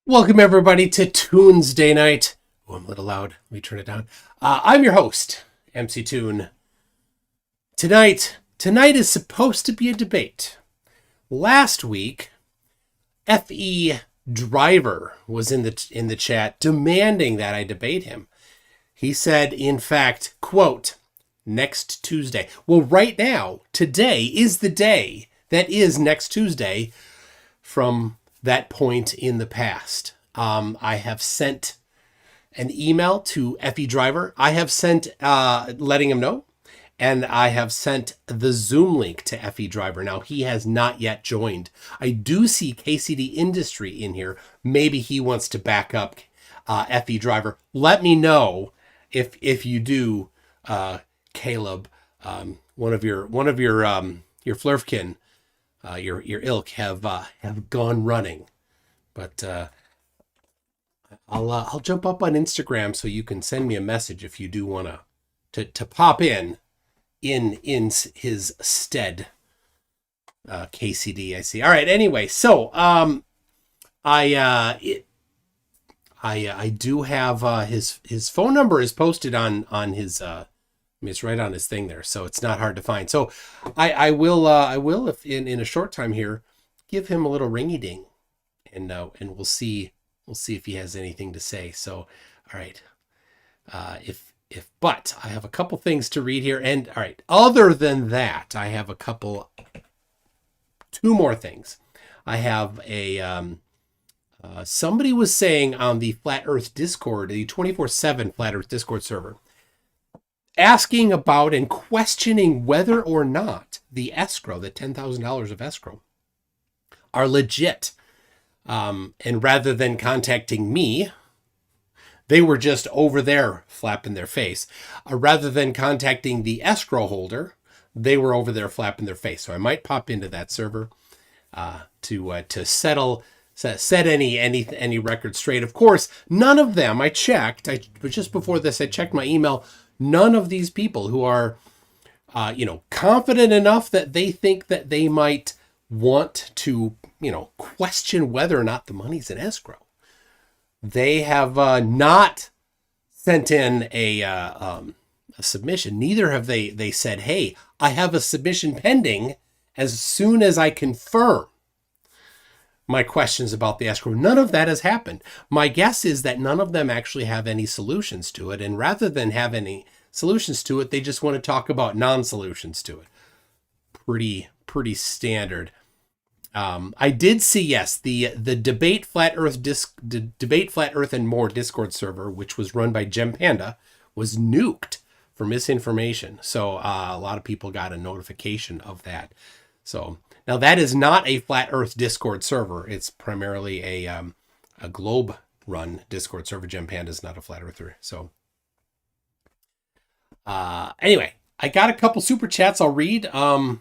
Welcome everybody to Toon's Day Night. Oh, I'm a little loud. Let me turn it down. I'm your host, MC Toon. Tonight is supposed to be a debate. Last week, FE Driver was in the chat demanding that I debate him. He said, in fact, quote, next Tuesday. Well, right now, today is the day that is next Tuesday from that point in the past. I have sent an email to FE Driver. I have sent letting him know, and I have sent the Zoom link to FE Driver. Now, he has not yet joined. I do see KCD Industry in here. Maybe he wants to back up FE Driver. Let me know if you do, Caleb. One of your Flurfkin. Your ilk have gone running, but I'll jump up on Instagram so you can send me a message if you do want to pop in his stead. KCD, I see. All right. Anyway, so I do have his phone number is posted on his. I mean, it's right on his thing there, so it's not hard to find. So I will if in a short time here, give him a little ringy ding, and we'll see if he has anything to say. So, all right, but I have a couple things to read here, and all right. Other than that, I have two more things. I have a somebody was saying on the Flat Earth Discord, the 24/7 Flat Earth Discord server, asking about and questioning whether or not the escrow, the $10,000 of escrow, are legit. And rather than contacting me, they were just over there flapping their face. Rather than contacting the escrow holder, they were over there flapping their face. So I might pop into that server to set any record straight. Of course, none of them, I checked, but just before this, I checked my email. None of these people who are, confident enough that they think that they might want to, question whether or not the money's in escrow. They have not sent in a submission. Neither have they said, hey, I have a submission pending as soon as I confirm my questions about the escrow. None of that has happened. My guess is that none of them actually have any solutions to it. And rather than have any solutions to it, they just want to talk about non-solutions to it. Pretty standard. I did see, yes, the Debate Flat Earth and More Discord server, which was run by Gem Panda, was nuked for misinformation. So a lot of people got a notification of that. So now that is not a Flat Earth Discord server. It's primarily a globe run Discord server. Gem Panda is not a flat earther. So anyway, I got a couple super chats I'll read. Let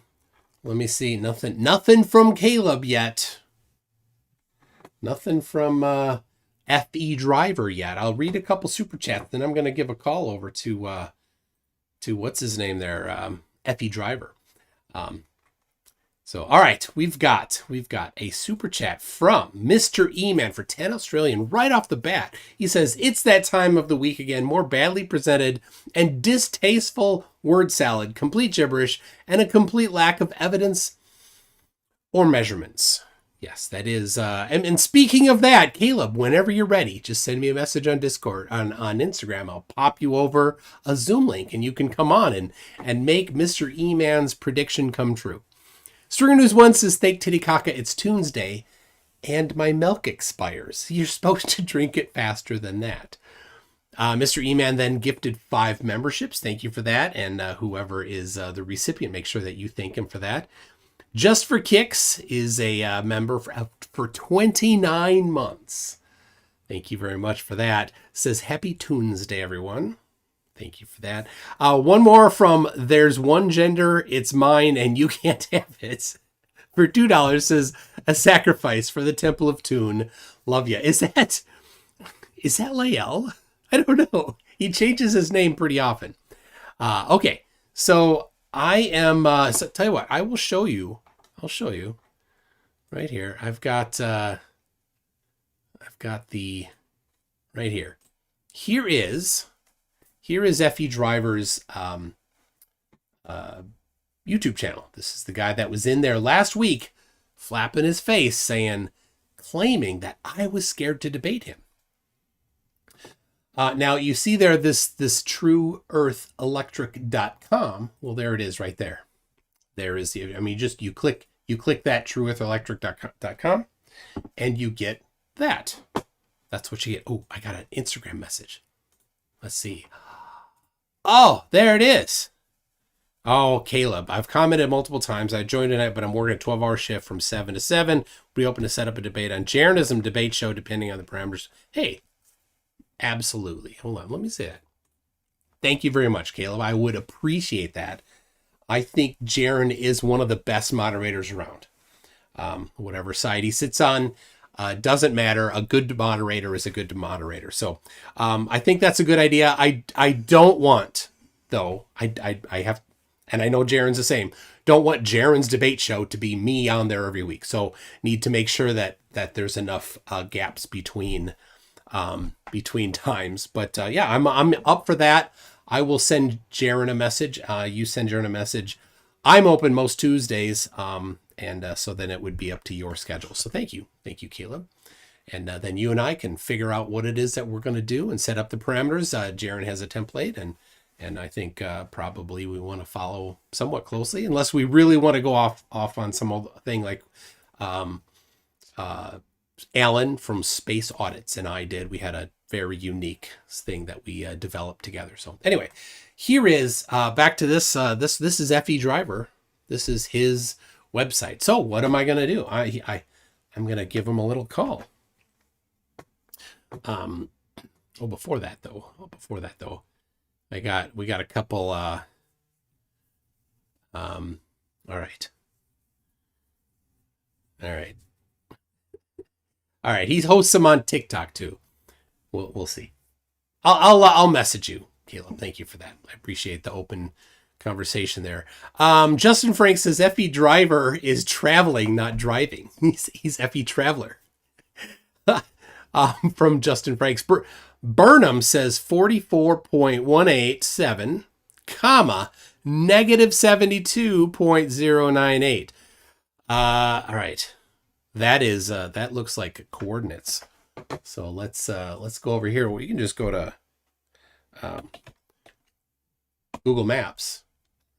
me see. Nothing from Caleb yet. Nothing from FE Driver yet. I'll read a couple super chats, then I'm going to give a call over to what's his name there, FE Driver. So, all right, we've got a super chat from Mr. E-Man for 10 Australian right off the bat. He says, it's that time of the week again, more badly presented and distasteful word salad, complete gibberish, and a complete lack of evidence or measurements. Yes, that is, and speaking of that, Caleb, whenever you're ready, just send me a message on Discord, on Instagram. I'll pop you over a Zoom link, and you can come on and make Mr. E-Man's prediction come true. Stringer News 1 says, thank Titicaca, it's Toon's Day, and my milk expires. You're supposed to drink it faster than that. Mr. E-Man then gifted 5 memberships. Thank you for that. And whoever is the recipient, make sure that you thank him for that. Just for Kicks is a member for 29 months. Thank you very much for that. Says, happy Toon's Day, everyone. Thank you for that. One more from There's One Gender, It's Mine, and You Can't Have It. For $2 says, a sacrifice for the Temple of Toon. Love ya. Is that Lael? I don't know. He changes his name pretty often. Okay. So I am, so tell you what, I'll show you right here. I've got, I've got the right here. Here is FE Driver's YouTube channel. This is the guy that was in there last week, flapping his face, claiming that I was scared to debate him. Now you see there this trueearthelectric.com. Well, there it is right there. There is the, I mean, you click that trueearthelectric.com and you get that. That's what you get. Oh, I got an Instagram message. Let's see. Oh, there it is. Oh, Caleb, I've commented multiple times. I joined tonight, but I'm working a 12-hour shift from 7 to 7. Be open to set up a debate on Jeranism debate show, depending on the parameters. Hey, absolutely. Hold on, let me say that. Thank you very much, Caleb. I would appreciate that. I think Jaron is one of the best moderators around. Whatever side he sits on, doesn't matter. A good moderator is a good moderator. So I think that's a good idea. I don't want, though, I have, and I know Jaron's the same, don't want Jaron's debate show to be me on there every week. So need to make sure that there's enough gaps between times. But yeah, I'm up for that. I will send Jaron a message. You send Jaron a message. I'm open most Tuesdays. So then it would be up to your schedule. So thank you, Caleb. And then you and I can figure out what it is that we're going to do and set up the parameters. Jaron has a template, and I think probably we want to follow somewhat closely, unless we really want to go off on some old thing like Alan from Space Audits and I did. We had a very unique thing that we developed together. So anyway, here is back to this. This is FE Driver. This is his website. So what am I going to do? I'm going to give him a little call. Before that though, we got a couple. All right. He hosts them on TikTok too. We'll see. I'll message you, Caleb. Thank you for that. I appreciate the open conversation there. Justin Frank says FE Driver is traveling, not driving. He's FE Traveler. From Justin Franks. Burnham says 44.187, comma, negative 72.098. All right. That looks like coordinates. So let's go over here. Well, you can just go to Google Maps,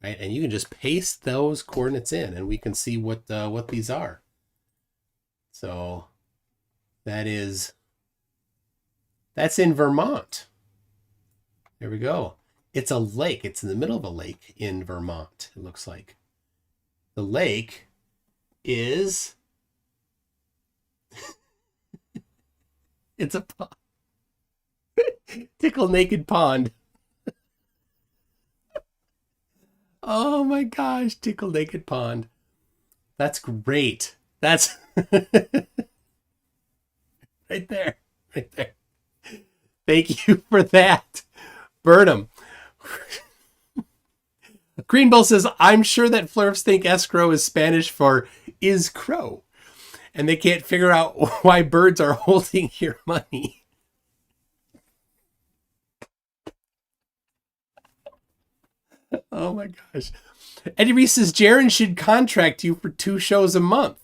right? And you can just paste those coordinates in, and we can see what these are. So that's in Vermont. There we go. It's a lake. It's in the middle of a lake in Vermont. It looks like the lake is. It's a pond. Tickle Naked Pond. Oh my gosh, Tickle Naked Pond. That's great. That's right there. Thank you for that, Burnham. Greenbow says, I'm sure that Flurfs think escrow is Spanish for is crow, and they can't figure out why birds are holding your money. Oh my gosh. Eddie Reese says, Jaron should contract you for 2 shows a month.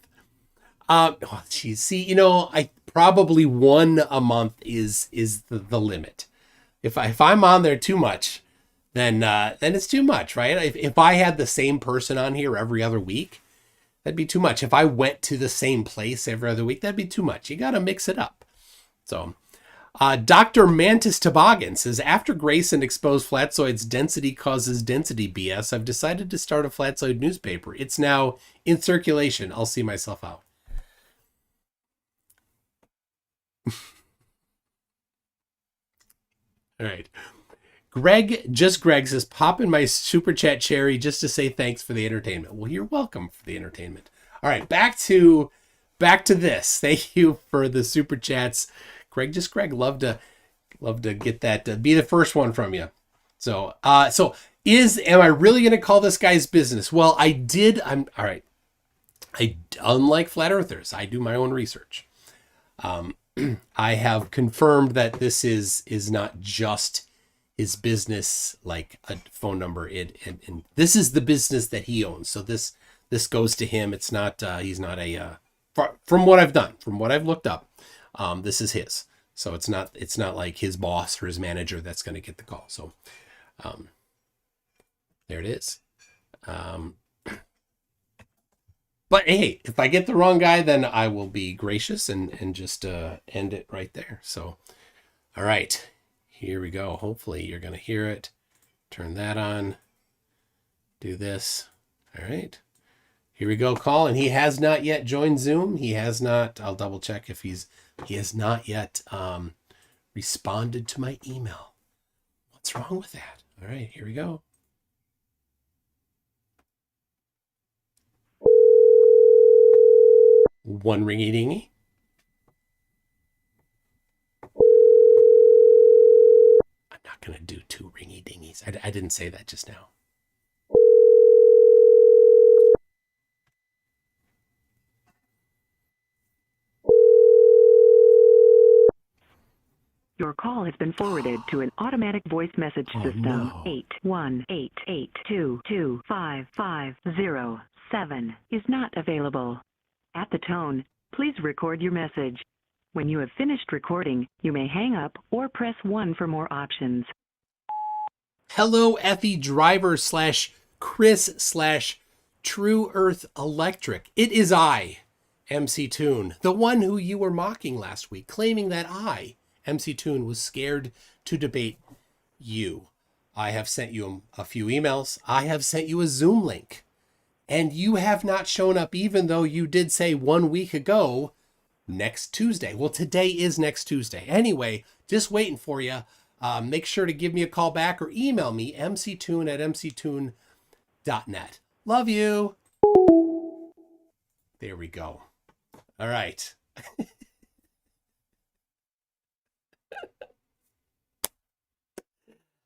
Geez, see, I probably 1 a month is the limit. If I'm on there too much, then it's too much, right? If I had the same person on here every other week, that'd be too much. If I went to the same place every other week, that'd be too much. You got to mix it up. So, Dr. Mantis Toboggan says, after Grayson exposed Flatzoid's density causes density BS, I've decided to start a Flatzoid newspaper. It's now in circulation. I'll see myself out. All right. Greg says, pop in my super chat cherry just to say thanks for the entertainment. Well, you're welcome for the entertainment. All right, back to this. Thank you for the super chats. Greg, love to get that, be the first one from you. So, am I really going to call this guy's business? Well, all right. Unlike flat earthers, I do my own research. I have confirmed that this is not just his business, like a phone number. And this is the business that he owns. So this goes to him. It's not, he's not a, from what I've done, from what I've looked up, this is his. So it's not like his boss or his manager that's going to get the call. So, there it is. But hey, if I get the wrong guy, then I will be gracious and just end it right there. So, all right, here we go. Hopefully you're going to hear it. Turn that on. Do this. All right. Here we go, call. And he has not yet joined Zoom. He has not. I'll double check if he has not yet responded to my email. What's wrong with that? All right, here we go. One ringy dingy. I'm not going to do two ringy dingies. I didn't say that just now. Your call has been forwarded to an automatic voice message system. No. 81882255007 is not available. At the tone, please record your message. When you have finished recording, you may hang up or press 1 for more options. Hello, Effie Driver / Chris / True Earth Electric. It is I, MC Toon, the one who you were mocking last week, claiming that I, MC Toon, was scared to debate you. I have sent you a few emails. I have sent you a Zoom link. And you have not shown up, even though you did say 1 week ago, next Tuesday. Well, today is next Tuesday. Anyway, just waiting for you. Make sure to give me a call back or email me, mctoon@mctoon.net. Love you. There we go. All right.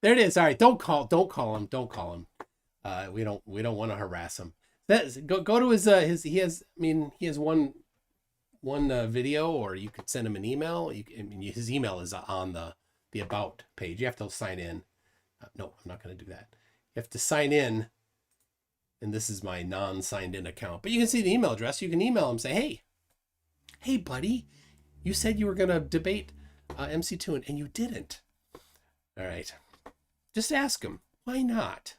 There it is. All right. Don't call him. We don't want to harass him. Go to his he has one video, or you could send him an email. His email is on the about page. You have to sign in. No, I'm not going to do that. You have to sign in, and this is my non-signed in account. But you can see the email address. You can email him, say, hey, buddy, you said you were going to debate MC Toon, and you didn't. All right. Just ask him. Why not?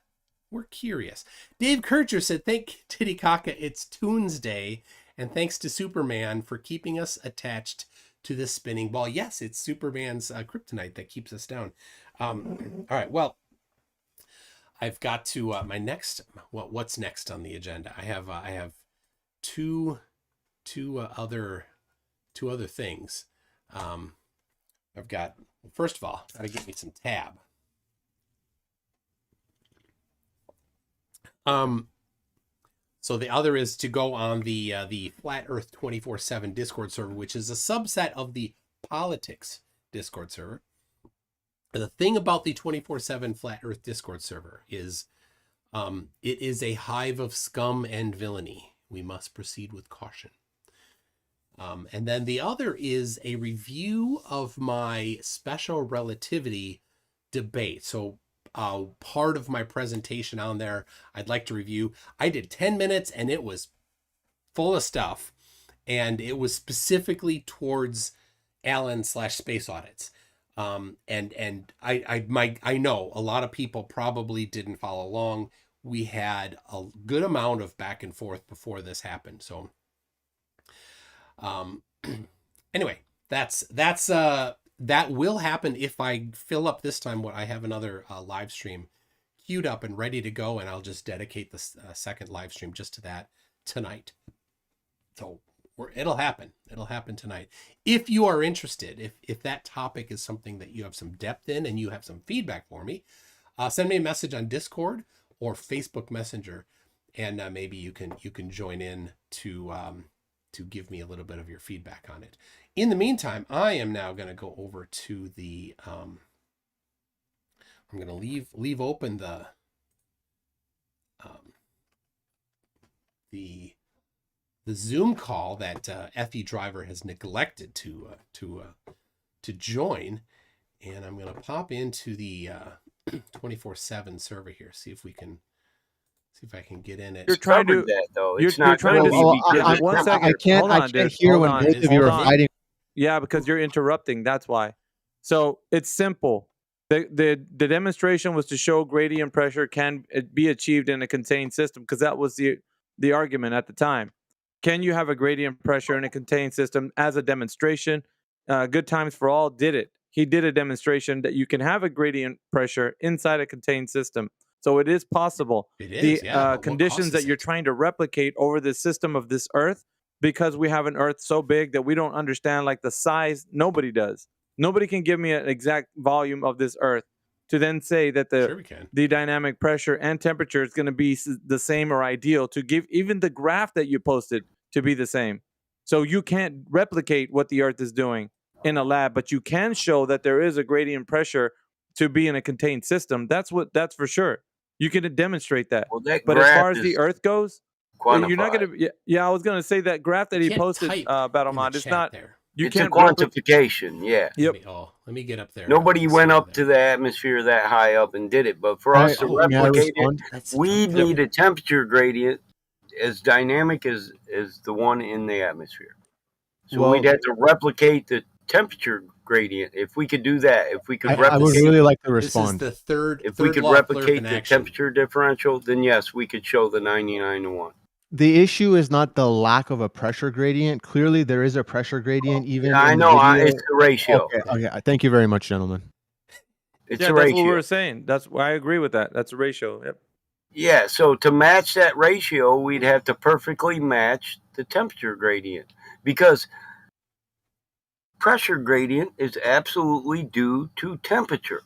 We're curious. Dave Kircher said, thank Titicaca, it's Toon's Day, and thanks to Superman for keeping us attached to this spinning ball. Yes, it's Superman's kryptonite that keeps us down. All right, well, I've got to my next. What's next on the agenda? I have two other things. I've got, first of all, got to get me some tab. So the other is to go on the Flat Earth 24/7 Discord server, which is a subset of the politics Discord server. The thing about the 24/7 Flat Earth Discord server is it is a hive of scum and villainy. We must proceed with caution. And then the other is a review of my special relativity debate. So part of my presentation on there, I'd like to review. I did 10 minutes and it was full of stuff. And it was specifically towards Allen / space audits. And I know a lot of people probably didn't follow along. We had a good amount of back and forth before this happened. So, anyway, that will happen if I fill up this time. What I have another live stream queued up and ready to go, and I'll just dedicate the second live stream just to that tonight. So it'll happen. It'll happen tonight. If you are interested, if that topic is something that you have some depth in and you have some feedback for me, send me a message on Discord or Facebook Messenger, and maybe you can join in to give me a little bit of your feedback on it. In the meantime, I am now going to go over to the, I'm going to leave open the Zoom call that FE Driver has neglected to join, and I'm going to pop into the 24/7 server here. See if I can get in it. You're trying to that though. You're, It's not trying to. going to be One second. I can't. Hold I on, can't dude. hear Hold when on. both of you are fighting. Yeah, because you're interrupting. That's why. So it's simple. The demonstration was to show gradient pressure can be achieved in a contained system, because that was the argument at the time. Can you have a gradient pressure in a contained system as a demonstration? Good Times for All did it. He did a demonstration that you can have a gradient pressure inside a contained system. So it is possible. It is, yeah. Conditions that you're trying to replicate over the system of this Earth, because we have an Earth so big that we don't understand like the size. Nobody does. Nobody can give me an exact volume of this Earth to then say that the dynamic pressure and temperature is going to be the same or ideal to give even the graph that you posted to be the same. So you can't replicate what the Earth is doing in a lab, but you can show that there is a gradient pressure to be in a contained system. That's for sure. You can demonstrate that. Well, that but as far as the Earth goes, you're not going to. Yeah, I was going to say that graph that he posted, Battlemon, it's not there. It's a quantification, yeah. Yep. Let me get up there. Nobody went up to the atmosphere that high up and did it, but for us to replicate it, we need a temperature gradient as dynamic as the one in the atmosphere. So we'd have to replicate the temperature gradient. If we could do that, if we could replicate, I would really like to respond. This is the third. If we could replicate the temperature differential, then yes, we could show the 99-to-1. The issue is not the lack of a pressure gradient. Clearly, there is a pressure gradient. Even I know it's the ratio. Okay. Thank you very much, gentlemen. It's a ratio. That's what we were saying. That's why I agree with that. That's a ratio. Yep. Yeah. So to match that ratio, we'd have to perfectly match the temperature gradient, because pressure gradient is absolutely due to temperature.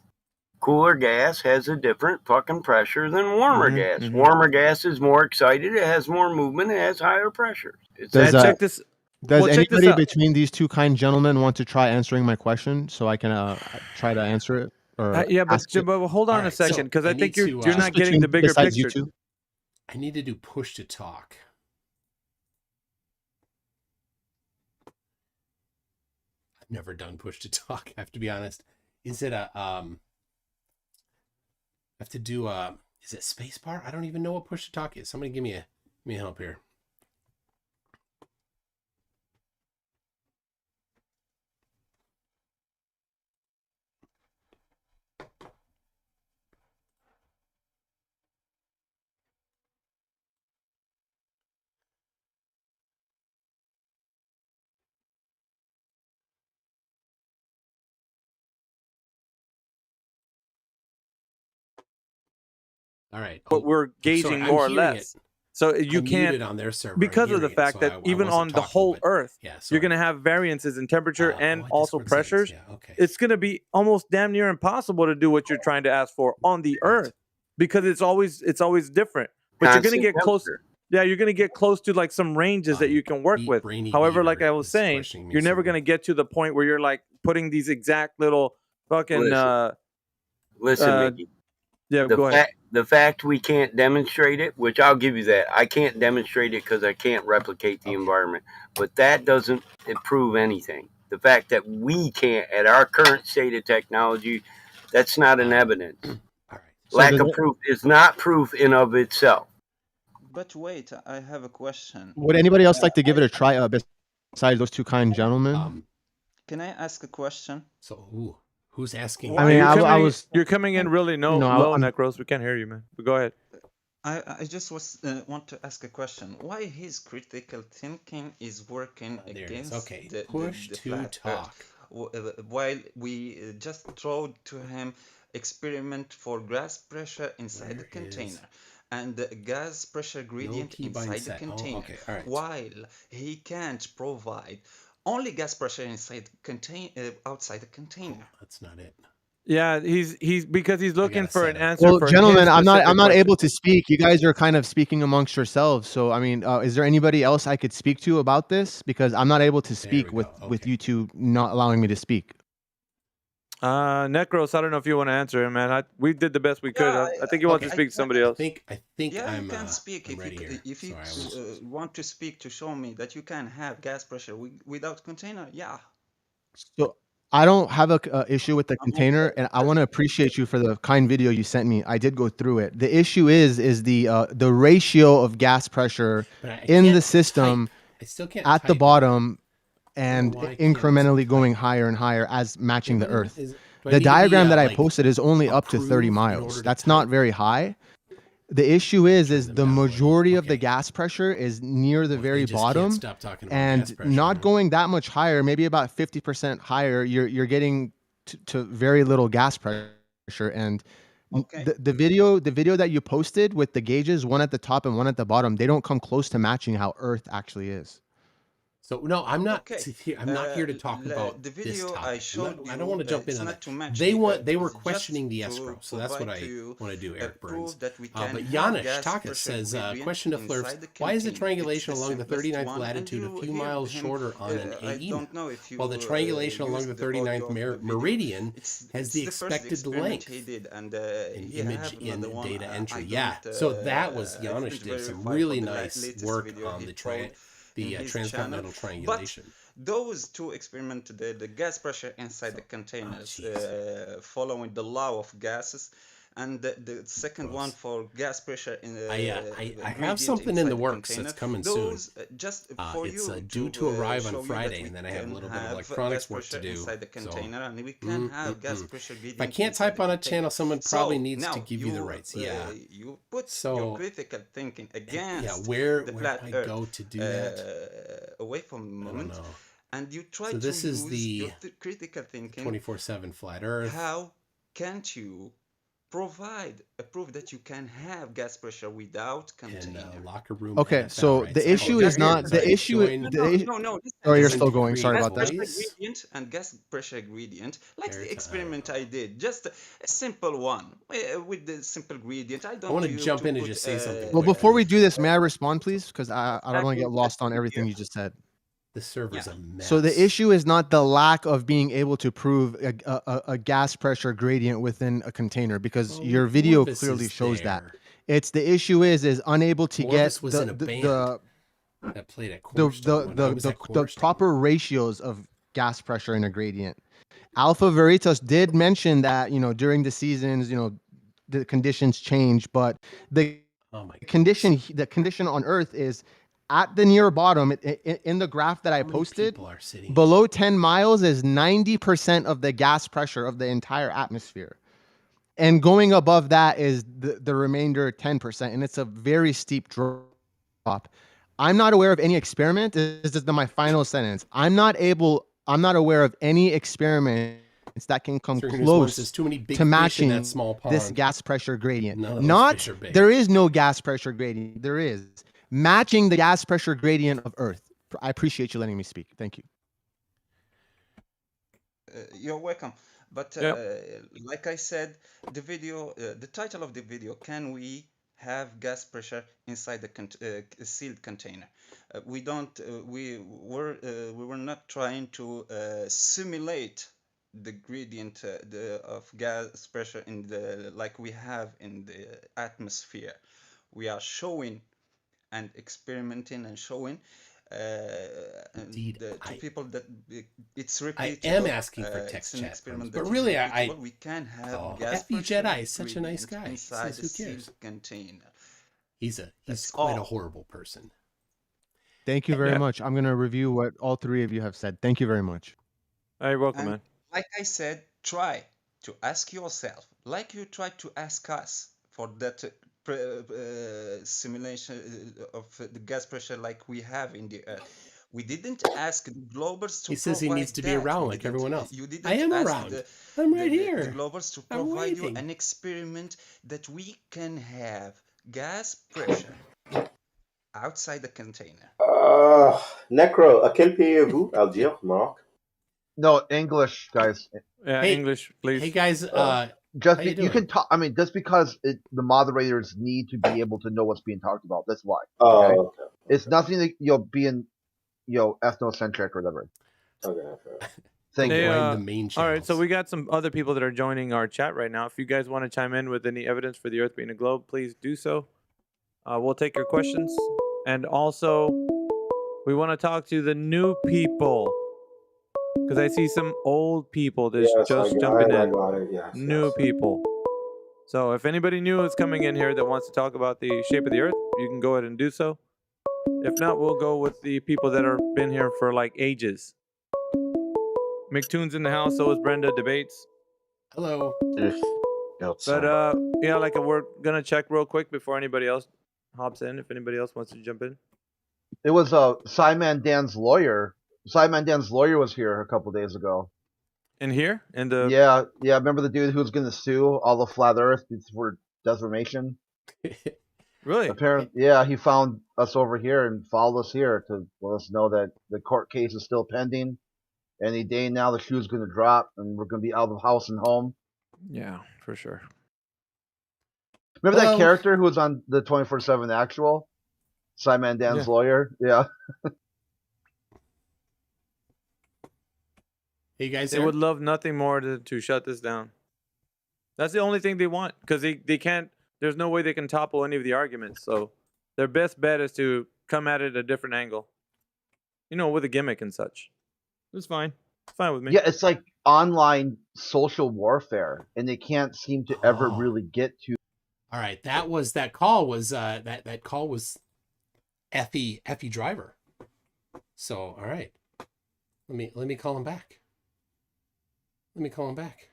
Cooler gas has a different fucking pressure than warmer gas. Mm-hmm. Warmer gas is more excited. It has more movement. It has higher pressure. Does anybody between these two kind gentlemen want to try answering my question so I can try to answer it? But hold on a second, because I think you're not getting the bigger picture. I need to do push to talk. I've never done push to talk. I have to be honest. Is it a have to do is it spacebar? I don't even know what push to talk is. Somebody give me help here. All right. But we're gauging more or less. So you can't on their server because of the fact that even on the whole Earth, you're going to have variances in temperature and also pressures. It's going to be almost damn near impossible to do what you're trying to ask for on the Earth, because it's always different. But you're going to get close. Yeah, you're going to get close to like some ranges that you can work with. However, like I was saying, you're never going to get to the point where you're like putting these exact little fucking. Listen, Mickey. Yeah, go ahead. The fact we can't demonstrate it, which I'll give you that. I can't demonstrate it because I can't replicate the environment. But that doesn't prove anything. The fact that we can't, at our current state of technology, that's not an evidence. All right. Lack of proof is not proof in of itself. But wait, I have a question. Would anybody else like to give it a try besides those two kind gentlemen? Can I ask a question? So, who's asking? I mean, you're coming in really low, Necros. We can't hear you, man. But go ahead. I just want to ask a question. Why his critical thinking is working against the push to talk, while we just throw to him experiment for gas pressure inside the container and the gas pressure gradient inside the container, while he can't provide only gas pressure inside outside the container. That's not it. Yeah, he's because he's looking for an answer. Well, gentlemen, I'm not able to speak. You guys are kind of speaking amongst yourselves. So, I mean, is there anybody else I could speak to about this? Because I'm not able to speak with you two not allowing me to speak. Necros, I don't know if you want to answer him, man. We did the best we could. I think he wants to speak to somebody else. I think yeah, I'm you can speak I'm if ready here. if you Sorry, want to speak to show me that you can have gas pressure without container. Yeah, So I don't have a issue with the I'm also container, and I want to appreciate you for the kind video you sent me. I did go through it. The issue is the ratio of gas pressure but I in can't the system type. I still can't at the type. bottom And and why can't incrementally type? going higher and higher as matching the Earth. Do I The need to be, diagram that I like, posted is only up to 30 approved in order miles. to That's not type? very high. The issue is Turn the them down a little. majority of the Okay. gas pressure is near the Well, they very just can't bottom, stop talking about gas and pressure. not going that much higher, maybe about 50% higher. You're getting to very little gas pressure. And okay. the video that you posted with the gauges, one at the top and one at the bottom, they don't come close to matching how Earth actually is. So no, I'm not. Okay. I'm not here to talk about The this video I topic. showed I don't want you, to jump in it's on not that. to match They the want. They were it's just questioning the to escrow, so that's what provide I to want to do. Eric Burns. prove that we can But have Janish gas Taka pressure says, gradient question to Flurfs, inside the why is the container. It's triangulation the along the simplest 39th one, and latitude a you few hear miles him. shorter on an I AE don't map, know if you while the triangulation along use the the 39th audio of the video. meridian has It's the the first expected experiment length he did, and in he image have another in one. data entry. I Yeah, don't. so that was I Janish didn't did some verify really for the nice latest work video on he the showed in his channel. transcontinental But triangulation. those two experiments, the gas pressure inside the containers, following the law of gases, and the second one for gas pressure in I have gradient something in inside the the works container. that's coming Those soon. just for It's you due to to arrive on show you Friday, that we and then I have a can little bit of have electronics gas work to pressure do. inside the So, container, and we can have gas pressure if I gradient can't inside type the on a container. channel, someone probably So needs to now give you the rights. Yeah. you put your So, critical thinking yeah, against where the do flat I Earth go to do that? away for a I don't moment, know. and you try So to this is use your the critical thinking. 24/7 flat Earth. How can't you provide a proof that you can have gas pressure without in container? locker room Okay, NFL, so right? the So, issue here, is not so the I issue. join, No. Oh, you're Listen, still going. Sorry gas about that. pressure gradient and gas pressure gradient, like the Airtime, experiment I did, just a simple one with the simple gradient. I I don't want to you jump to in and put just say something Well, quickly. before we do this, may I respond, please? Because I don't want to exactly get lost on that's everything here. you just said. The server's Yeah. a mess. So the issue is not the lack of being able to prove a gas pressure gradient within a container, because Well, your video Morvis clearly is shows that. there. It's the issue is unable to Morvis get was in a band that played at Cornerstone when I was at the Cornerstone. proper ratios of gas pressure in a gradient. Alpha Veritas did mention that, during the seasons, the conditions change, but the Oh my condition on Earth is at the near bottom. In the graph that I How many posted, people are sitting? below 10 miles is 90% of the gas pressure of the entire atmosphere. And going above that is the remainder 10%. And it's a very steep drop. I'm not aware of any experiment. This is my final sentence. I'm not aware of any experiments that can come close too many big to fish in matching that small pond. this gas pressure gradient. None of those fish are big. There is no gas pressure gradient. There is matching the gas pressure gradient of Earth. I appreciate you letting me speak. Thank you. You're welcome. But like I said, the video, the title of the video, can we have gas pressure inside the sealed container? We don't. We were not trying to simulate the gradient of gas pressure in the like we have in the atmosphere. We are showing and experimenting and showing Indeed, to people that it's I repeatable. am asking for It's text an chat, experiment but that really, is repeatable. We can have gas Effie pressure Jedi is such a nice gradient guy. He inside says, the "Who cares?" sealed container. He's That's quite a all. horrible person. Thank you very much. I'm going to review what all three of you have said. Thank you very much. You're welcome, And man. like I said, try to ask yourself, like you tried to ask us for that simulation of the gas pressure like we have in the Earth. We didn't ask the Globers to He says he provide needs to be that. around like everyone else. You didn't I am ask around. I'm right the here. Globers to I'm provide you waiting. an experiment that we can have gas pressure outside the container. Necro, à quel pays êtes-vous? I'll dire, Mark. No, English, guys. Yeah, Hey, English, please. Hey guys, Just how you you can doing? talk. I mean, just because the moderators need to be able to know what's being talked about. That's why. Oh, Okay. okay. It's nothing that being ethnocentric or whatever. Okay. Thank Hey, you. Join the main all right, so channels. we got some other people that are joining our chat right now. If you guys want to chime in with any evidence for the Earth being a globe, please do so. We'll take your questions. And also, we want to talk to the new people. Because I see some old people that's Yes, just I jumping in. got it. Yes. New people. So if anybody new is coming in here that wants to talk about the shape of the Earth, you can go ahead and do so. If not, we'll go with the people that have been here for like ages. McToon's in the house, so is Brenda. Debates. Hello. But yeah, like we're gonna check real quick before anybody else hops in. If anybody else wants to jump in. It was Simon Dan's lawyer. Simon Dan's lawyer was here a couple days ago. In here? In the Yeah. Remember the dude who was going to sue all the flat Earth for defamation? Really? Apparently, yeah. He found us over here and followed us here to let us know that the court case is still pending. Any day now, the shoe's going to drop, and we're going to be out of house and home. Yeah, for sure. Remember that Hello. character who was on the 24/7 actual? Simon Dan's lawyer? Yeah. Hey, you guys They there? would love nothing more to shut this down. That's the only thing they want, because they can't. There's no way they can topple any of the arguments. So their best bet is to come at it a different angle. You know, with a gimmick and such. It's fine. It's fine with me. Yeah, it's like online social warfare, and they can't seem to ever really get to. All right, that call was that call was Effie Driver. So all right, let me call him back. Let me call him back.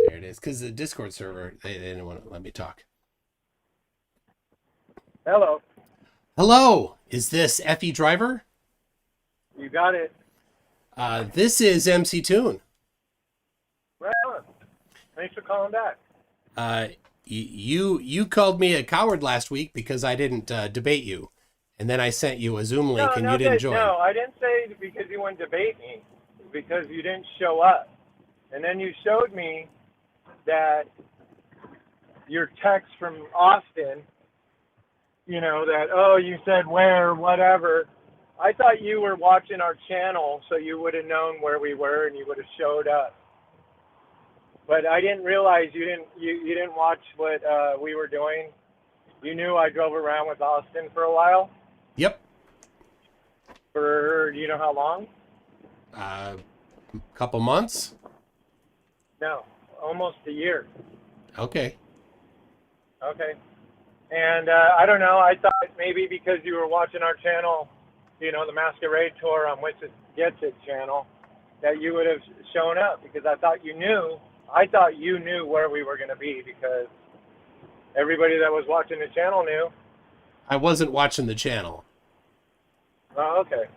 There it is, because the Discord server they didn't want to let me talk. Hello. Hello, is this Effie Driver? You got it. This is MC Toon. Right on. Thanks for calling back. You called me a coward last week because I didn't debate you, and then I sent you a Zoom link and you didn't join. No, I didn't say because you wouldn't debate me. It's because you didn't show up. And then you showed me that your text from Austin, you know, that, oh, you said where, whatever. I thought you were watching our channel, so you would have known where we were and you would have showed up. But I didn't realize you didn't watch what we were doing. You knew I drove around with Austin for a while? Yep. For, do you know how long? A couple months. No, almost a year. Okay. Okay. And I don't know, I thought maybe because you were watching our channel, you know, the Masquerade Tour on Which It Gets It channel, that you would have shown up, because I thought you knew where we were going to be, because everybody that was watching the channel knew. I wasn't watching the channel. Oh, okay.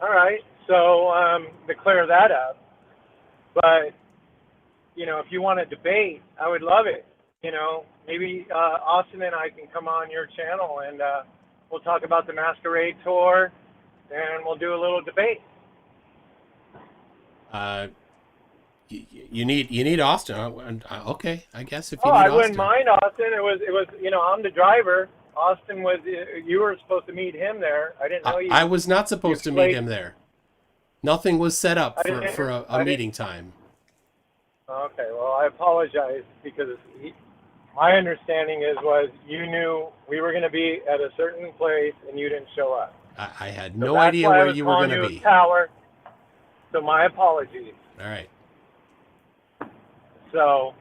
All right. So to clear that up, but, you know, if you want to debate, I would love it. You know, maybe Austin and I can come on your channel and we'll talk about the Masquerade Tour and we'll do a little debate. You need Austin. Okay, I guess if you need I Austin. wouldn't mind Austin. It was, you know, I'm the driver. Austin was, you were supposed to meet him there. I didn't know you. I was not supposed to meet him there. Nothing was set up for a meeting time. Okay, well, I apologize, because my understanding was you knew we were going to be at a certain place and you didn't show up. I had no idea where you were going to be. Tower, so my apologies. All right. So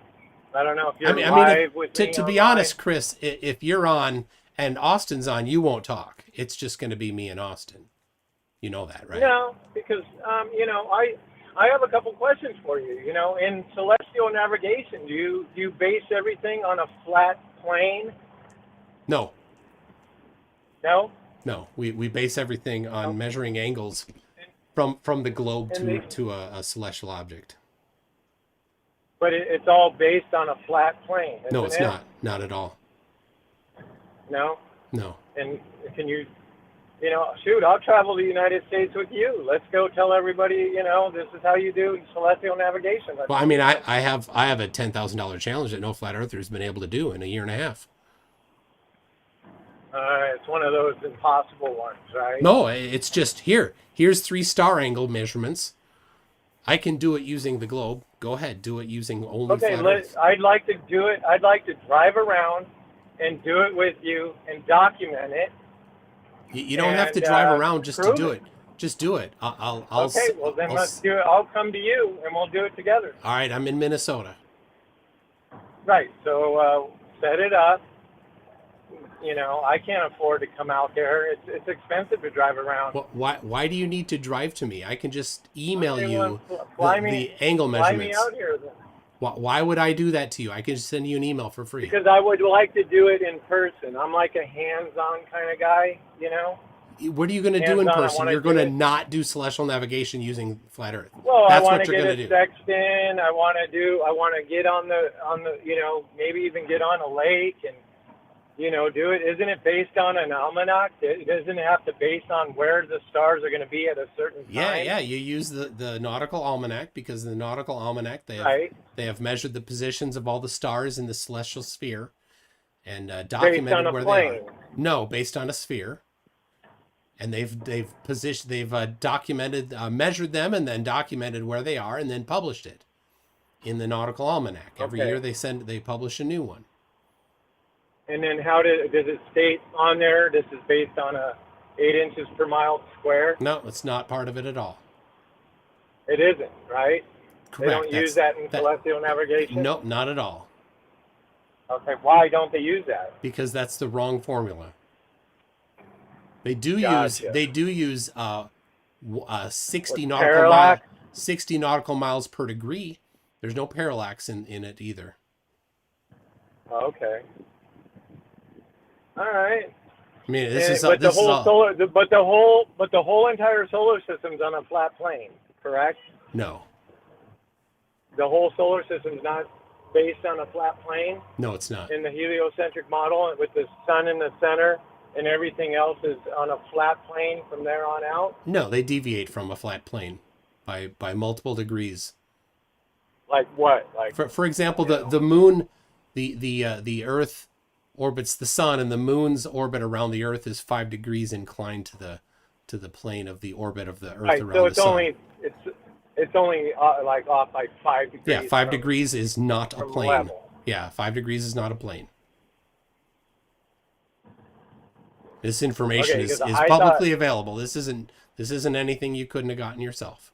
I don't know if you're live with me to be honest, Chris, if you're on and Austin's on, you won't talk. It's just going to be me and Austin. You know that, right? No, because you know, I have a couple questions for you. You know, in celestial navigation, do you base everything on a flat plane? No. No? No. We base everything on measuring angles from the globe to a celestial object. But it's all based on a flat plane, isn't it? No, it's not. Not at all. No? No. And can you know, shoot, I'll travel to the United States with you. Let's go tell everybody, you know, this is how you do celestial navigation. Well, I mean, I have a $10,000 challenge that no flat earther's been able to do in a year and a half. It's one of those impossible ones, right? No, it's just here's 3 star angle measurements. I can do it using the globe. Go ahead, do it using only Okay, flat Earth. I'd like to do it. I'd like to drive around and do it with you and document it. You don't have to drive around just to do it. Just do it. I'll okay, well then let's do it. I'll come to you and we'll do it together. All right, I'm in Minnesota. Right, so set it up. You know, I can't afford to come out there. It's expensive to drive around. Well, why do you need to drive to me? I can just email you the angle measurements. Fly me out here then. Why would I do that to you? I can just send you an email for free. Because I would like to do it in person. I'm like a hands-on kind of guy, you know? What are you going to do in person? You're going to not do celestial navigation using flat Earth. Well, That's I want what to you're get going to a do. sextant. I want to get on the, you know, maybe even get on a lake and, you know, do it. Isn't it based on an almanac? It doesn't have to based on where the stars are going to be at a certain time. Yeah. You use the nautical almanac because the nautical almanac they have measured the positions of all the stars in the celestial sphere and documented where they are. No, based on a sphere. And they've documented, measured them, and then documented where they are, and then published it in the nautical almanac. Every year they publish a new one. And then does it state on there? This is based on 8 inches per mile square. No, it's not part of it at all. It isn't, right? Correct. They don't use that in celestial navigation. Nope, not at all. Okay, why don't they use that? Because that's the wrong formula. They do use 60 nautical miles per degree. There's no parallax in it either. Okay. All right. I mean, the whole entire solar system's on a flat plane, correct? No. The whole solar system's not based on a flat plane? No, it's not. In the heliocentric model with the sun in the center and everything else is on a flat plane from there on out? No, they deviate from a flat plane by multiple degrees. Like what? Like for example, the moon, the Earth orbits the sun, and the moon's orbit around the Earth is 5 degrees inclined to the plane of the orbit of the Earth around the sun. It's only like off like 5 degrees. Yeah, 5 degrees is not a plane. Level. Yeah, 5 degrees is not a plane. This information is publicly available. This isn't anything you couldn't have gotten yourself.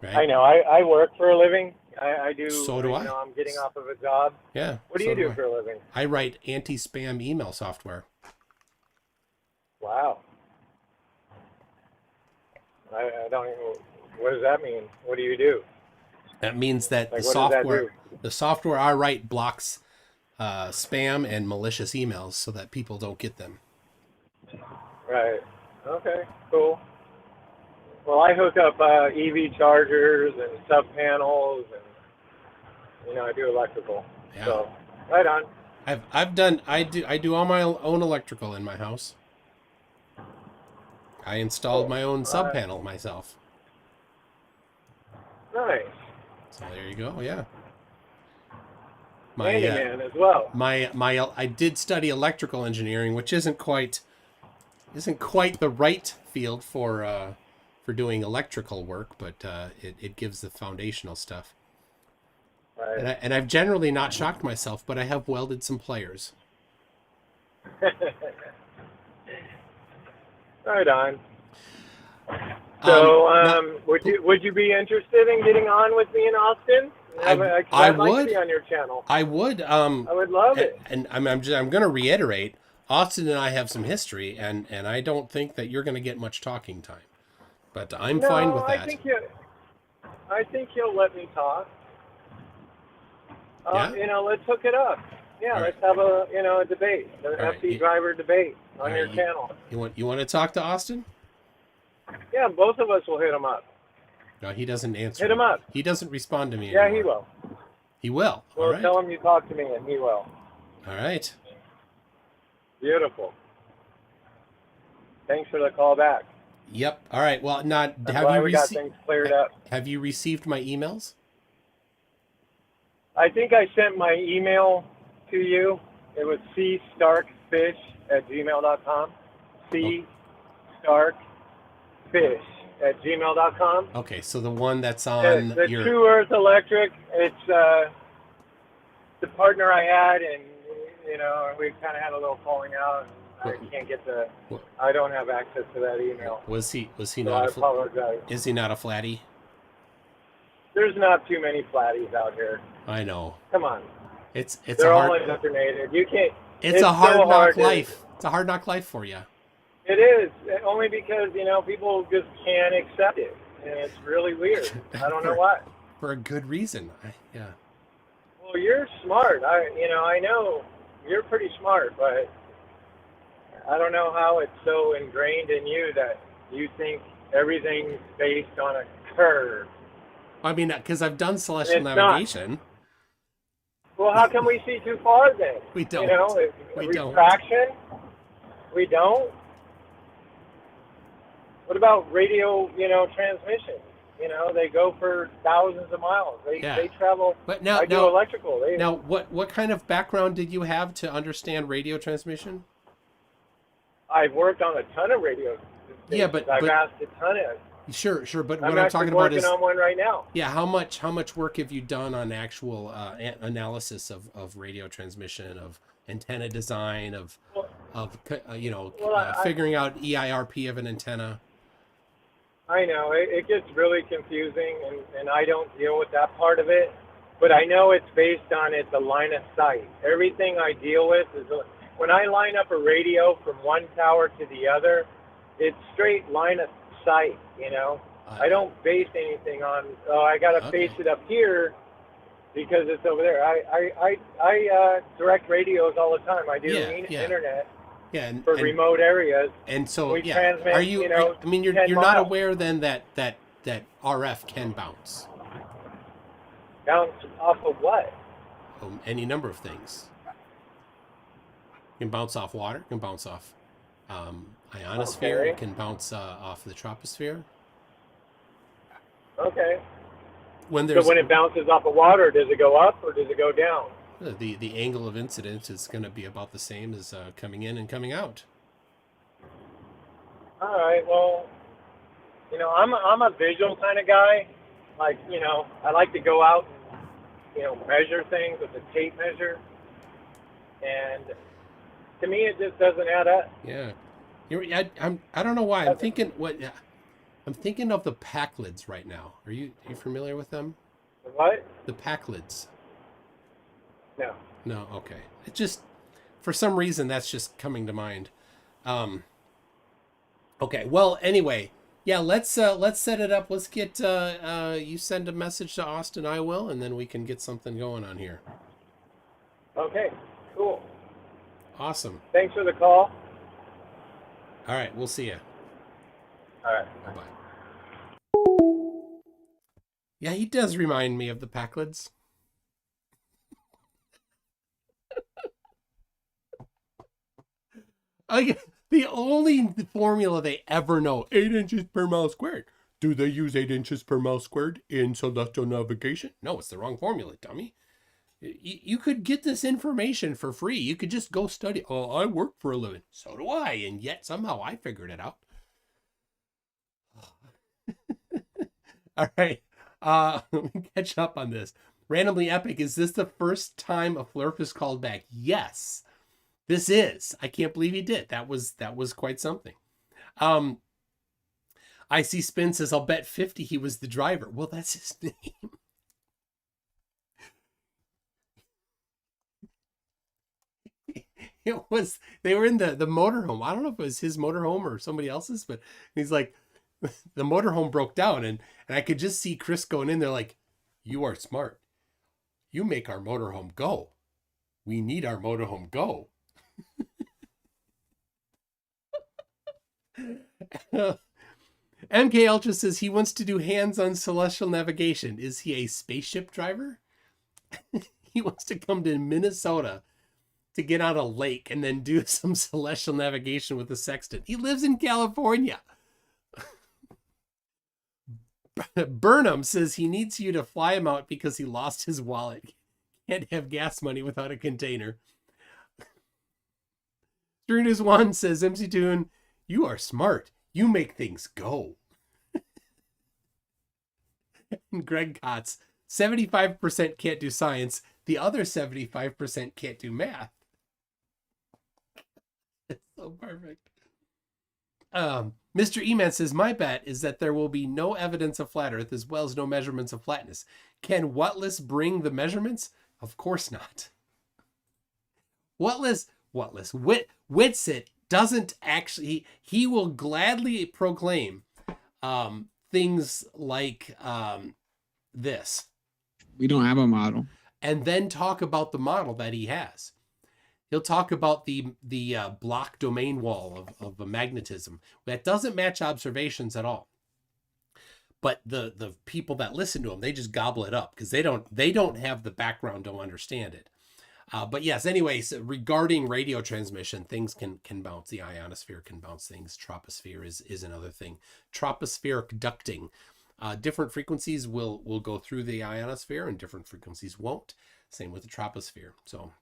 Right? I know. I work for a living. I do. So do I. You know, I'm getting off of a job. Yeah. What do you do for a living? I write anti-spam email software. Wow. I don't even. What does that mean? What do you do? That means that like, the software I write blocks spam and malicious emails so that people don't get them. Right. Okay. Cool. Well, I hook up EV chargers and sub panels, and I do electrical. Yeah. So, right on. I do all my own electrical in my house. I installed my own sub panel myself. Nice. So there you go. Yeah. Handyman as well. I did study electrical engineering, which isn't quite the right field for doing electrical work, but it gives the foundational stuff. Right. And I've generally not shocked myself, but I have welded some pliers. Right on. So, would you be interested in getting on with me in Austin? I'd like to be on your channel. I would. I would love it. And I'm going to reiterate, Austin and I have some history, and I don't think that you're going to get much talking time. But I'm fine with that. I think you'll let me talk. Yeah? Let's hook it up. Yeah, let's have a debate, an FD driver debate on your channel. You want to talk to Austin? Yeah, both of us will hit him up. No, he doesn't answer. Hit him up. He doesn't respond to me Yeah, anymore. he will. He will. Well, right. Tell him you talked to me, and he will. All right. Beautiful. Thanks for the call back. Yep. All right. Well, we got things cleared up. Have you received my emails? I think I sent my email to you It was cstarkfish@gmail.com. cstarkfish@gmail.com. Okay, so the one that's on The your... True Earth Electric, it's the partner I had, and we kind of had a little falling out. I can't get I don't have access to that email. Was he So not I apologize. Is he not a flatty? There's not too many flatties out here. I know. Come on. They're all indoctrinated. You can't. It's a hard knock life. It's a hard knock life for you. It is, only because people just can't accept it, and it's really weird. I don't know why. For a good reason. Yeah. Well, you're smart. I know you're pretty smart, but I don't know how it's so ingrained in you that you think everything's based on a curve. I mean, because I've done celestial navigation. Not. Well, how can we see too far then? We don't. We refraction? We don't. What about radio, transmission? They go for thousands of miles. They travel. But now, I do electrical. Now, what kind of background did you have to understand radio transmission? I've worked on a ton of radio stations. Yeah, but I've asked a ton of. Sure, but what I'm talking about is working on one right now. Yeah, how much work have you done on actual analysis of radio transmission, of antenna design, figuring out EIRP of an antenna? I know it gets really confusing, and I don't deal with that part of it. But I know it's based on the line of sight. Everything I deal with is when I line up a radio from one tower to the other, it's straight line of sight. I don't base anything on. I got to base it up here because it's over there. I direct radios all the time. I do internet. Yeah, for remote areas. And so, we transmit, are you? You're not aware then that RF can bounce. Bounce off of what? Any number of things. It can bounce off water. It can bounce off ionosphere. Okay. It can bounce off the troposphere. Okay. So when it bounces off of water, does it go up or does it go down? The angle of incidence is going to be about the same as coming in and coming out. All right. Well, I'm a visual kind of guy. Like, I like to go out and, measure things with a tape measure. And to me, it just doesn't add up. Yeah. I don't know why. I'm thinking of the Packlids right now. Are you familiar with them? The what? The Packlids. No. No, okay. It just, for some reason, that's just coming to mind. Okay, well, anyway, yeah, let's set it up. Let's get, you send a message to Austin, I will, and then we can get something going on here. Okay, cool. Awesome. Thanks for the call. All right, we'll see you. All right. Bye-bye. Yeah, he does remind me of the Packlids. The only formula they ever know, 8 inches per mile squared. Do they use 8 inches per mile squared in celestial navigation? No, it's the wrong formula, dummy. You could get this information for free. You could just go study. Oh, I work for a living. So do I. And yet somehow I figured it out. All right. Let me catch up on this. Randomly Epic, is this the first time a Flurp is called back? Yes. This is. I can't believe he did. That was quite something. I see Spin says, I'll bet 50 he was the driver. Well, that's his name. They were in the motorhome. I don't know if it was his motorhome or somebody else's, but he's like, the motorhome broke down, and I could just see Chris going in there like, you are smart. You make our motorhome go. We need our motorhome go. MK Ultra says he wants to do hands-on celestial navigation. Is he a spaceship driver? He wants to come to Minnesota to get on a lake and then do some celestial navigation with a sextant. He lives in California. Burnham says he needs you to fly him out because he lost his wallet. Can't have gas money without a container. 3-1 says, MC Toon, you are smart. You make things go. And Greg Kotz, 75% can't do science. The other 75% can't do math. It's so perfect. Mr. E-Man says, my bet is that there will be no evidence of flat Earth as well as no measurements of flatness. Can Whatless bring the measurements? Of course not. Witsit doesn't actually, he will gladly proclaim things like this. We don't have a model. And then talk about the model that he has. He'll talk about the block domain wall of magnetism. That doesn't match observations at all. But the people that listen to him, they just gobble it up because they don't have the background to understand it. But yes, anyways, regarding radio transmission, things can bounce. The ionosphere can bounce things. Troposphere is another thing. Tropospheric ducting. Different frequencies will go through the ionosphere and different frequencies won't. Same with the troposphere. So,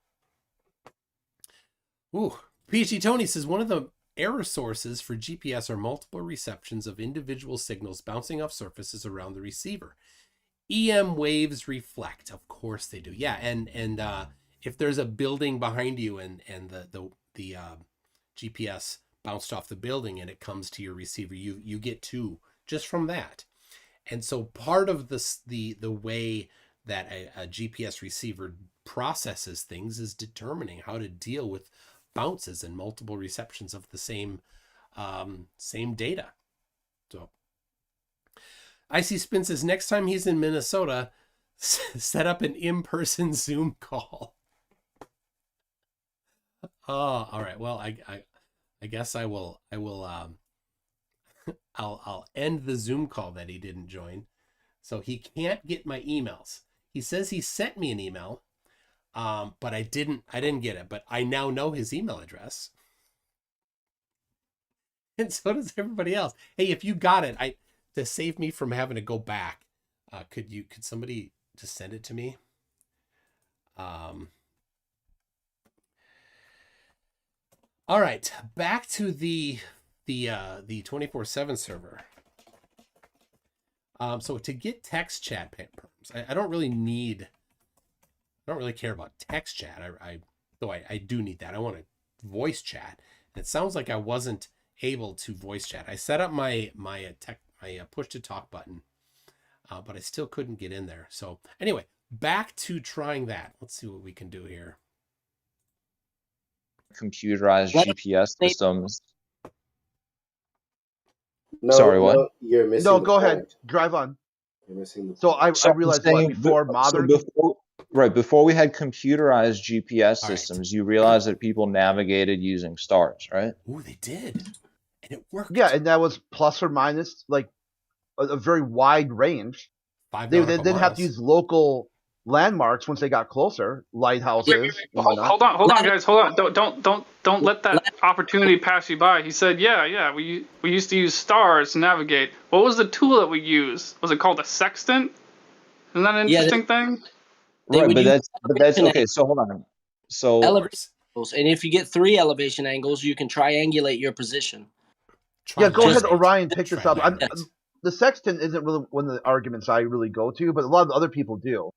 PhD Tony says one of the error sources for GPS are multiple receptions of individual signals bouncing off surfaces around the receiver. EM waves reflect. Of course they do. Yeah, and if there's a building behind you and the GPS bounced off the building and it comes to your receiver, you get two just from that. And so part of the way that a GPS receiver processes things is determining how to deal with bounces and multiple receptions of the same data. So IC Spin says next time he's in Minnesota, set up an in-person Zoom call. Oh, all right. Well, I guess I'll end the Zoom call that he didn't join. So he can't get my emails. He says he sent me an email, but I didn't get it. But I now know his email address. And so does everybody else. Hey, if you got it, to save me from having to go back, could somebody just send it to me? All right, back to the 24/7 server. So to get text chat perms, I don't really care about text chat. I do need that. I want to voice chat. And it sounds like I wasn't able to voice chat. I set up my push to talk button, but I still couldn't get in there. So anyway, back to trying that. Let's see what we can do here. Computerized GPS systems. No, Sorry, what? No, you're missing. No, go ahead. Drive on. You're missing the. So I realized before modern. Before we had computerized GPS systems, you realize that people navigated using stars, right? Ooh, they did, and it worked. Yeah, and that was plus or minus like a very wide range. They didn't have to use local landmarks once they got closer, lighthouses. Hold on, guys, hold on. Don't let that opportunity pass you by. He said, yeah, we used to use stars to navigate. What was the tool that we used? Was it called a sextant? Isn't that an interesting thing? Right, but that's okay. So hold on. So elevation angles, and if you get 3 elevation angles, you can triangulate your position. Yeah, go ahead, Orion. Pick this up. The sextant isn't really one of the arguments I really go to, but a lot of other people do.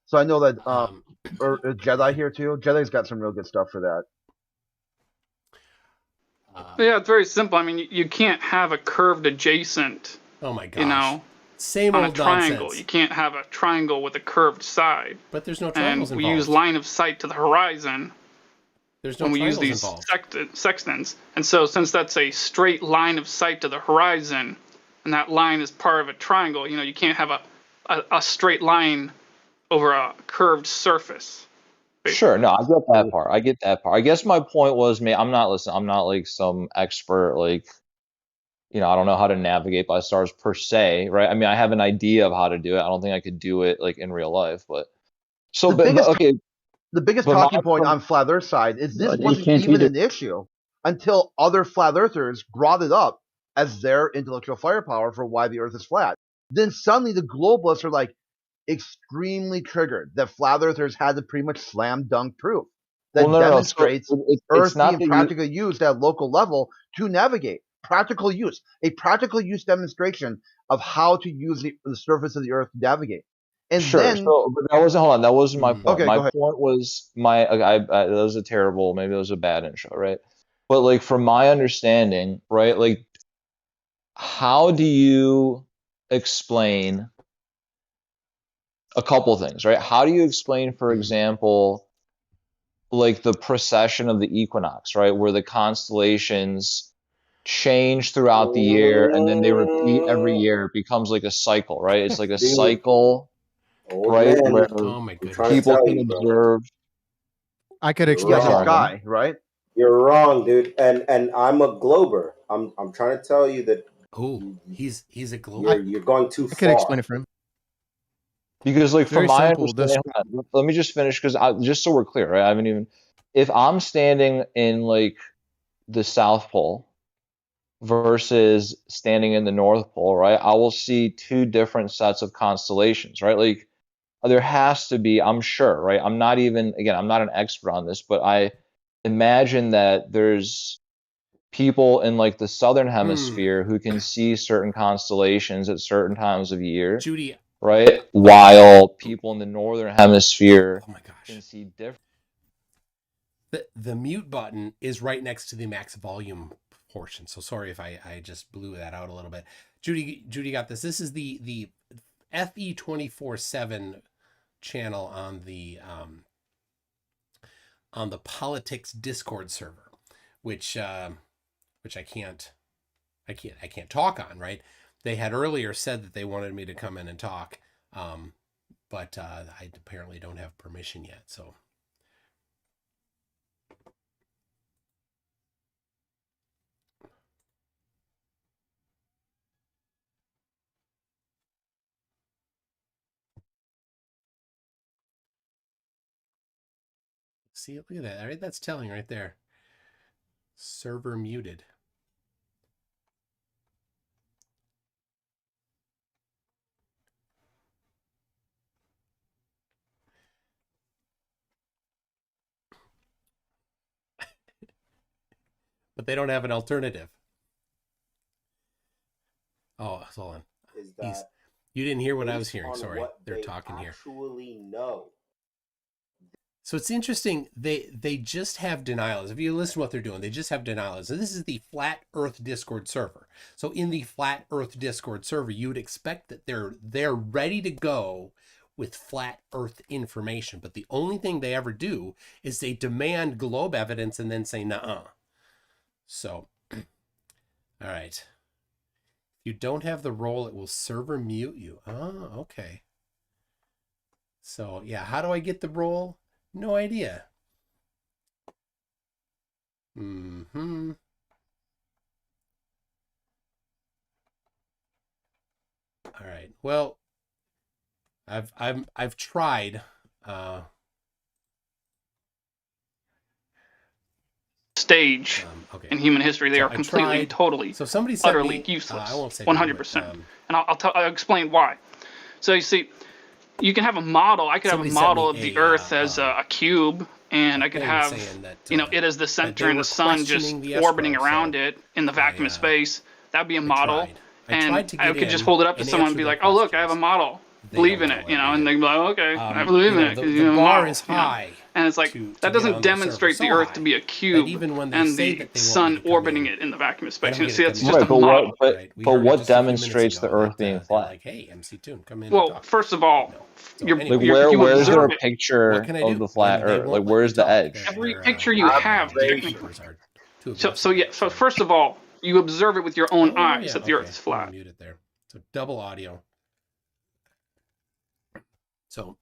So I know that or Jedi here too. Jedi's got some real good stuff for that. Yeah, it's very simple. I mean, you can't have a curved adjacent. Oh my gosh. You know, same on old a triangle. nonsense. You can't have a triangle with a curved side. But there's no triangles involved. And we involved. use line of sight to the horizon. There's no when we use triangles these involved. sextants. And so since that's a straight line of sight to the horizon, and that line is part of a triangle, you can't have a straight line over a curved surface. Sure, no, I get that part. I guess my point was, I'm not like some expert, like, I don't know how to navigate by stars per se, right? I mean, I have an idea of how to do it. I don't think I could do it like in real life, but so The biggest talking point on Flat Earth side is this wasn't even an issue until other Flat Earthers brought it up as their intellectual firepower for why the Earth is flat. Then suddenly the globalists are like extremely triggered that Flat Earthers had to pretty much slam dunk proof that no. demonstrates So Earth it's not being that you. practically used at local level to navigate. Practical use, a practical use demonstration of how to use the surface of the Earth to navigate. And Sure. then, So, but that wasn't. Hold on. That wasn't my point. okay, My go ahead. point was that was a terrible. Maybe it was a bad intro, right? But like from my understanding, right? Like, how do you explain a couple things, right? How do you explain, for example, like the precession of the equinox, right? Where the constellations change throughout the year and then they repeat every year. It becomes like a cycle, right? It's like a Dude, cycle, old right? man, Where Oh my I'm trying to goodness. people tell can you, bro. observe. I could You're explain Yeah, the it. wrong. sky, right? You're wrong, dude. And I'm a glober. I'm trying to tell you that Oh, he's a I, globe. you're going too I could explain far. it for him. Because, like, from Very my simple. understanding, let me just finish because just so we're clear, right? I haven't even. If I'm standing in like the South Pole versus standing in the North Pole, right? I will see two different sets of constellations, right? Like, there has to be, I'm sure, right? I'm not even, again, I'm not an expert on this, but I imagine that there's people in like the southern hemisphere who can see certain constellations at certain times of year, Judy, right? While people in the northern hemisphere oh my gosh. can see different. The mute button is right next to the max volume portion. So sorry if I just blew that out a little bit. Judy got this. This is the FE 24/7 channel on the politics Discord server, which I can't talk on, right? They had earlier said that they wanted me to come in and talk, but I apparently don't have permission yet. So see, look at that. All right, that's telling right there. Server muted. But they don't have an alternative. Oh, hold on. Is that you didn't hear what I was based hearing. on Sorry, what they're they talking here. actually know? So it's interesting. They just have denials. If you listen to what they're doing, they just have denials. And this is the Flat Earth Discord server. So in the Flat Earth Discord server, you would expect that they're ready to go with flat Earth information. But the only thing they ever do is they demand globe evidence and then say nuh-uh. So, all right. If you don't have the role, it will server mute you. Oh, okay. So yeah, how do I get the role? No idea. Mm-hmm. All right. Well, I've tried. Stage in human history, they are completely and totally, so somebody sent utterly me, useless. I won't say 100%. And I'll explain why. So you see, you can have a model. I could have a model of the Earth as a cube, and I could have it as the center and the sun just orbiting around it in the vacuum of space. That'd be a model. And I could just hold it up to someone and be like, "Oh, look, I have a model. Believe in it," and they'd be like, "Okay, I believe in it because you have a model." Is high. And it's like that doesn't demonstrate the Earth to be a cube and the sun orbiting it in the vacuum of space. See, that's just a model. But what demonstrates the Earth being flat? Like, hey, MC Toon, come in. Well, first of all, where's there a picture of the flat Earth? Like, where's the edge? Every picture you have, technically. So first of all, you observe it with your own eyes that the Earth is flat. Mute it there. So double audio. So,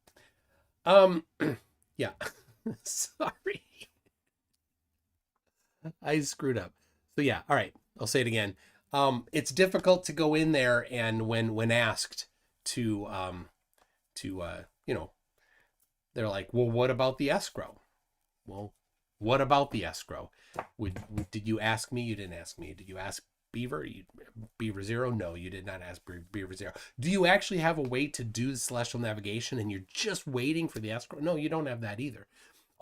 yeah. Sorry. I screwed up. So yeah, all right. I'll say it again. It's difficult to go in there and when asked to they're like, well, what about the escrow? Well, what about the escrow? Did you ask me? You didn't ask me. Did you ask Beaver? Beaver Zero? No, you did not ask Beaver Zero. Do you actually have a way to do celestial navigation and you're just waiting for the escrow? No, you don't have that either.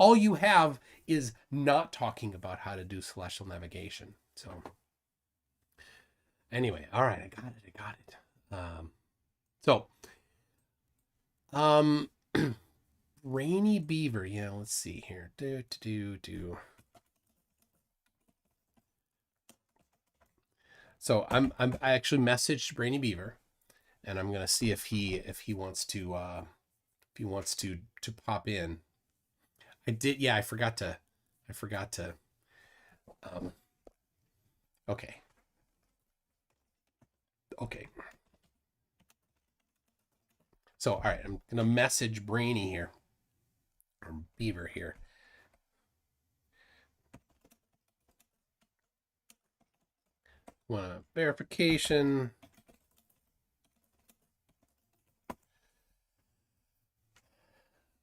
all you have is not talking about how to do celestial navigation. So anyway, all right, I got it. Rainy Beaver. Yeah, let's see here. So I actually messaged Rainy Beaver, and I'm gonna see if he wants to pop in. I did. Yeah, I forgot to. Okay. So, all right, I'm gonna message Brainy here, or Beaver here. Want verification?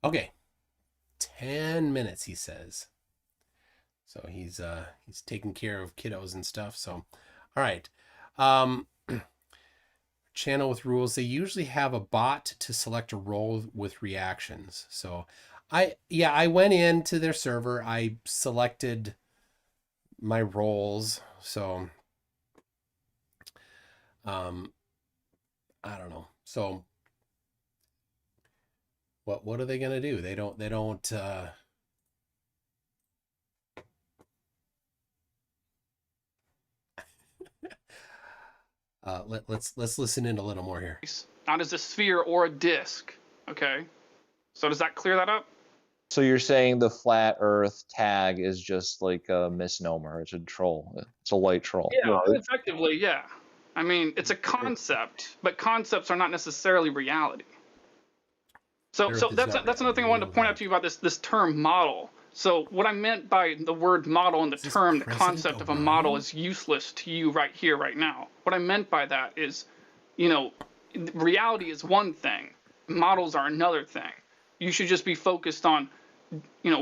Okay, 10 minutes, he says. So he's taking care of kiddos and stuff. So, all right. Channel with rules. They usually have a bot to select a role with reactions. So I went into their server. I selected my roles. So I don't know. So what are they gonna do? They don't let's listen in a little more here. Not as a sphere or a disc. Okay. So does that clear that up? So you're saying the flat Earth tag is just like a misnomer? It's a troll. It's a light troll. Yeah, effectively, yeah. I mean, it's a concept, but concepts are not necessarily reality. So that's another thing I wanted to point out to you about this term model. So what I meant by the word model and the term, the concept of a model is useless to you right here, right now. What I meant by that is, reality is one thing, models are another thing. You should just be focused on,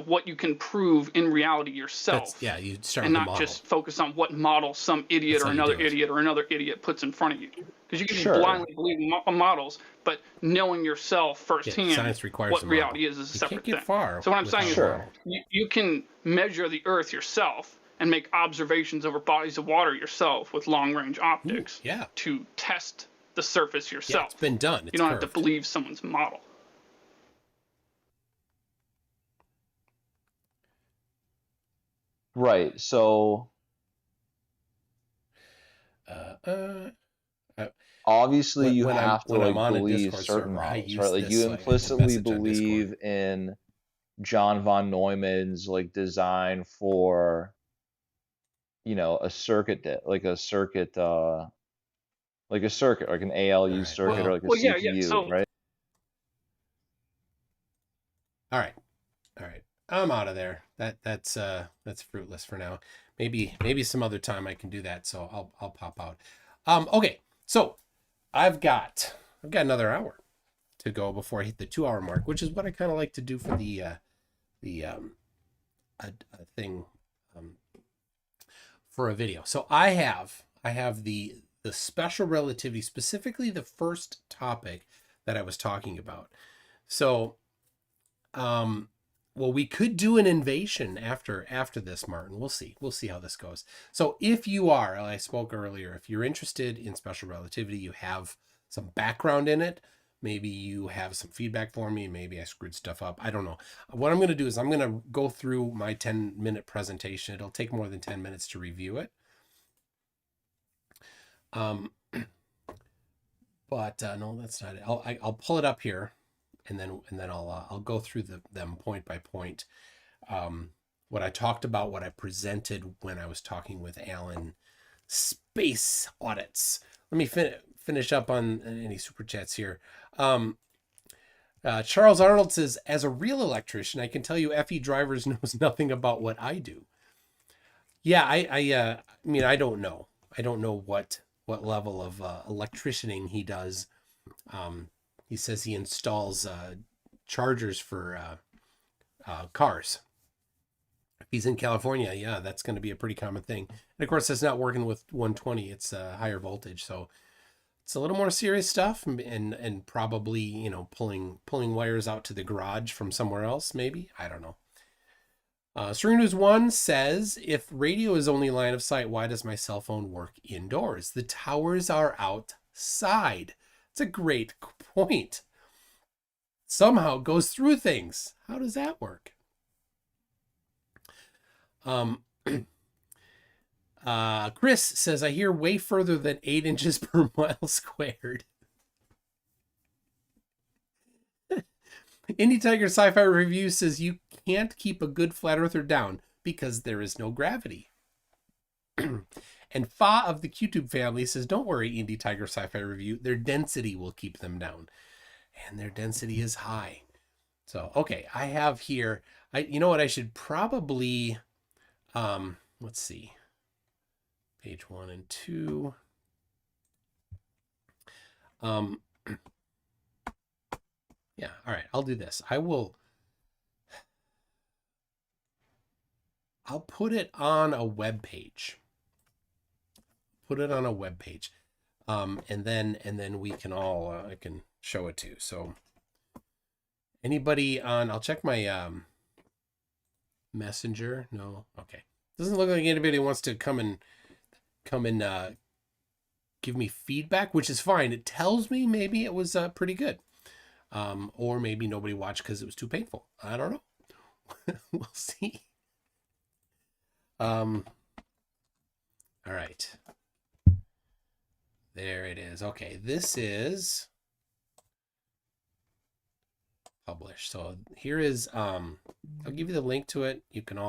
what you can prove in reality yourself. You start and with not just focus on what model some idiot or another idiot puts in front of you. Because you can just blindly believe models, but knowing yourself firsthand science requires what reality is a separate thing. So what I'm saying is you can measure the Earth yourself and make observations over bodies of water yourself with long-range optics to test the surface yourself. Yeah, it's been done. You don't have to believe someone's model. Right. So obviously you have to believe certain models, right? Like you implicitly believe in John von Neumann's design for a circuit like an ALU circuit or like a CPU, right? All right. I'm out of there. That's fruitless for now. Maybe some other time I can do that. So I'll pop out. Okay. So I've got another hour to go before I hit the 2-hour mark, which is what I kind of like to do for the thing for a video. So I have the special relativity, specifically the first topic that I was talking about. So well, we could do an invasion after this, Martin. We'll see how this goes. So if you are, I spoke earlier, if you're interested in special relativity, you have some background in it, maybe you have some feedback for me, maybe I screwed stuff up, I don't know. What I'm going to do is I'm going to go through my 10-minute presentation. It'll take more than 10 minutes to review it. But no, that's not it. I'll pull it up here. And then I'll go through them point by point. What I talked about, what I presented when I was talking with Alan. Space audits. Let me finish up on any super chats here. Charles Arnold says, as a real electrician, I can tell you FE Drivers knows nothing about what I do. Yeah, I mean, I don't know. I don't know what level of electricianing he does. He says he installs chargers for cars. If he's in California, yeah, that's going to be a pretty common thing. And of course, that's not working with 120. It's higher voltage. So it's a little more serious stuff and probably, pulling wires out to the garage from somewhere else, maybe. I don't know. Serena's One says, if radio is only line of sight, why does my cell phone work indoors? The towers are outside. It's a great point. Somehow it goes through things. How does that work? Chris says, I hear way further than 8 inches per mile squared. Indie Tiger Sci-Fi Review says you can't keep a good flat earther down because there is no gravity. And Fa of the QTube family says, don't worry, Indie Tiger Sci-Fi Review, their density will keep them down. And their density is high. So, okay, I have here, you know what, I should probably, let's see, page 1 and 2. Yeah, all right, I'll do this. I'll put it on a web page. And then we can all, I can show it to. So anybody on, I'll check my messenger. No, okay. Doesn't look like anybody wants to come and give me feedback, which is fine. It tells me maybe it was pretty good. Or maybe nobody watched because it was too painful. I don't know. We'll see. All right. There it is. Okay, this is published. So here is, I'll give you the link to it. You can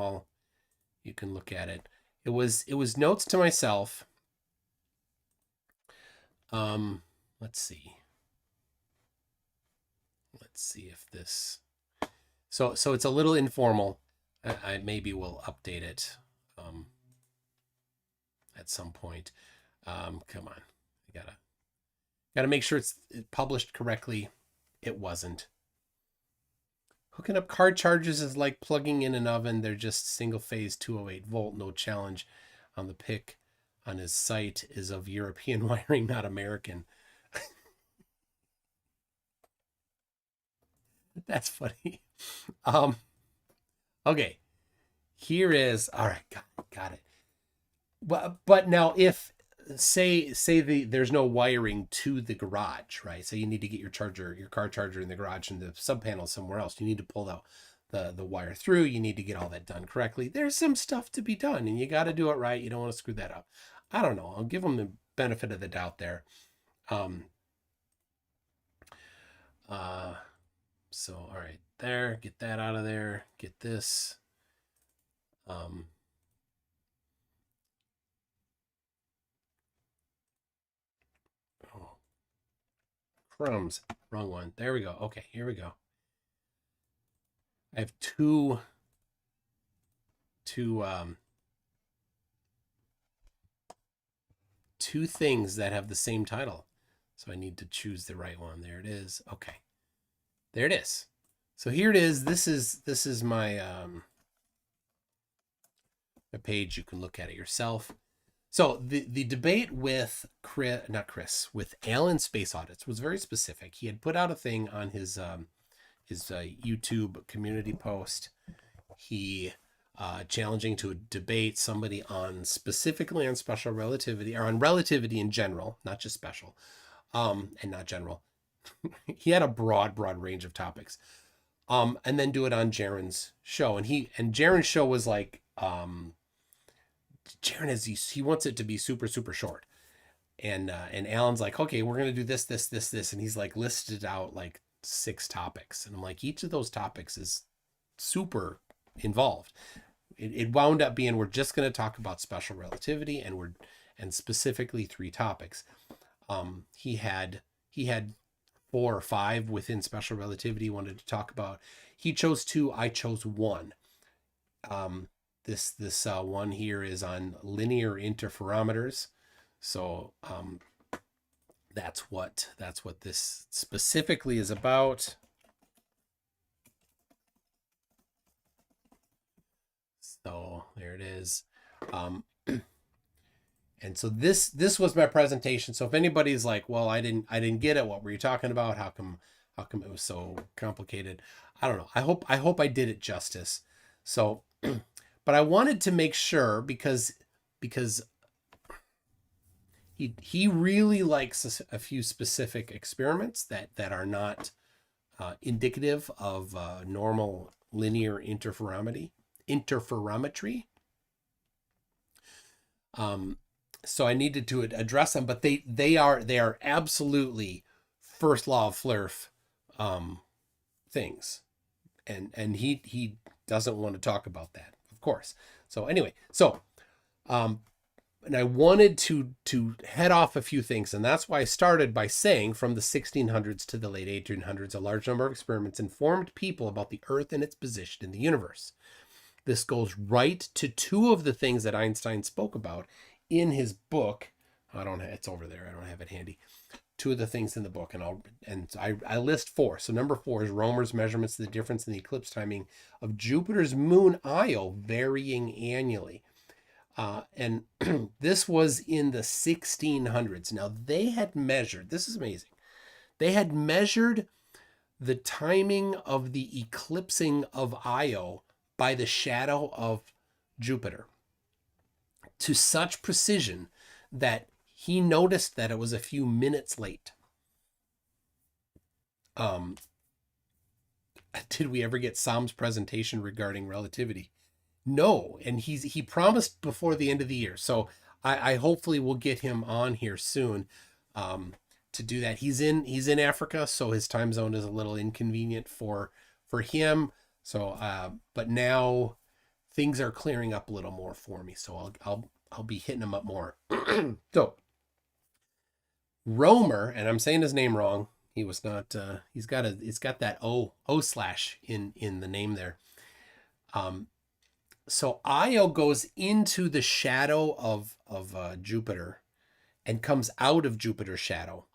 look at it. It was notes to myself. Let's see. Let's see if this, so it's a little informal. I maybe will update it at some point. Come on, I gotta make sure it's published correctly. It wasn't. Hooking up car chargers is like plugging in an oven. They're just single phase 208 volt, no challenge. On the pic on his site is of European wiring, not American. That's funny. Okay, here is, all right, got it. But now if say there's no wiring to the garage, right? So you need to get your car charger in the garage and the sub panel somewhere else. You need to pull out the wire through. You need to get all that done correctly. There's some stuff to be done and you got to do it right. You don't want to screw that up. I don't know. I'll give them the benefit of the doubt there. So, all right, there, get that out of there, get this. Oh, crumbs, wrong one. There we go. Okay, here we go. I have two things that have the same title. So I need to choose the right one. There it is. Okay. There it is. So here it is. This is my a page. You can look at it yourself. So the debate with with Alan Space Audits was very specific. He had put out a thing on his YouTube community post. He challenging to debate somebody specifically on special relativity, or on relativity in general, not just special, and not general. He had a broad range of topics, and then do it on Jaron's show. And Jaron's show was like, Jaron he wants it to be super short, and Alan's like, okay, we're gonna do this, and he's like listed out like 6 topics, and I'm like, each of those topics is super involved. It wound up being, we're just gonna talk about special relativity, and specifically 3 topics. He had 4 or 5 within special relativity he wanted to talk about. He chose 2, I chose 1. This one here is on linear interferometers. So that's what this specifically is about. So there it is. And so this was my presentation. So if anybody's like, well, I didn't get it. What were you talking about? How come it was so complicated? I don't know. I hope I did it justice. So, but I wanted to make sure because he really likes a few specific experiments that are not indicative of normal linear interferometry. So I needed to address them, but they are absolutely first law of Flerf things, and he doesn't want to talk about that, of course. So anyway, and I wanted to head off a few things, and that's why I started by saying from the 1600s to the late 1800s, a large number of experiments informed people about the Earth and its position in the universe. This goes right to two of the things that Einstein spoke about in his book. It's over there. I don't have it handy. Two of the things in the book, and I list four. So number 4 is Romer's measurements of the difference in the eclipse timing of Jupiter's moon Io varying annually. And this was in the 1600s. Now they had measured, this is amazing. They had measured the timing of the eclipsing of Io by the shadow of Jupiter to such precision that he noticed that it was a few minutes late. Did we ever get Sam's presentation regarding relativity? No, and he promised before the end of the year. So I hopefully will get him on here soon to do that. He's in Africa, so his time zone is a little inconvenient for him. So but now things are clearing up a little more for me. So I'll be hitting him up more. So Romer, and I'm saying his name wrong. He was not. It's got that O slash in the name there. So Io goes into the shadow of Jupiter, and comes out of Jupiter's shadow,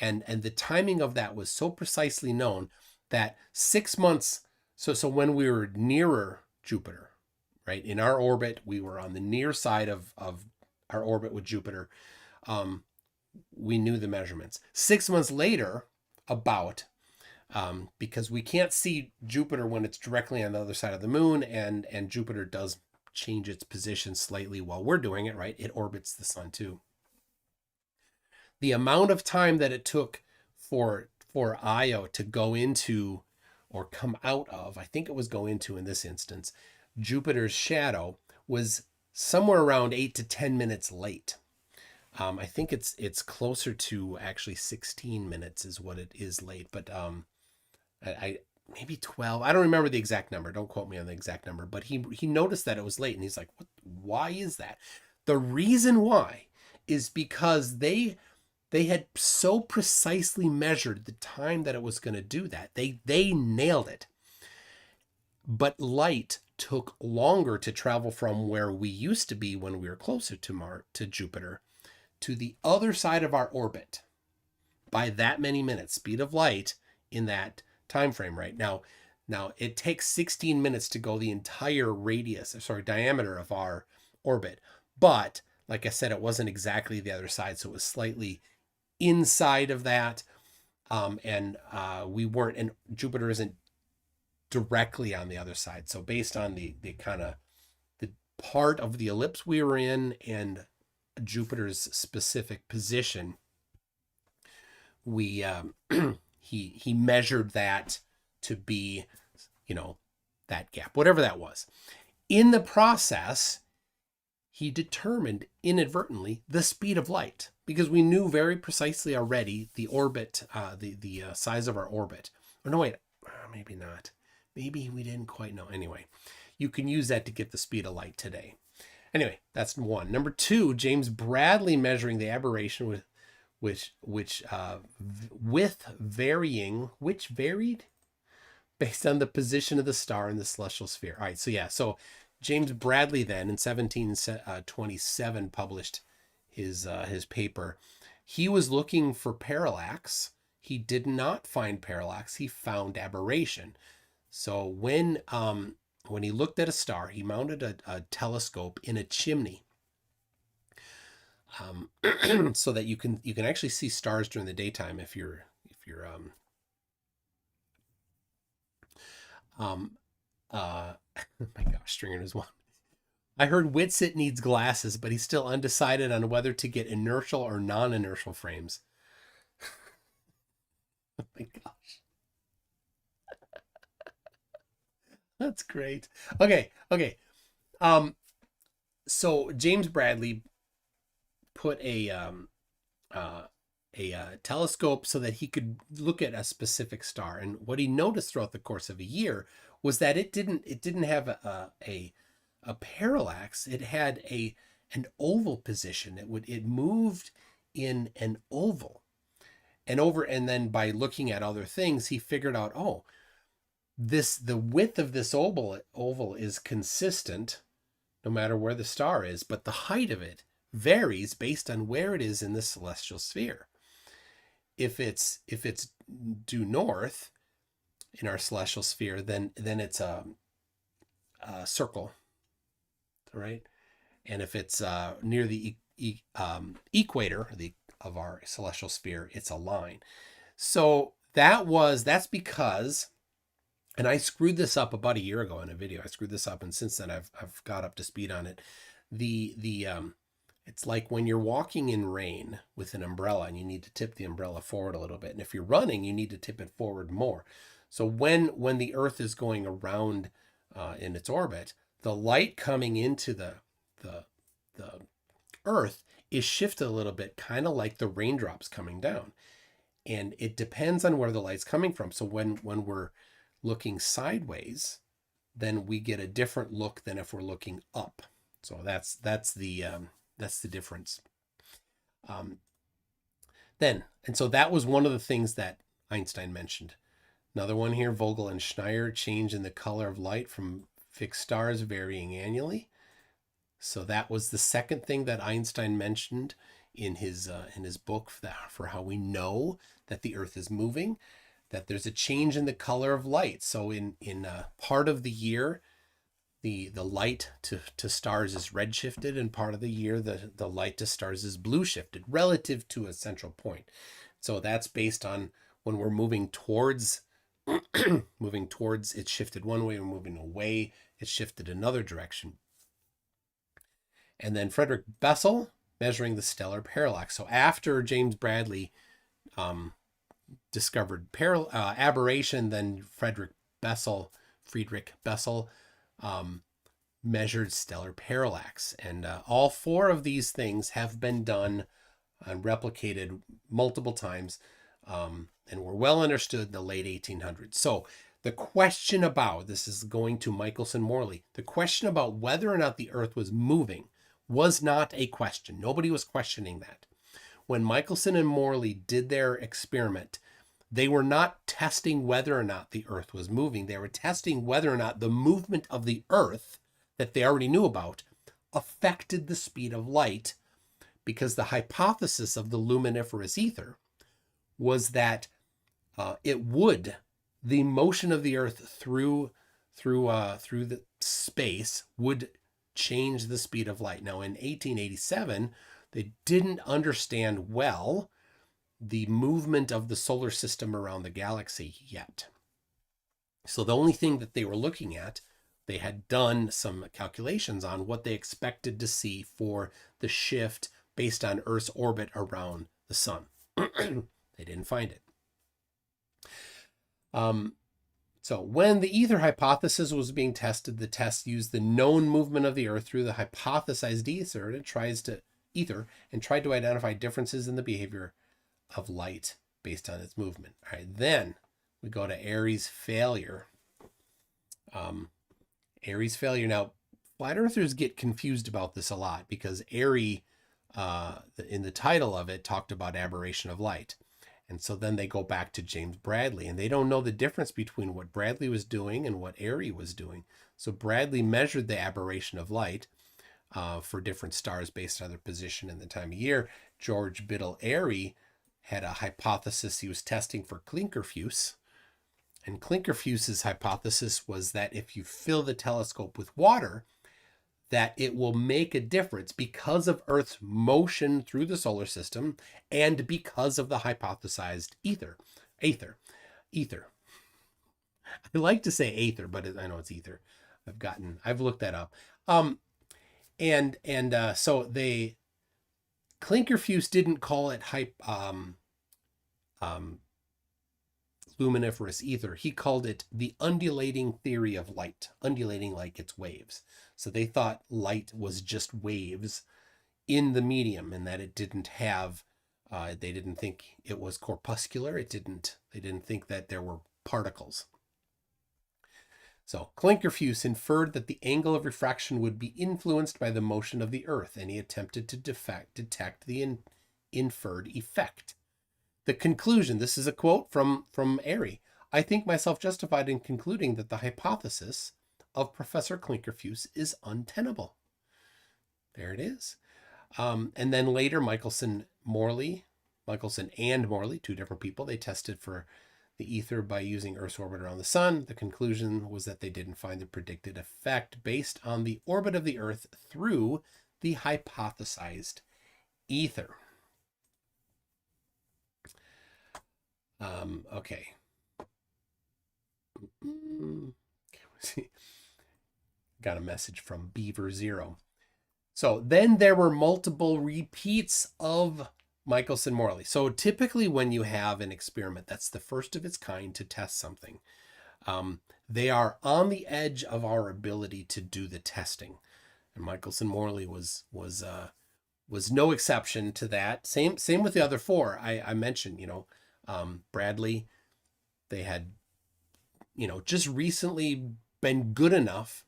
and the timing of that was so precisely known that 6 months. So when we were nearer Jupiter, right in our orbit, we were on the near side of our orbit with Jupiter. We knew the measurements. 6 months later, because we can't see Jupiter when it's directly on the other side of the moon, and Jupiter does change its position slightly while we're doing it, right? It orbits the sun too. The amount of time that it took for Io to go into or come out of, I think it was go into in this instance, Jupiter's shadow was somewhere around 8 to 10 minutes late. I think it's closer to actually 16 minutes is what it is late, but I maybe 12. I don't remember the exact number. Don't quote me on the exact number, but he noticed that it was late, and he's like, why is that? The reason why is because they had so precisely measured the time that it was going to do that. They nailed it. But light took longer to travel from where we used to be when we were closer to Jupiter to the other side of our orbit by that many minutes. Speed of light in that time frame right now it takes 16 minutes to go the entire diameter of our orbit, but like I said, it wasn't exactly the other side, so it was slightly inside of that, and we weren't, and Jupiter isn't directly on the other side. So based on the kind of the part of the ellipse we were in and Jupiter's specific position, we he measured that to be, that gap, whatever that was. In the process, he determined inadvertently the speed of light, because we knew very precisely already the orbit, the size of our orbit. Or no, wait, maybe not. Maybe we didn't quite know. Anyway, you can use that to get the speed of light today. Anyway, that's one. Number 2, James Bradley measuring the aberration which varied based on the position of the star in the celestial sphere. All right, so James Bradley then in 1727 published his paper. He was looking for parallax. He did not find parallax. He found aberration. So when he looked at a star, he mounted a telescope in a chimney, so that you can actually see stars during the daytime if you're Oh my gosh, Stringer is one. I heard Witsit needs glasses, but he's still undecided on whether to get inertial or non-inertial frames. Oh my gosh. That's great. Okay. So James Bradley put a telescope so that he could look at a specific star, and what he noticed throughout the course of a year was that it didn't have a parallax. It had an oval position. It moved in an oval, and then by looking at other things, he figured out, the width of this oval is consistent no matter where the star is, but the height of it varies based on where it is in the celestial sphere. If it's due north in our celestial sphere, then it's a circle, right? And if it's near the equator of our celestial sphere, it's a line. So that's because, and I screwed this up about a year ago in a video. I screwed this up, and since then I've got up to speed on it. It's like when you're walking in rain with an umbrella and you need to tip the umbrella forward a little bit. And if you're running, you need to tip it forward more. So when the Earth is going around in its orbit, the light coming into the Earth is shifted a little bit, kind of like the raindrops coming down. And it depends on where the light's coming from. So when we're looking sideways, then we get a different look than if we're looking up. So that's the difference. So that was one of the things that Einstein mentioned. Another one here, Vogel and Schneier, change in the color of light from fixed stars varying annually. So that was the second thing that Einstein mentioned in his book for how we know that the Earth is moving, that there's a change in the color of light. So in part of the year, the light to stars is red shifted, and part of the year the light to stars is blue shifted relative to a central point. So that's based on when we're moving towards it's shifted one way, we're moving away, it's shifted another direction. And then Frederick Bessel measuring the stellar parallax. So after James Bradley discovered aberration, then Friedrich Bessel measured stellar parallax. And all four of these things have been done and replicated multiple times and were well understood in the late 1800s. So the question about, this is going to Michelson-Morley, the question about whether or not the Earth was moving was not a question. Nobody was questioning that. When Michelson and Morley did their experiment, they were not testing whether or not the Earth was moving. They were testing whether or not the movement of the Earth that they already knew about affected the speed of light, because the hypothesis of the luminiferous ether was that the motion of the Earth through the space would change the speed of light. Now in 1887, they didn't understand well the movement of the solar system around the galaxy yet. So the only thing that they were looking at, they had done some calculations on what they expected to see for the shift based on Earth's orbit around the sun. They didn't find it. So when the ether hypothesis was being tested, the test used the known movement of the Earth through the hypothesized ether and tried to identify differences in the behavior of light based on its movement. All right, then we go to Airy's failure. Airy's failure. Now, flat earthers get confused about this a lot because Airy, in the title of it, talked about aberration of light. And so then they go back to James Bradley, and they don't know the difference between what Bradley was doing and what Airy was doing. So Bradley measured the aberration of light for different stars based on their position and the time of year. George Biddle Airy had a hypothesis he was testing for Klinkerfues. And Klinkerfues' hypothesis was that if you fill the telescope with water, that it will make a difference because of Earth's motion through the solar system and because of the hypothesized ether. I like to say aether, but I know it's ether. I've looked that up. So Klinkerfues didn't call it luminiferous ether. He called it the undulating theory of light, undulating like its waves. So they thought light was just waves in the medium, and that it didn't have. They didn't think it was corpuscular. They didn't think that there were particles. So Klinkerfues inferred that the angle of refraction would be influenced by the motion of the Earth, and he attempted to detect the inferred effect. The conclusion, this is a quote from Airy, I think myself justified in concluding that the hypothesis of Professor Klinkerfues is untenable. There it is. And then later, Michelson and Morley, two different people, they tested for the ether by using Earth's orbit around the sun. The conclusion was that they didn't find the predicted effect based on the orbit of the Earth through the hypothesized ether. Okay. Got a message from Beaver Zero. So then there were multiple repeats of Michelson-Morley. So typically when you have an experiment that's the first of its kind to test something, they are on the edge of our ability to do the testing. And Michelson-Morley was no exception to that. Same with the other four. I mentioned, Bradley, they had, just recently been good enough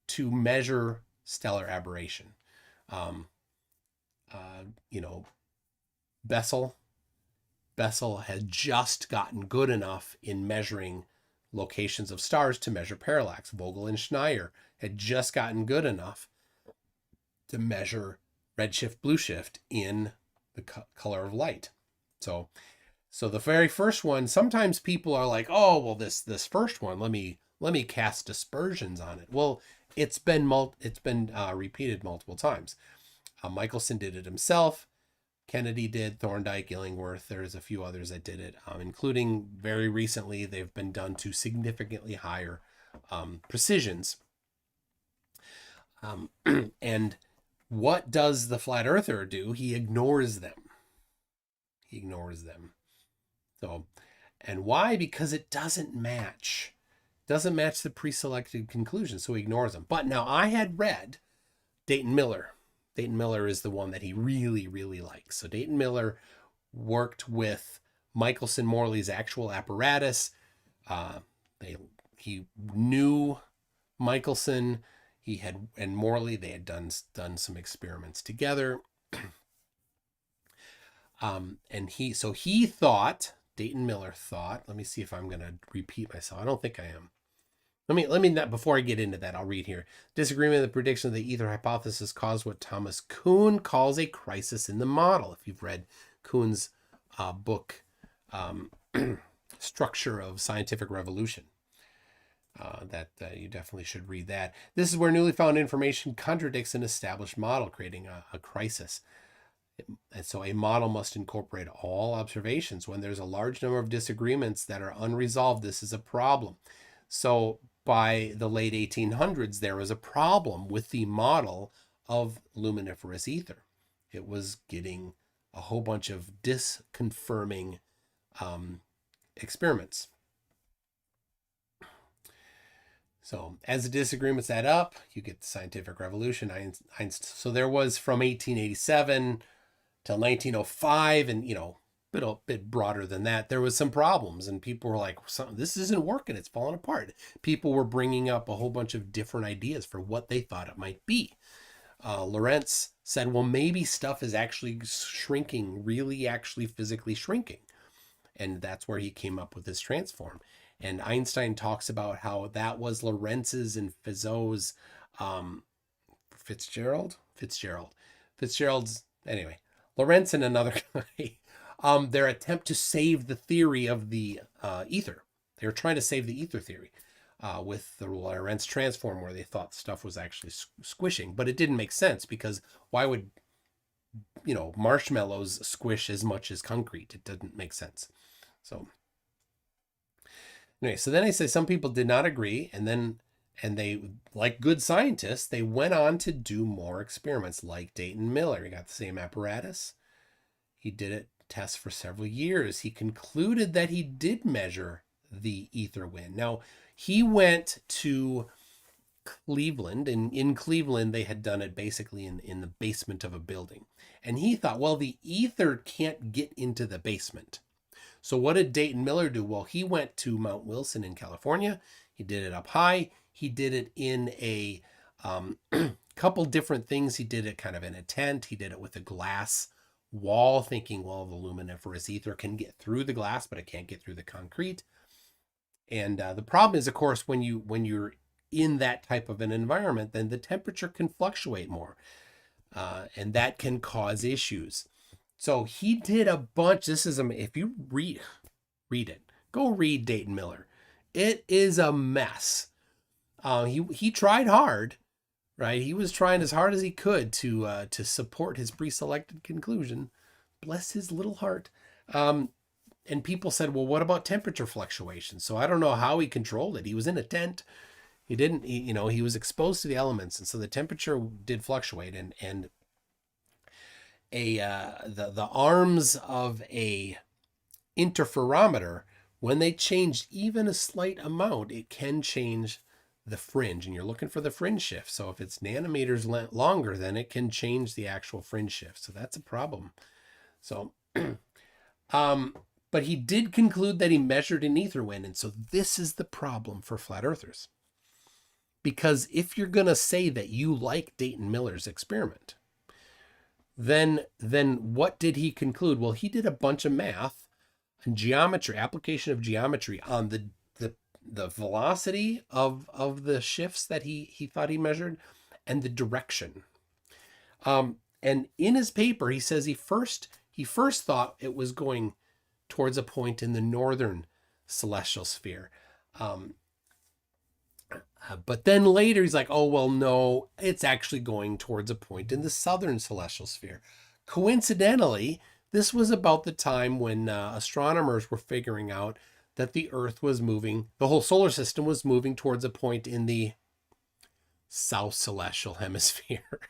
to measure stellar aberration. Bessel had just gotten good enough in measuring locations of stars to measure parallax. Vogel and Schneier had just gotten good enough to measure redshift, blueshift in the color of light. So the very first one, sometimes people are like, oh, well, this first one, let me cast dispersions on it. Well, it's been repeated multiple times. Michelson did it himself. Kennedy did, Thorndike, Illingworth. There's a few others that did it, including very recently. They've been done to significantly higher precisions. And what does the flat earther do? He ignores them. So, and why? Because it doesn't match. Doesn't match the pre-selected conclusion, so he ignores them. But now I had read Dayton Miller. Dayton Miller is the one that he really, really likes. So Dayton Miller worked with Michelson-Morley's actual apparatus. He knew Michelson. And Morley, they had done some experiments together. Dayton Miller thought, let me see if I'm going to repeat myself. I don't think I am. Let me not, before I get into that, I'll read here. Disagreement in the prediction of the ether hypothesis caused what Thomas Kuhn calls a crisis in the model. If you've read Kuhn's book, Structure of Scientific Revolution, you definitely should read that. This is where newly found information contradicts an established model, creating a crisis. And so a model must incorporate all observations. When there's a large number of disagreements that are unresolved, this is a problem. So by the late 1800s, there was a problem with the model of luminiferous ether. It was getting a whole bunch of disconfirming experiments. So as the disagreements add up, you get the scientific revolution. So there was from 1887 till 1905, and a bit broader than that, there was some problems, and people were like, this isn't working, it's falling apart. People were bringing up a whole bunch of different ideas for what they thought it might be. Lorentz said, well, maybe stuff is actually shrinking, really actually physically shrinking. And that's where he came up with this transform. And Einstein talks about how that was Lorentz's and Fizeau's, Fitzgerald's, anyway, Lorentz and another guy, their attempt to save the theory of the ether. They were trying to save the ether theory with the Lorentz transform, where they thought stuff was actually squishing, but it didn't make sense, because why would marshmallows squish as much as concrete? It didn't make sense. So Anyway, so then I say some people did not agree, and they, like good scientists, they went on to do more experiments, like Dayton Miller. He got the same apparatus. He did it tests for several years. He concluded that he did measure the ether wind. Now, he went to Cleveland, and in Cleveland they had done it basically in the basement of a building. And he thought, well, the ether can't get into the basement. So what did Dayton Miller do? Well, he went to Mount Wilson in California. He did it up high. He did it in a couple different things. He did it kind of in a tent. He did it with a glass wall, thinking, well, the luminiferous ether can get through the glass, but it can't get through the concrete. And the problem is, of course, when you're in that type of an environment, then the temperature can fluctuate more, and that can cause issues. So he did a bunch. This is if you read it, go read Dayton Miller. It is a mess. He tried hard, right? He was trying as hard as he could to support his pre-selected conclusion. Bless his little heart. And people said, well, what about temperature fluctuations? So I don't know how he controlled it. He was in a tent. He was exposed to the elements, and so the temperature did fluctuate, and the arms of a interferometer, when they change even a slight amount, it can change the fringe, and you're looking for the fringe shift. So if it's nanometers longer, then it can change the actual fringe shift. So that's a problem. So, but he did conclude that he measured an ether wind, and so this is the problem for flat earthers. Because if you're going to say that you like Dayton Miller's experiment, then what did he conclude? Well, he did a bunch of math and geometry, application of geometry on the velocity of the shifts that he thought he measured, and the direction. And in his paper, he says he first thought it was going towards a point in the northern celestial sphere. But then later he's like, oh, well, no, it's actually going towards a point in the southern celestial sphere. Coincidentally, this was about the time when astronomers were figuring out that the Earth was moving, the whole solar system was moving towards a point in the south celestial hemisphere.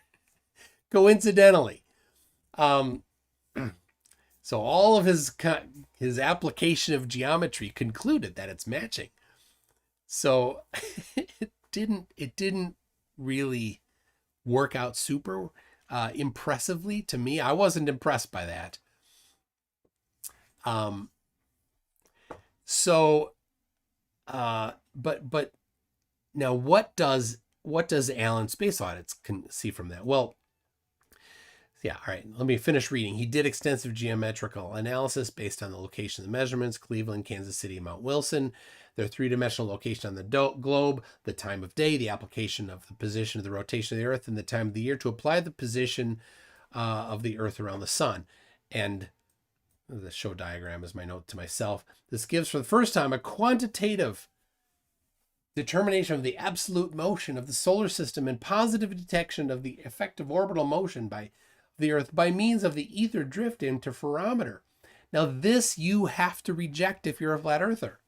Coincidentally. So all of his application of geometry concluded that it's matching. So it didn't really work out super impressively to me. I wasn't impressed by that. But now what does Allen space audits see from that? Well, yeah, all right, let me finish reading. He did extensive geometrical analysis based on the location of the measurements: Cleveland, Kansas City, and Mount Wilson, their three-dimensional location on the globe, the time of day, the application of the position of the rotation of the Earth, and the time of the year to apply the position of the Earth around the sun. And the show diagram is my note to myself. This gives, for the first time, a quantitative determination of the absolute motion of the solar system and positive detection of the effective orbital motion by the Earth by means of the ether drift interferometer. Now, this you have to reject if you're a flat earther.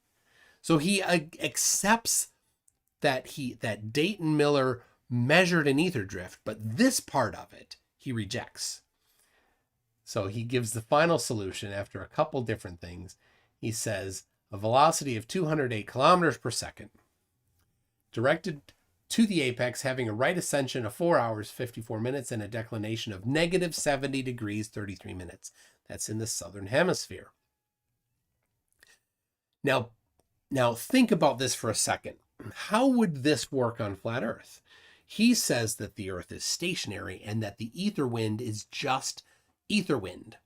So he accepts that Dayton Miller measured an ether drift, but this part of it he rejects. So he gives the final solution after a couple different things. He says a velocity of 208 kilometers per second, directed to the apex, having a right ascension of 4 hours, 54 minutes, and a declination of negative 70 degrees, 33 minutes. That's in the southern hemisphere. Now think about this for a second. How would this work on flat Earth? He says that the Earth is stationary and that the ether wind is just ether wind,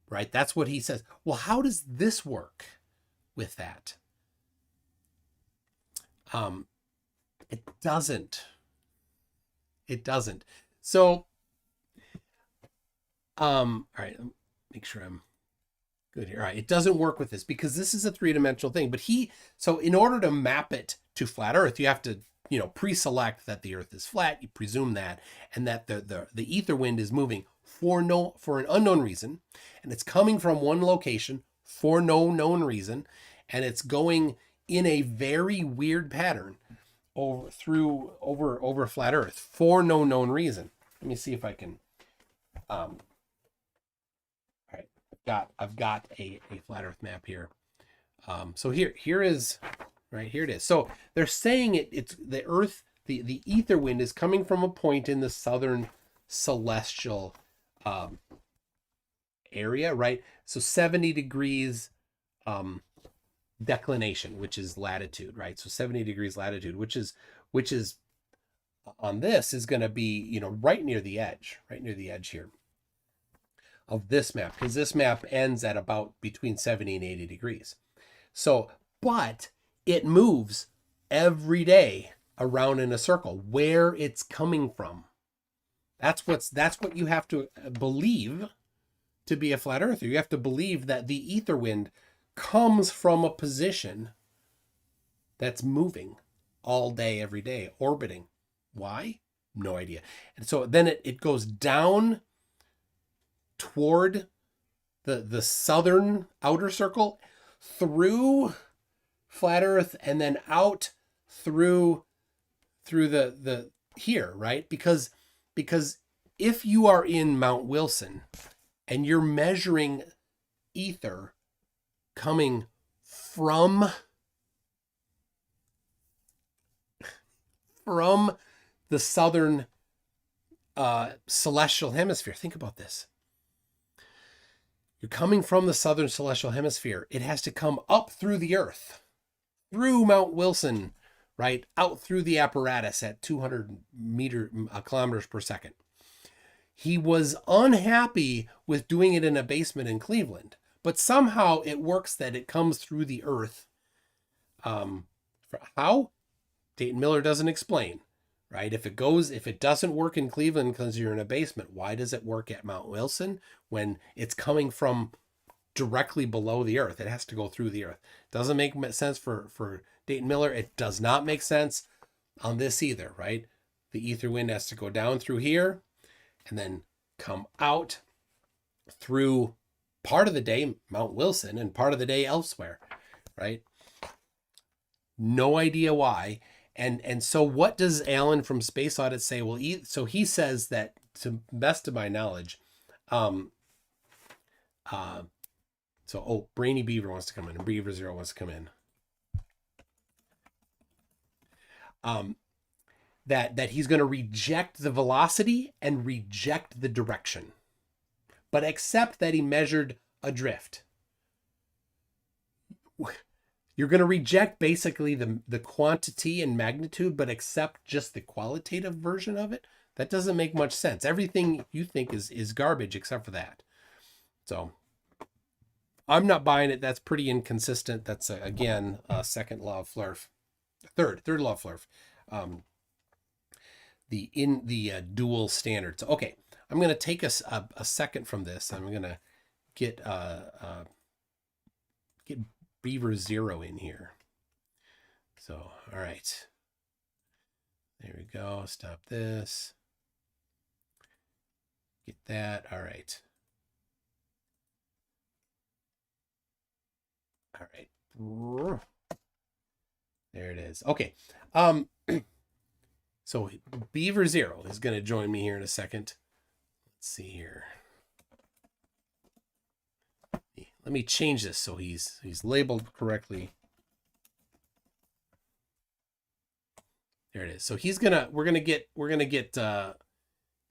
right? That's what he says. Well, how does this work with that? It doesn't. So, all right, make sure I'm good here. All right, it doesn't work with this because this is a three-dimensional thing. But so in order to map it to flat Earth, you have to, pre-select that the Earth is flat. You presume that, and that the ether wind is moving for an unknown reason, and it's coming from one location for no known reason, and it's going in a very weird pattern over flat Earth for no known reason. Let me see if I can. All right, I've got a flat Earth map here. So here is right here it is. So they're saying it's the Earth. The ether wind is coming from a point in the southern celestial area, right? So 70 degrees declination, which is latitude, right? So 70 degrees latitude, which is on this is going to be, right near the edge here of this map, because this map ends at about between 70 and 80 degrees. So, but it moves every day around in a circle where it's coming from. That's what you have to believe to be a flat earther. You have to believe that the ether wind comes from a position that's moving all day, every day, orbiting. Why? No idea. And so then it goes down toward the southern outer circle, through flat Earth, and then out through the here, right? Because if you are in Mount Wilson and you're measuring ether coming from the southern celestial hemisphere, think about this. You're coming from the southern celestial hemisphere. It has to come up through the Earth, through Mount Wilson, right? Out through the apparatus at 200 kilometers per second. He was unhappy with doing it in a basement in Cleveland, but somehow it works that it comes through the Earth. How? Dayton Miller doesn't explain, right? If it doesn't work in Cleveland because you're in a basement, why does it work at Mount Wilson when it's coming from directly below the Earth? It has to go through the Earth. Doesn't make sense for Dayton Miller. It does not make sense on this either, right? The ether wind has to go down through here and then come out through part of the day Mount Wilson and part of the day elsewhere, right? No idea why. And so what does Alan from Space Audit say? Well, so he says that, to best of my knowledge, Brainy Beaver wants to come in, and Beaver Zero wants to come in. That he's going to reject the velocity and reject the direction, but accept that he measured a drift. You're going to reject basically the quantity and magnitude, but accept just the qualitative version of it. That doesn't make much sense. Everything you think is garbage except for that. So I'm not buying it. That's pretty inconsistent. That's again second law of Flerf, third law of Flerf. The dual standards. Okay, I'm going to take a second from this. I'm going to get Beaver Zero in here. So, all right. There we go. Stop this. Get that. All right. All right. There it is. Okay. So Beaver Zero is going to join me here in a second. Let's see here. Let me change this so he's labeled correctly. There it is. So we're gonna get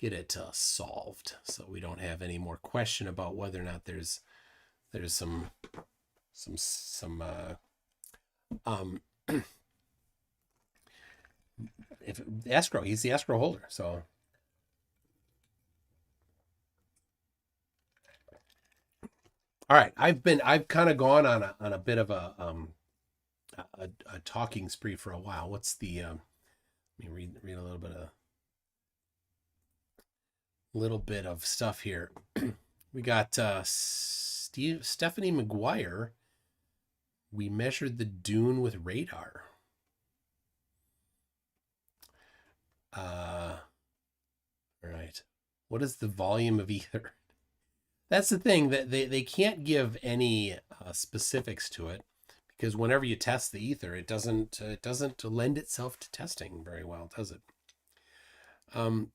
it solved, so we don't have any more question about whether or not there's some if escrow, he's the escrow holder, so. All right, I've kind of gone on a bit of a talking spree for a while. What's the let me read a little bit of stuff here. We got Stephanie McGuire. We measured the dune with radar. All right. What is the volume of ether? That's the thing, that they can't give any specifics to it because whenever you test the ether, it doesn't lend itself to testing very well, does it? All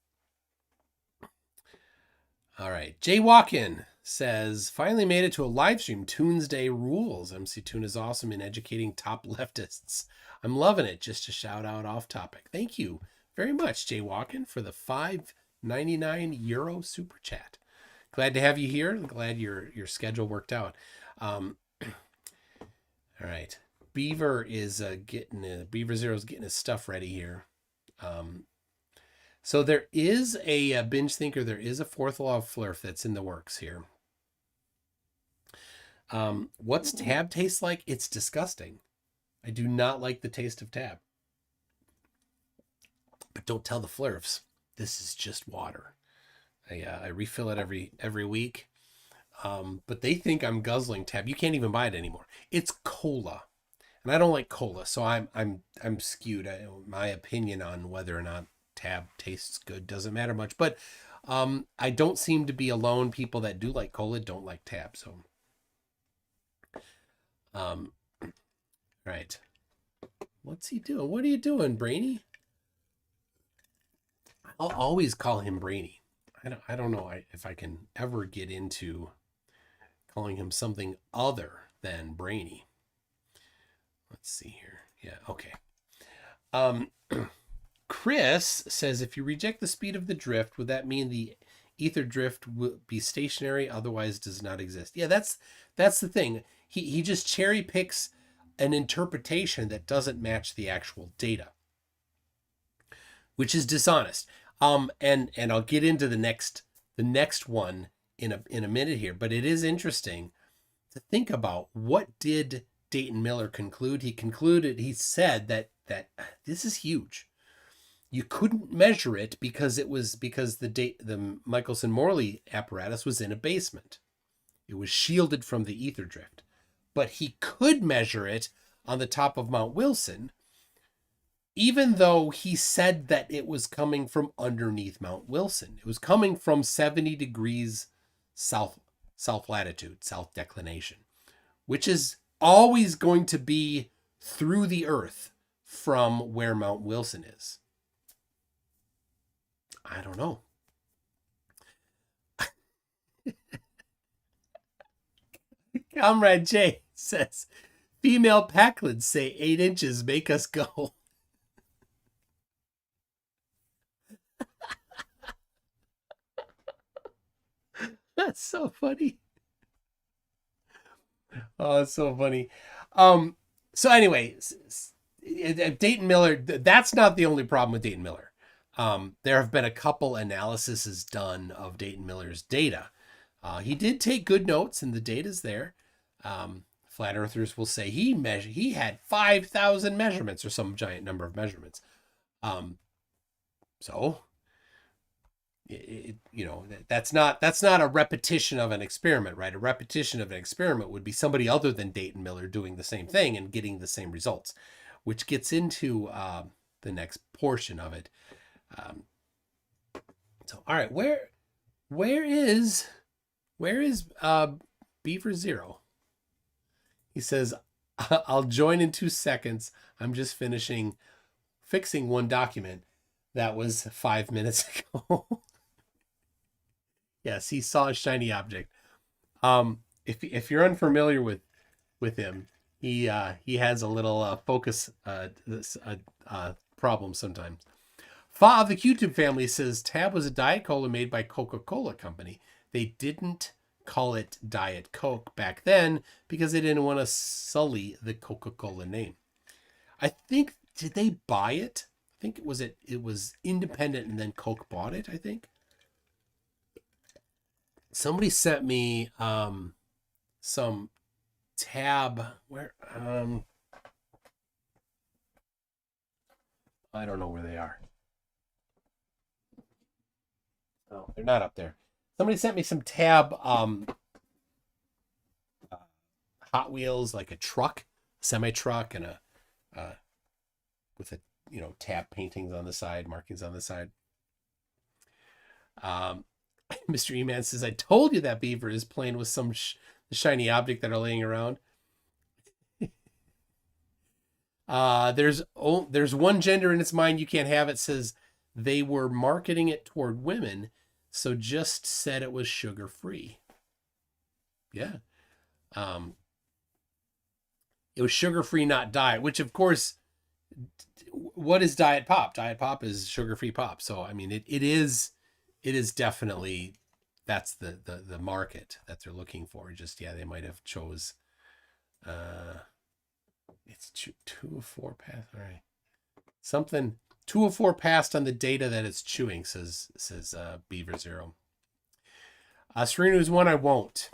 right. Jay Walkin says, finally made it to a live stream. Toon's Day rules. MC Toon is awesome in educating top leftists. I'm loving it. Just a shout out off topic. Thank you very much, Jay Walkin, for the €5.99 super chat. Glad to have you here. I'm glad your schedule worked out. All right. Beaver is Beaver Zero is getting his stuff ready here. So there is a binge thinker. There is a fourth law of Flurf that's in the works here. What's Tab taste like? It's disgusting. I do not like the taste of Tab. But don't tell the Flurfs. This is just water. I refill it every week. But they think I'm guzzling Tab. You can't even buy it anymore. It's cola. And I don't like cola, so I'm skewed. My opinion on whether or not Tab tastes good doesn't matter much, but I don't seem to be alone. People that do like cola don't like Tab. So right, what's he doing? What are you doing, Brainy? I'll always call him Brainy. I don't know if I can ever get into calling him something other than Brainy. Let's see here. Yeah, okay. Chris says, if you reject the speed of the drift, would that mean the ether drift will be stationary, otherwise does not exist? Yeah, that's the thing. He just cherry picks an interpretation that doesn't match the actual data, which is dishonest. And I'll get into the next one in a minute here, but it is interesting to think about, what did Dayton Miller conclude? He said that this is huge. You couldn't measure it because the Michelson-Morley apparatus was in a basement. It was shielded from the ether drift. But he could measure it on the top of Mount Wilson, even though he said that it was coming from underneath Mount Wilson. It was coming from 70 degrees south latitude, south declination, which is always going to be through the earth from where Mount Wilson is. I don't know. Comrade Jay says, female Packlids say 8 inches make us go. That's so funny. Oh, it's so funny. So anyway, Dayton Miller, that's not the only problem with Dayton Miller. There have been a couple analyses done of Dayton Miller's data. He did take good notes, and the data's there. Flat earthers will say he had 5,000 measurements or some giant number of measurements. So that's not a repetition of an experiment, right? A repetition of an experiment would be somebody other than Dayton Miller doing the same thing and getting the same results, which gets into the next portion of it. So, all right, where is Beaver Zero? He says, I'll join in 2 seconds. I'm just fixing one document that was 5 minutes ago. Yes, he saw a shiny object. If you're unfamiliar with him, he has a little focus problem sometimes. Fa of the QTube family says Tab was a Diet Cola made by Coca-Cola Company. They didn't call it Diet Coke back then because they didn't want to sully the Coca-Cola name. I think, did they buy it? I think it was independent and then Coke bought it, I think. Somebody sent me some Tab where I don't know where they are. Oh, they're not up there. Somebody sent me some Tab Hot Wheels, like a truck, semi-truck, and a with a Tab paintings on the side, markings on the side. Mr. E-Man says, I told you that Beaver is playing with some shiny object that are laying around. There's one gender in its mind you can't have. It says they were marketing it toward women, so just said it was sugar free. Yeah. It was sugar free, not diet, which of course, what is diet pop? Diet pop is sugar free pop. So I mean, it is definitely, that's the market that they're looking for. Just, yeah, they might have chose, it's 2 of 4 passed. All right. Something 2 of 4 passed on the data that it's chewing, says Beaver Zero. Serena is one I won't.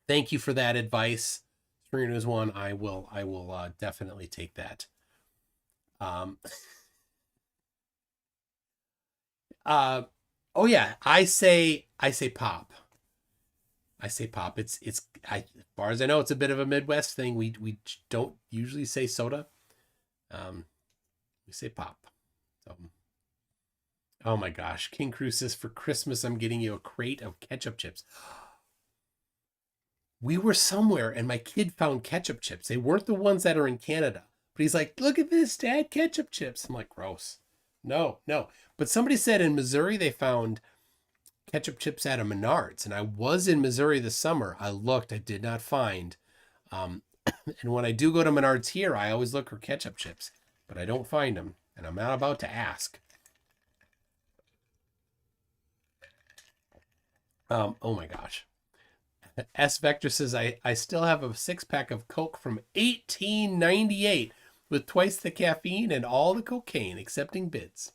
Thank you for that advice. Serena is one I will definitely take that. Oh yeah, I say pop. I say pop. It's as far as I know, it's a bit of a Midwest thing. We don't usually say soda. We say pop. So, oh my gosh, King Cruz says, for Christmas I'm getting you a crate of ketchup chips. We were somewhere and my kid found ketchup chips. They weren't the ones that are in Canada. But he's like, look at this, Dad, ketchup chips. I'm like, gross. No. But somebody said in Missouri they found ketchup chips at a Menards. And I was in Missouri this summer. I looked, I did not find. And when I do go to Menards here, I always look for ketchup chips. But I don't find them. And I'm not about to ask. Oh my gosh. S Vector says, I still have a 6-pack of Coke from 1898 with twice the caffeine and all the cocaine, accepting bids.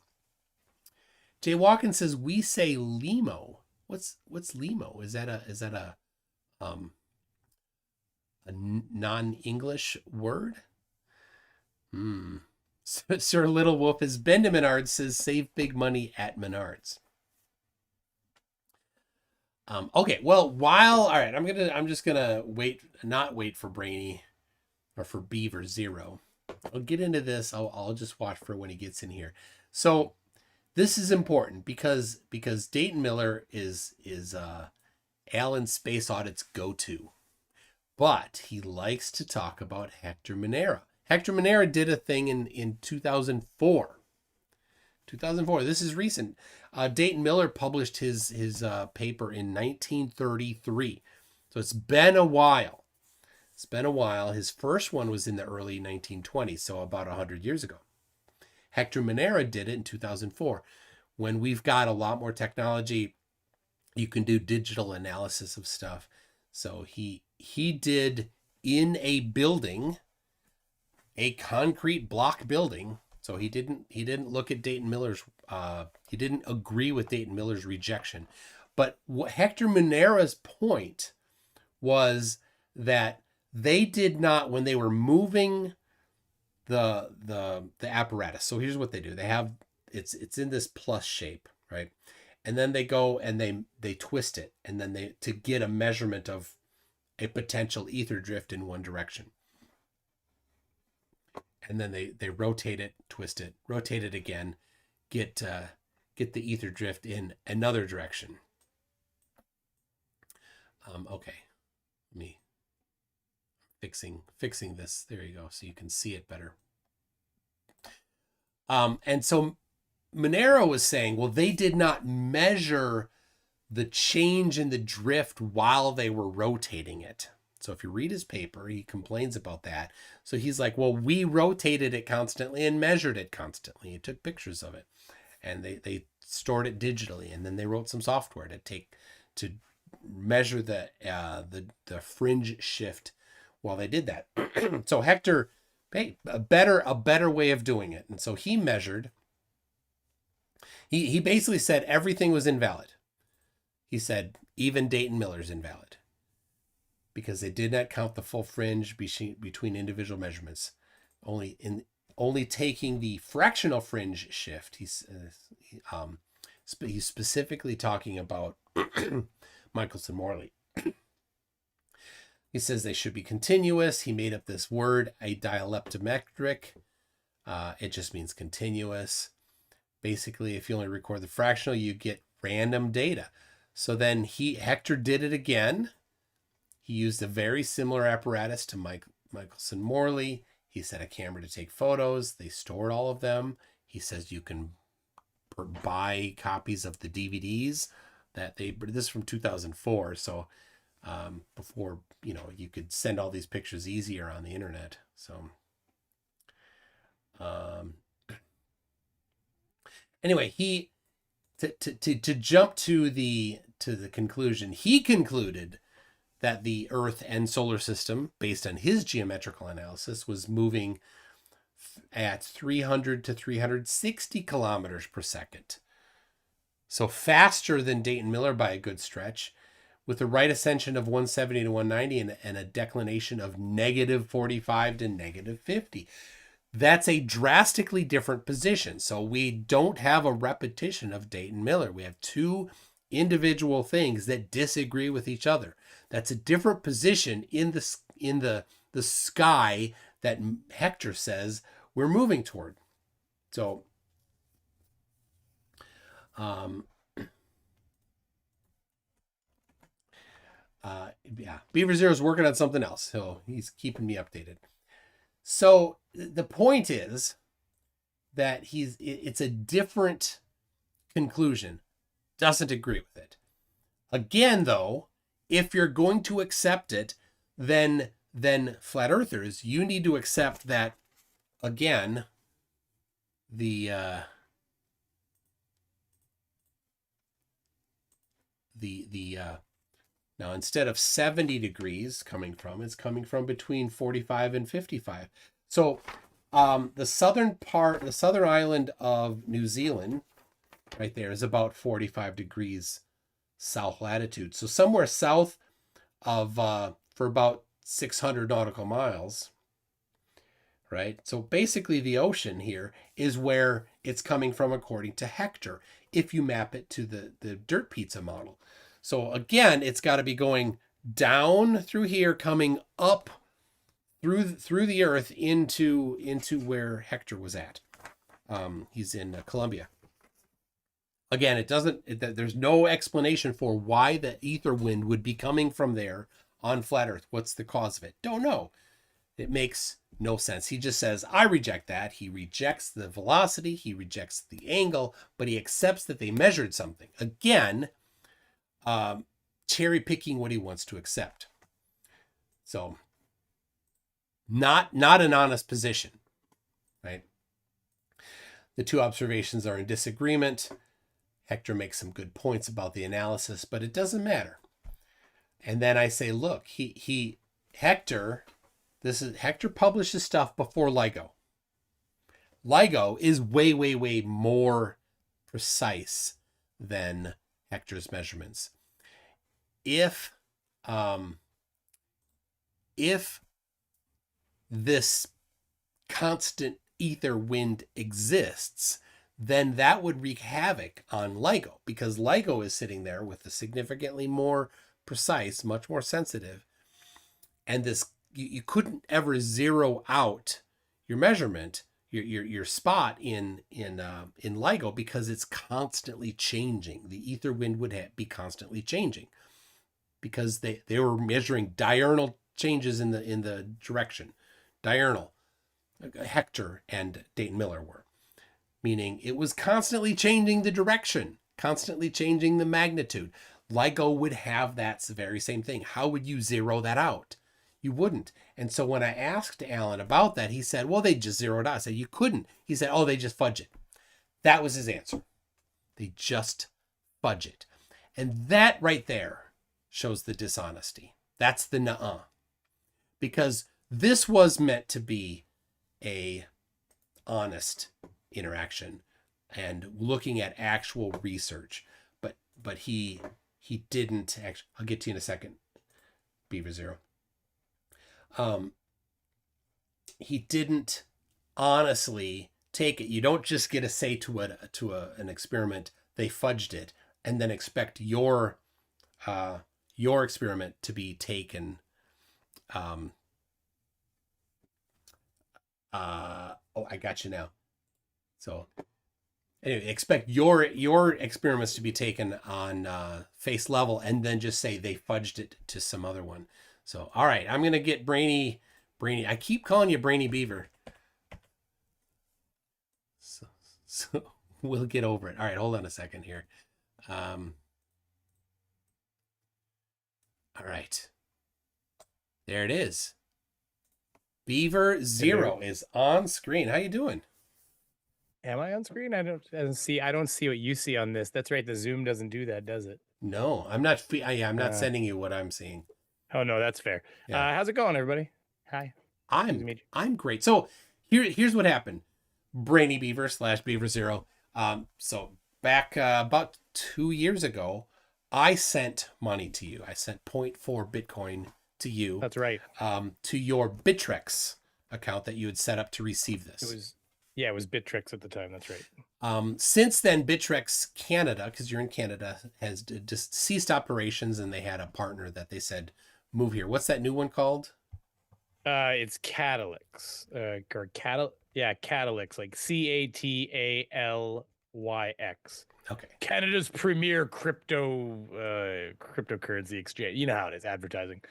Jay Walken says, we say limo. What's limo? Is that a non-English word? Sir Little Wolf has been to Menards, says save big money at Menards. Okay, well, all right, I'm just gonna not wait for Brainy or for Beaver Zero. I'll get into this. I'll just watch for when he gets in here. So this is important because Dayton Miller is Alan Space Audit's go-to, but he likes to talk about Hector Minera. Hector Minera did a thing in 2004. 2004. This is recent. Dayton Miller published his paper in 1933. So it's been a while. His first one was in the early 1920s, so about 100 years ago. Hector Minera did it in 2004. When we've got a lot more technology, you can do digital analysis of stuff. So he did in a building, a concrete block building. So he didn't look at Dayton Miller's, he didn't agree with Dayton Miller's rejection. But what Hector Minera's point was that they did not, when they were moving the apparatus. So here's what they do. They have, it's in this plus shape, right? And then they go and they twist it, and then to get a measurement of a potential ether drift in one direction. And then they rotate it, twist it, rotate it again, get the ether drift in another direction. Okay, me fixing this. There you go, so you can see it better. And so Monero was saying, well, they did not measure the change in the drift while they were rotating it. So if you read his paper, he complains about that. So he's like, well, we rotated it constantly and measured it constantly. He took pictures of it, and they stored it digitally, and then they wrote some software to measure the fringe shift while they did that. So Hector, hey, a better way of doing it. And so he measured. He basically said everything was invalid. He said even Dayton Miller's invalid, because they did not count the full fringe between individual measurements, only taking the fractional fringe shift. He's specifically talking about Michelson-Morley. He says they should be continuous. He made up this word, a dialeptometric. It just means continuous. Basically, if you only record the fractional, you get random data. So then Hector did it again. He used a very similar apparatus to Michelson-Morley. He sent a camera to take photos. They stored all of them. He says you can buy copies of the DVDs that they. This is from 2004, so before you could send all these pictures easier on the internet. So anyway, he to jump to the conclusion, he concluded that the Earth and solar system, based on his geometrical analysis, was moving at 300 to 360 kilometers per second. So faster than Dayton Miller by a good stretch, with a right ascension of 170 to 190 and a declination of negative 45 to negative 50. That's a drastically different position. So we don't have a repetition of Dayton Miller. We have two individual things that disagree with each other. That's a different position in the sky that Hector says we're moving toward. So Beaver Zero is working on something else, so he's keeping me updated. So the point is that it's a different conclusion. Doesn't agree with it. Again, though, if you're going to accept it, then flat earthers, you need to accept that, again, now instead of 70 degrees it's coming from between 45 and 55. So the southern island of New Zealand right there is about 45 degrees south latitude. So somewhere south of for about 600 nautical miles, right? So basically the ocean here is where it's coming from according to Hector, if you map it to the dirt pizza model. So again, it's got to be going down through here, coming up through the earth into where Hector was at. He's in Colombia. Again, there's no explanation for why the ether wind would be coming from there on flat earth. What's the cause of it? Don't know. It makes no sense. He just says, I reject that. He rejects the velocity. He rejects the angle, but he accepts that they measured something. Again, cherry picking what he wants to accept. So not an honest position, right? The two observations are in disagreement. Hector makes some good points about the analysis, but it doesn't matter. And then I say, look, Hector publishes stuff before LIGO. LIGO is way, way, way more precise than Hector's measurements. If this constant ether wind exists, then that would wreak havoc on LIGO, because LIGO is sitting there with a significantly more precise, much more sensitive, and this you couldn't ever zero out your measurement, your spot in LIGO, because it's constantly changing. The ether wind would be constantly changing because they were measuring diurnal changes in the direction. Diurnal, Hector and Dayton Miller were. Meaning it was constantly changing the direction, constantly changing the magnitude. LIGO would have that very same thing. How would you zero that out? You wouldn't. And so when I asked Alan about that, he said, well, they just zeroed out. I said, you couldn't. He said, oh, they just fudge it. That was his answer. They just fudge it. And that right there shows the dishonesty. That's the nuh-uh. Because this was meant to be a honest interaction and looking at actual research, but he didn't actually. I'll get to you in a second, Beaver Zero. He didn't honestly take it. You don't just get to say to an experiment they fudged it and then expect your experiment to be taken. I got you now. So anyway, expect your experiments to be taken on face level and then just say they fudged it to some other one. So, all right, I'm going to get Brainy Brainy. I keep calling you Brainy Beaver. So we'll get over it. All right, hold on a second here. All right. There it is. Beaver Zero is on screen. How you doing? Am I on screen? I don't see what you see on this. That's right. The Zoom doesn't do that, does it? No, I'm not. I'm not sending you what I'm seeing. Oh no, that's fair. Yeah. How's it going, everybody? Hi. I'm great. So here's what happened. Brainy Beaver / Beaver Zero. So back about 2 years ago, I sent money to you. I sent 0.4 Bitcoin to you. That's right. To your Bittrex account that you had set up to receive this. It was Bittrex at the time. That's right. Since then, Bittrex Canada, because you're in Canada, has just ceased operations, and they had a partner that they said move here. What's that new one called? It's Catalyx. Catalyx, like CATALYX. Okay. Canada's premier cryptocurrency exchange. You know how it is, advertising.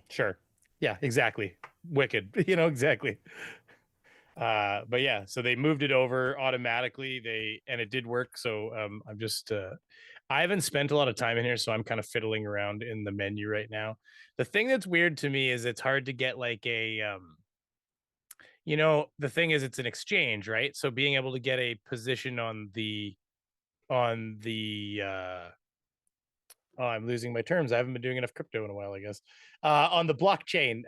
Sure. Yeah, exactly. Wicked. Exactly. But yeah, so they moved it over automatically. And it did work. So I'm just I haven't spent a lot of time in here, so I'm kind of fiddling around in the menu right now. The thing that's weird to me is it's hard to get like a the thing is it's an exchange, right? So being able to get a position on the I'm losing my terms. I haven't been doing enough crypto in a while, I guess. On the blockchain,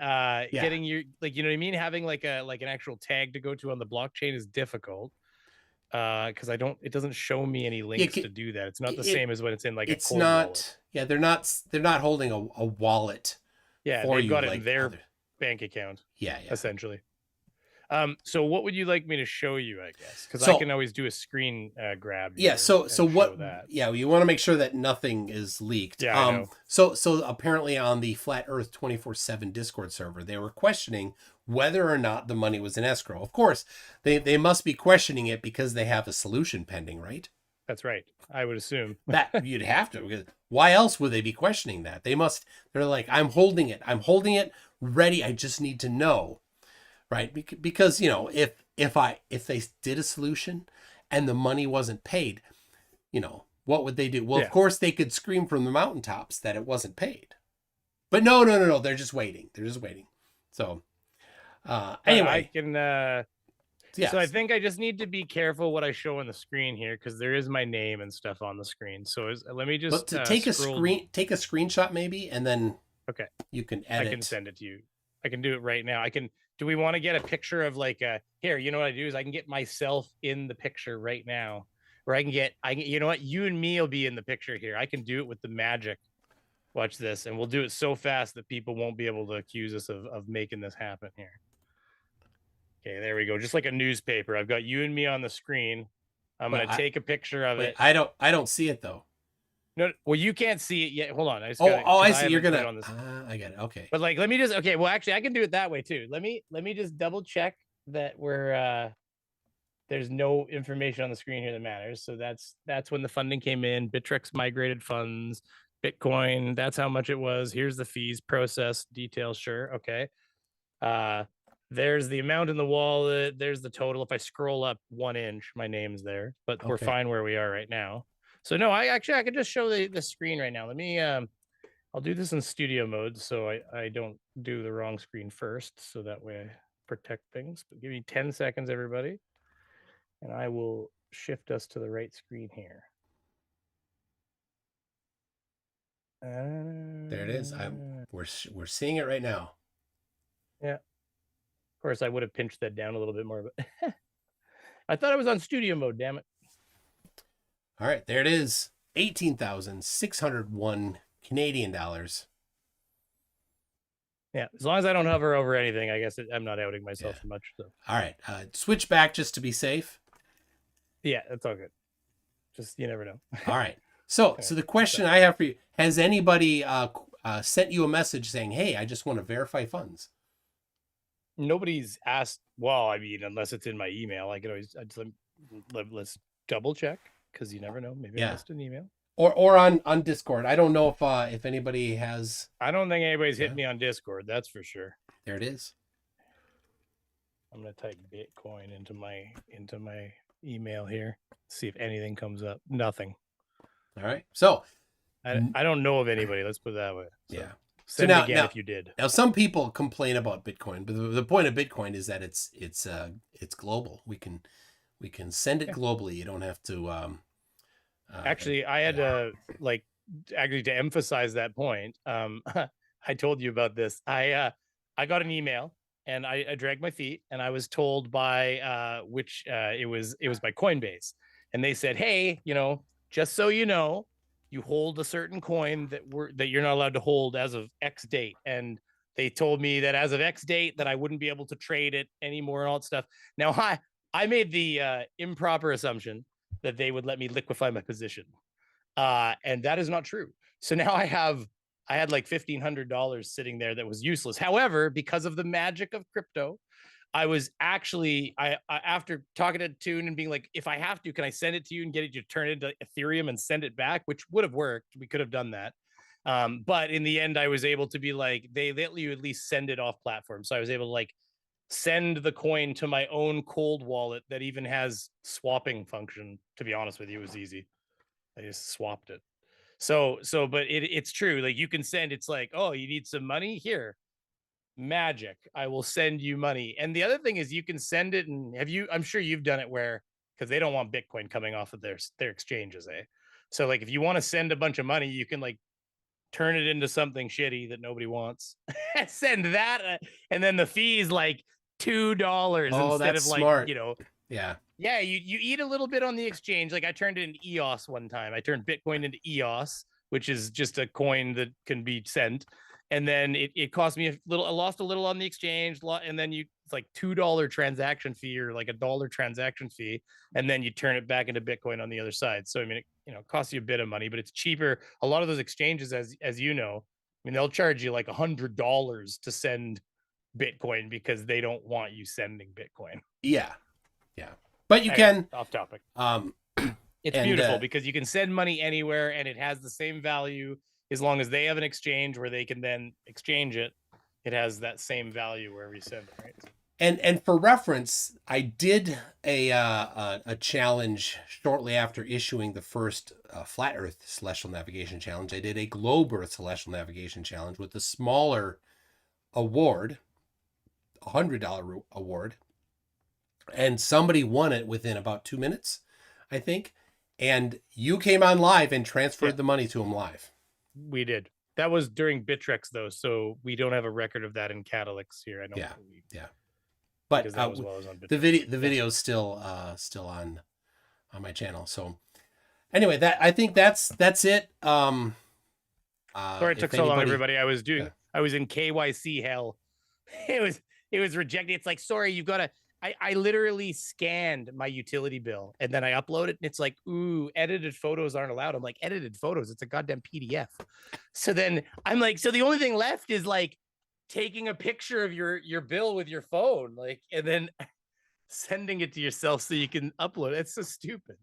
getting your, like, you know what I mean? Having like an actual tag to go to on the blockchain is difficult. Because it doesn't show me any links to do that. It's not the same as when it's in like a cold wallet. Yeah, they're not holding a wallet. Yeah, they've got it in their bank account. Yeah, essentially. So what would you like me to show you, I guess? Because I can always do a screen grab. Yeah, so what that. Yeah, you want to make sure that nothing is leaked. Yeah, I know. So apparently on the Flat Earth 24/7 Discord server, they were questioning whether or not the money was in escrow. Of course, they must be questioning it because they have a solution pending, right? That's right. I would assume that you'd have to, because why else would they be questioning that? They're like, I'm holding it ready. I just need to know. Right, because if they did a solution and the money wasn't paid, what would they do? Well, of course they could scream from the mountaintops that it wasn't paid, but no, they're just waiting. So anyway, I can. So I think I just need to be careful what I show on the screen here, because there is my name and stuff on the screen. So let me just take a screenshot maybe, and then you can edit. I can send it to you. I can do it right now. Do we want to get a picture of here? You know what I do is I can get myself in the picture right now, or you know what? You and me will be in the picture here. I can do it with the magic. Watch this, and we'll do it so fast that people won't be able to accuse us of making this happen here. Okay, there we go. Just like a newspaper. I've got you and me on the screen. I'm going to take a picture of it. I don't see it though. No, well, you can't see it yet. Hold on. I see. You're gonna. I get it. Okay. But let me just. Okay. Well, actually, I can do it that way too. Let me just double check that there's no information on the screen here that matters. So that's when the funding came in. Bittrex migrated funds, Bitcoin. That's how much it was. Here's the fees, process details. Sure. Okay. There's the amount in the wallet. There's the total. If I scroll up 1 inch, my name's there. But we're fine where we are right now. So no, I can just show the screen right now. Let me, I'll do this in studio mode so I don't do the wrong screen first, so that way I protect things. But give me 10 seconds, everybody, and I will shift us to the right screen here. There it is. We're seeing it right now. Yeah. Of course, I would have pinched that down a little bit more, but I thought I was on studio mode. Damn it. All right, there it is. 18,601 Canadian dollars. Yeah, as long as I don't hover over anything, I guess I'm not outing myself so much. So. All right, switch back just to be safe. Yeah, that's all good. Just you never know. All right. So the question I have for you: has anybody sent you a message saying, "Hey, I just want to verify funds"? Nobody's asked. Well, I mean, unless it's in my email, I could always let's double check. Because you never know. Maybe I missed an email. Or on Discord. I don't know if anybody has. I don't think anybody's hit me on Discord. That's for sure. There it is. I'm gonna type Bitcoin into my email here. See if anything comes up. Nothing. All right. So I don't know of anybody. Let's put it that way. So yeah. Send it again if you did. Now some people complain about Bitcoin, but the point of Bitcoin is that it's global. We can send it globally. You don't have to. Actually, I had to to emphasize that point. I told you about this. I got an email and I dragged my feet and I was told by it was by Coinbase, and they said, hey, just so you know, you hold a certain coin that you're not allowed to hold as of X date, and they told me that as of X date that I wouldn't be able to trade it anymore and all that stuff. Now I made the improper assumption that they would let me liquefy my position. And that is not true. So now I had like $1,500 sitting there that was useless. However, because of the magic of crypto, I was actually, after talking to Toon and being like, if I have to, can I send it to you and get it to turn it into Ethereum and send it back, which would have worked. We could have done that. But in the end, I was able to be like, they let you at least send it off platform. So I was able to like send the coin to my own cold wallet that even has swapping function. To be honest with you, it was easy. I just swapped it. But it's true. Like you can send, it's like, oh, you need some money here. Magic. I will send you money. And the other thing is you can send it, and I'm sure you've done it where, because they don't want Bitcoin coming off of their exchanges, eh? So like if you want to send a bunch of money, you can like turn it into something shitty that nobody wants. Send that, and then the fee's like $2 instead of like smart. Yeah, you eat a little bit on the exchange. Like I turned it into EOS one time. I turned Bitcoin into EOS, which is just a coin that can be sent. And then it cost me a little. I lost a little on the exchange, and then it's like $2 transaction fee or like $1 transaction fee, and then you turn it back into Bitcoin on the other side. So I mean, it costs you a bit of money, but it's cheaper. A lot of those exchanges, as you know, I mean, they'll charge you like $100 to send Bitcoin because they don't want you sending Bitcoin. Yeah. But you can off topic. It's beautiful because you can send money anywhere and it has the same value as long as they have an exchange where they can then exchange it. It has that same value wherever you send it, right? And for reference, I did a challenge shortly after issuing the first Flat Earth Celestial Navigation Challenge. I did a Globe Earth Celestial Navigation Challenge with a smaller award, $100 award. And somebody won it within about 2 minutes, I think. And you came on live and transferred the money to him live. We did. That was during Bittrex, though, so we don't have a record of that in Catalyx here. I don't believe. Yeah. But the video is still on my channel. So anyway, I think that's it. Sorry it took so long, everybody. I was in KYC hell. It was rejected. It's like, sorry, you've got to. I literally scanned my utility bill and then I upload it and it's like, ooh, edited photos aren't allowed. I'm like, edited photos? It's a goddamn PDF. So then I'm like, so the only thing left is like taking a picture of your bill with your phone, like, and then sending it to yourself so you can upload it. It's so stupid.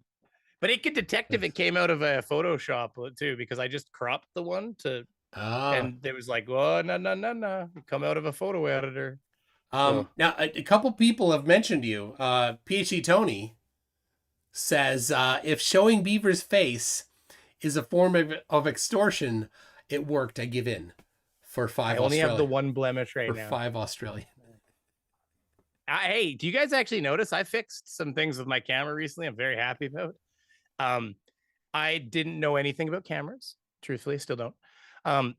But it could detect if it came out of a Photoshop too, because I just cropped the one and it was like, oh, no, come out of a photo editor. Now, a couple people have mentioned you. PhD Tony says, if showing Beaver's face is a form of extortion, it worked. I give in for $5. I only have the one blemish right now. For $5 Australian. Hey, do you guys actually notice I fixed some things with my camera recently? I'm very happy about. I didn't know anything about cameras. Truthfully, still don't.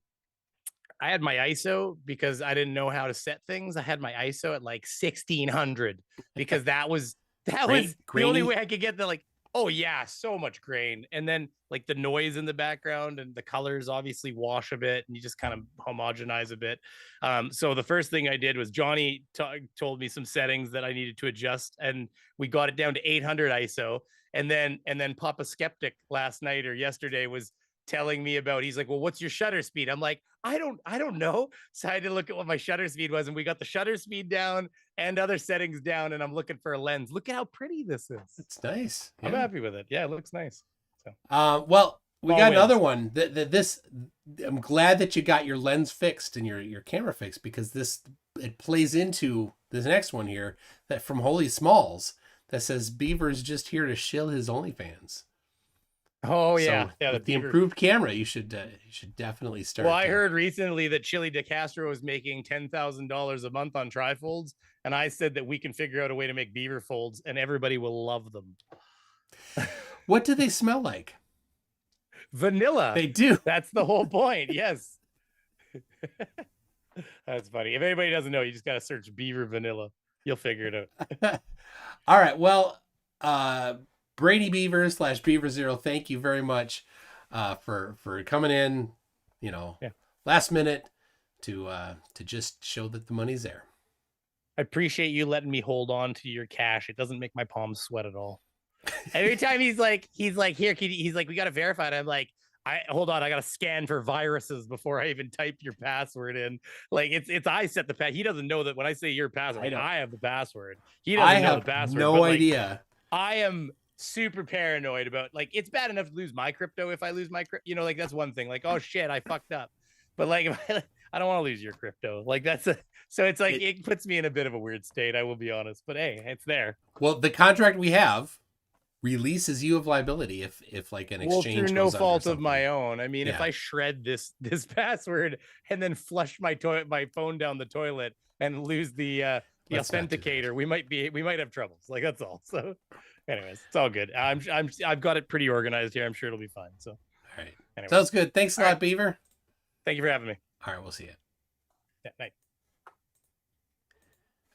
I had my ISO because I didn't know how to set things. I had my ISO at like 1600 because that was the only way I could get the like, oh yeah, so much grain. And then like the noise in the background and the colors obviously wash a bit and you just kind of homogenize a bit. So the first thing I did was Johnny told me some settings that I needed to adjust and we got it down to 800 ISO. And then Papa Skeptic last night or yesterday was telling me about, he's like, well, what's your shutter speed? I'm like, I don't know. So I had to look at what my shutter speed was and we got the shutter speed down and other settings down and I'm looking for a lens. Look at how pretty this is. It's nice. I'm happy with it. Yeah, it looks nice. So well, we got another one. I'm glad that you got your lens fixed and your camera fixed because this it plays into this next one here that from Holy Smalls that says Beaver's just here to shill his OnlyFans. Oh So yeah, yeah. with the improved camera, you should definitely start. Well, I heard recently that Chili DeCastro is making $10,000 a month on trifolds, and I said that we can figure out a way to make beaver folds, and everybody will love them. What do they smell like? Vanilla. They do. That's the whole point. Yes. That's funny. If anybody doesn't know, you just got to search beaver vanilla. You'll figure it out. All right. Well, Brady Beaver / Beaver Zero, thank you very much for coming in, last minute to just show that the money's there. I appreciate you letting me hold on to your cash. It doesn't make my palms sweat at all. Every time he's like, here, he's like, we got to verify it. I'm like, hold on, I got to scan for viruses before I even type your password in. Like it's I set the password. He doesn't know that when I say your password, I have the password. He doesn't know the password. No idea. I am super paranoid about, like, it's bad enough to lose my crypto if I lose my crypto, like that's one thing, like, oh shit, I fucked up. But like, I don't want to lose your crypto. Like so it's like, it puts me in a bit of a weird state, I will be honest, but hey, it's there. Well, the contract we have releases you of liability if like an exchange through no fault of my own. I mean, Yeah. if I shred this password and then flush my phone down the toilet and lose the authenticator, we might have troubles. Like, that's all. So anyways, it's all good. I've got it pretty organized here. I'm sure it'll be fine. So all right. Anyways. Sounds good. Thanks a lot, Beaver. Thank you for having me. All right, we'll see you. Yeah, night.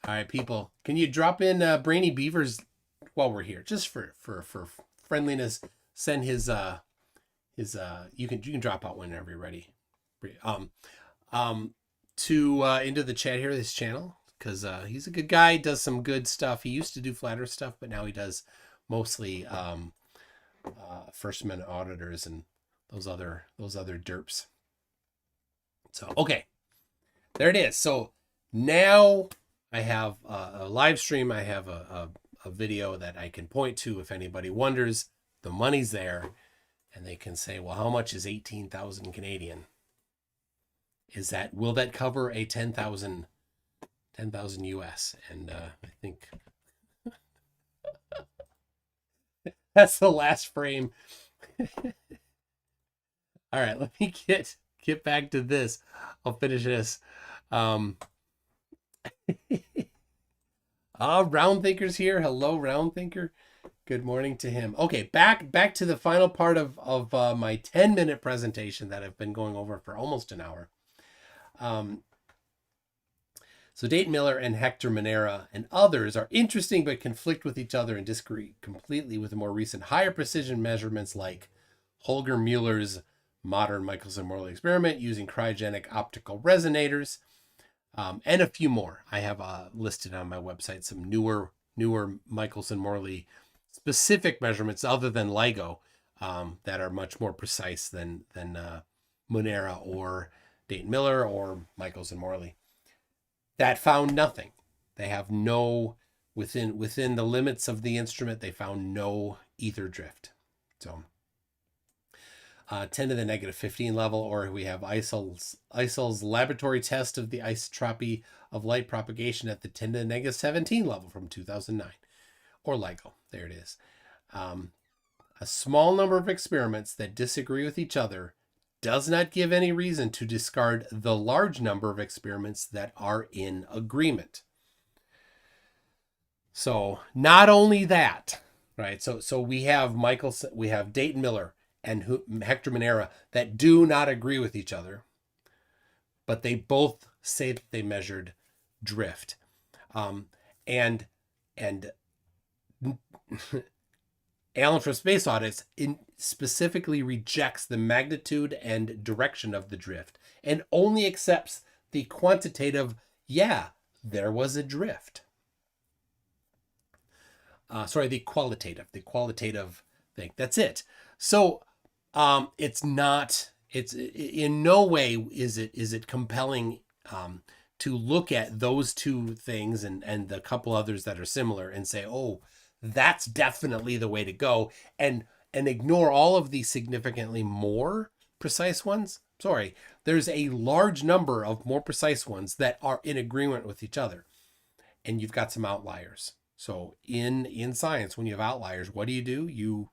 All right, people. Can you drop in Brainy Beaver's while we're here, just for friendliness? Send his you can drop out whenever you're ready. To into the chat here, this channel, because he's a good guy, does some good stuff. He used to do flat earth stuff, but now he does mostly First Amendment auditors and those other derps. So okay, there it is. So now I have a live stream. I have a video that I can point to if anybody wonders. The money's there, and they can say, well, how much is 18,000 Canadian? Will that cover a 10,000 US? And I think that's the last frame. All right, let me get back to this. I'll finish this. Round Thinker's here. Hello, Round Thinker. Good morning to him. Okay, back to the final part of my 10-minute presentation that I've been going over for almost an hour. So Dayton Miller and Hector Monera and others are interesting but conflict with each other and disagree completely with the more recent higher precision measurements like Holger Mueller's modern Michelson-Morley experiment using cryogenic optical resonators, and a few more. I have listed on my website some newer Michelson-Morley specific measurements other than LIGO that are much more precise than Monera or Dayton Miller or Michelson-Morley that found nothing. They have no, within the limits of the instrument, they found no ether drift. So 10 to the negative 15 level, or we have ISIL's laboratory test of the isotropy of light propagation at the 10 to the negative 17 level from 2009, or LIGO. There it is. A small number of experiments that disagree with each other does not give any reason to discard the large number of experiments that are in agreement. So not only that, right? So we have Dayton Miller and Hector Monera that do not agree with each other, but they both say that they measured drift. And Alan from Space Audits specifically rejects the magnitude and direction of the drift and only accepts the quantitative, there was a drift. The qualitative thing. That's it. So it's in no way is it compelling to look at those two things and the couple others that are similar and say, oh, that's definitely the way to go, and ignore all of the significantly more precise ones Sorry, there's a large number of more precise ones that are in agreement with each other, and you've got some outliers. So in science, when you have outliers, what do? You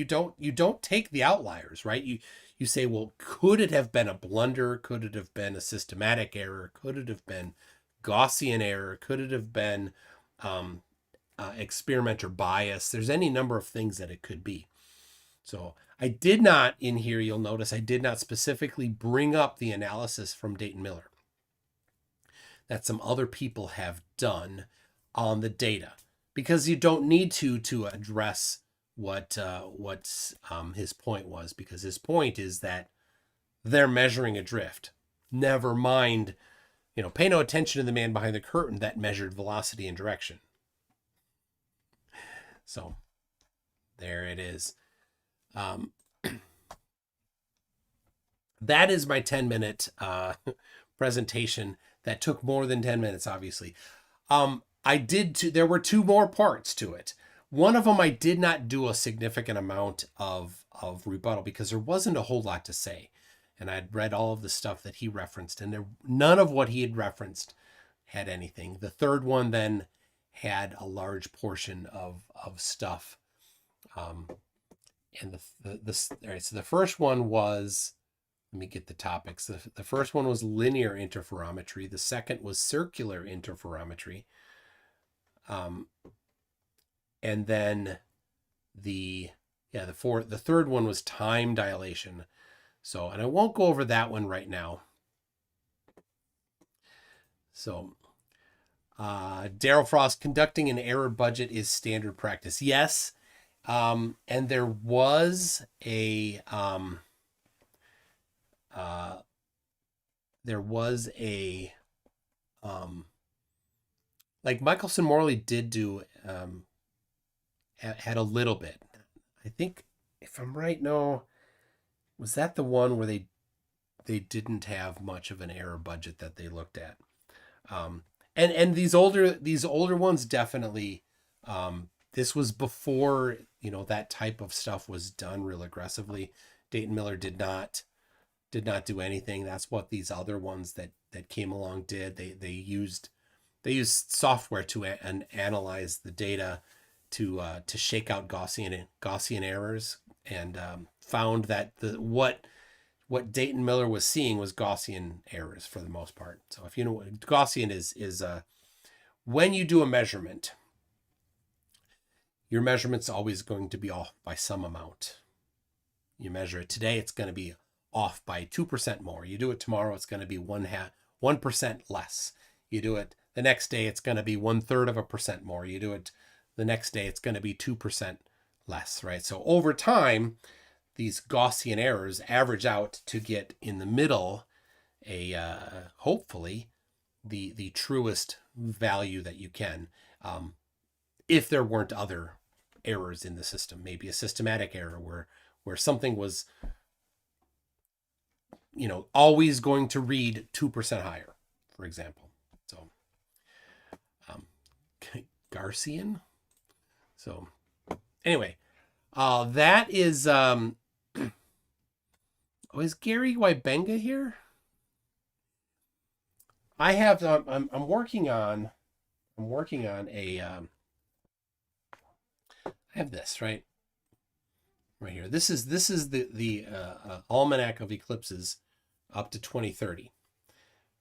don't take the outliers, right? You say, well, could it have been a blunder? Could it have been a systematic error? Could it have been Gaussian error? Could it have been experimenter bias? There's any number of things that it could be. So I did not, in here, you'll notice I did not specifically bring up the analysis from Dayton Miller that some other people have done on the data, because you don't need to address what his point was, because his point is that they're measuring a drift. Never mind, pay no attention to the man behind the curtain that measured velocity and direction. So there it is. That is my 10-minute presentation that took more than 10 minutes, obviously. There were two more parts to it. One of them, I did not do a significant amount of rebuttal because there wasn't a whole lot to say. And I'd read all of the stuff that he referenced, and none of what he had referenced had anything. The third one then had a large portion of stuff. And all right, so the first one was, let me get the topics. The first one was linear interferometry. The second was circular interferometry. And then the third one was time dilation. So, and I won't go over that one right now. So, Daryl Frost, conducting an error budget is standard practice. Yes. And there was a like Michelson Morley did do, had a little bit. I think, if I'm right, no, was that the one where they didn't have much of an error budget that they looked at? And these older ones definitely, this was before, that type of stuff was done real aggressively. Dayton Miller did not do anything. That's what these other ones that came along did. They used software to analyze the data to shake out Gaussian errors, and found that what Dayton Miller was seeing was Gaussian errors for the most part. So if you know what Gaussian is when you do a measurement, your measurement's always going to be off by some amount. You measure it today, it's going to be off by 2% more. You do it tomorrow, it's going to be 1% less. You do it the next day, it's going to be 1/3% more. You do it the next day, it's going to be 2% less, right? So over time, these Gaussian errors average out to get in the middle, hopefully the truest value that you can, if there weren't other errors in the system, maybe a systematic error where something was, always going to read 2% higher, for example. So, Gaussian. So, anyway, that is. Is Gary Wybenga here? I have. I'm working on. A. I have this right here. This is the Almanac of Eclipses up to 2030.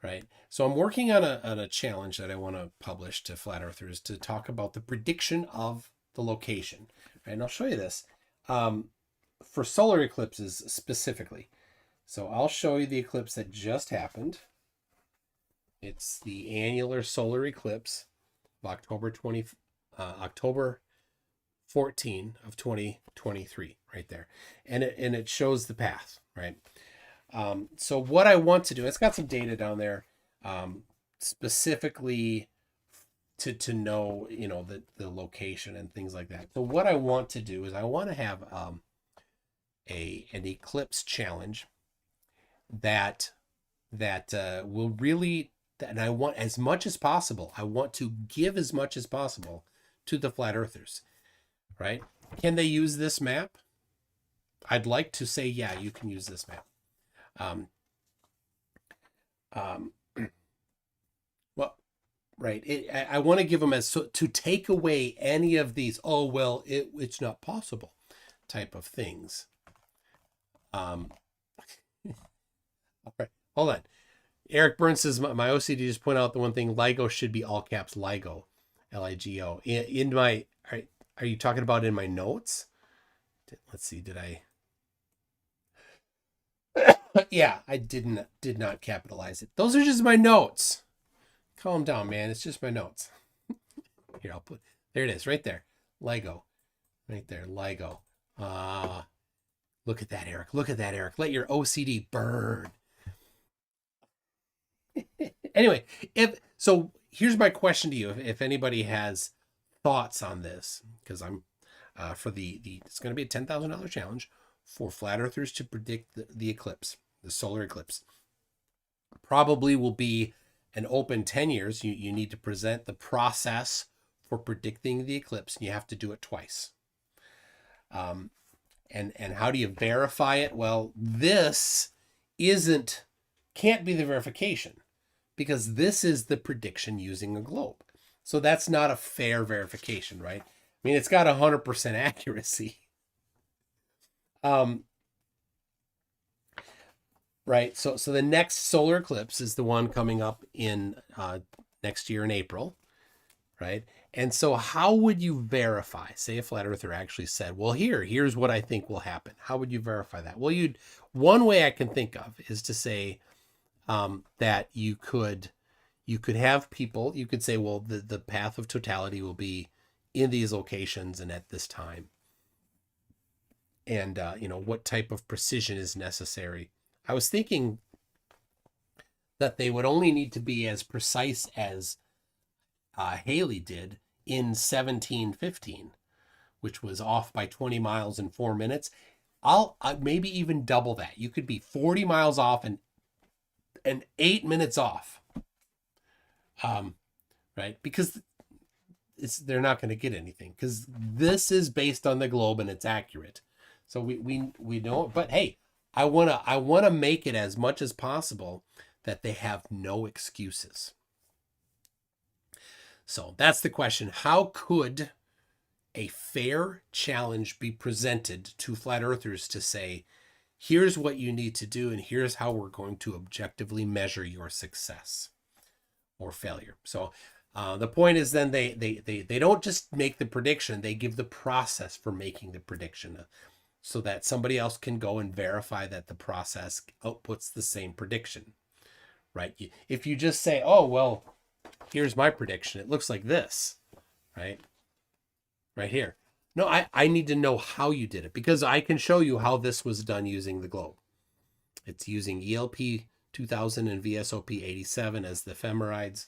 Right. So I'm working on a challenge that I want to publish to flat earthers to talk about the prediction of the location. Right? And I'll show you this for solar eclipses specifically. So I'll show you the eclipse that just happened. It's the annular solar eclipse of October 14 of 2023, right there. And it shows the path, right? So what I want to do, it's got some data down there, specifically to know, the location and things like that. So what I want to do is I want to have an eclipse challenge that will really, and I want as much as possible. I want to give as much as possible to the flat earthers, right? Can they use this map? I'd like to say, yeah, you can use this map. Um, um, well, right. I want to give them as to take away any of these, oh, well, it's not possible type of things. All right, hold on. Eric Burns says, my OCD just point out the one thing, LIGO should be all caps, LIGO, LIGO. In my, are you talking about in my notes? Let's see, did I? Yeah, I did not capitalize it. Those are just my notes. Calm down, man. It's just my notes. Here, I'll put, there it is, right there. LIGO, right there, LIGO. Look at that, Eric. Look at that, Eric. Let your OCD burn. Anyway, so here's my question to you. If anybody has thoughts on this, because I'm for the it's going to be a $10,000 challenge for flat earthers to predict the eclipse, the solar eclipse. Probably will be an open 10 years. You need to present the process for predicting the eclipse, and you have to do it twice. And how do you verify it? Well, this can't be the verification, because this is the prediction using a globe. So that's not a fair verification, right? I mean, it's got 100% accuracy. Right. So the next solar eclipse is the one coming up in next year in April, right? And so how would you verify, say a flat earther actually said, well, here's what I think will happen. How would you verify that? Well, one way I can think of is to say that you could have people, you could say, well, the path of totality will be in these locations and at this time. And, what type of precision is necessary. I was thinking that they would only need to be as precise as Halley did in 1715, which was off by 20 miles in 4 minutes. I'll maybe even double that. You could be 40 miles off and 8 minutes off. Right? Because they're not going to get anything, because this is based on the globe and it's accurate. So we know, but hey, I want to make it as much as possible that they have no excuses. So that's the question. How could a fair challenge be presented to flat earthers to say, here's what you need to do, and here's how we're going to objectively measure your success or failure? So the point is then they don't just make the prediction, they give the process for making the prediction, so that somebody else can go and verify that the process outputs the same prediction, right? If you just say, oh, well, here's my prediction, it looks like this, right? Right here. No, I need to know how you did it, because I can show you how this was done using the globe. It's using ELP 2000 and VSOP 87 as the ephemerides.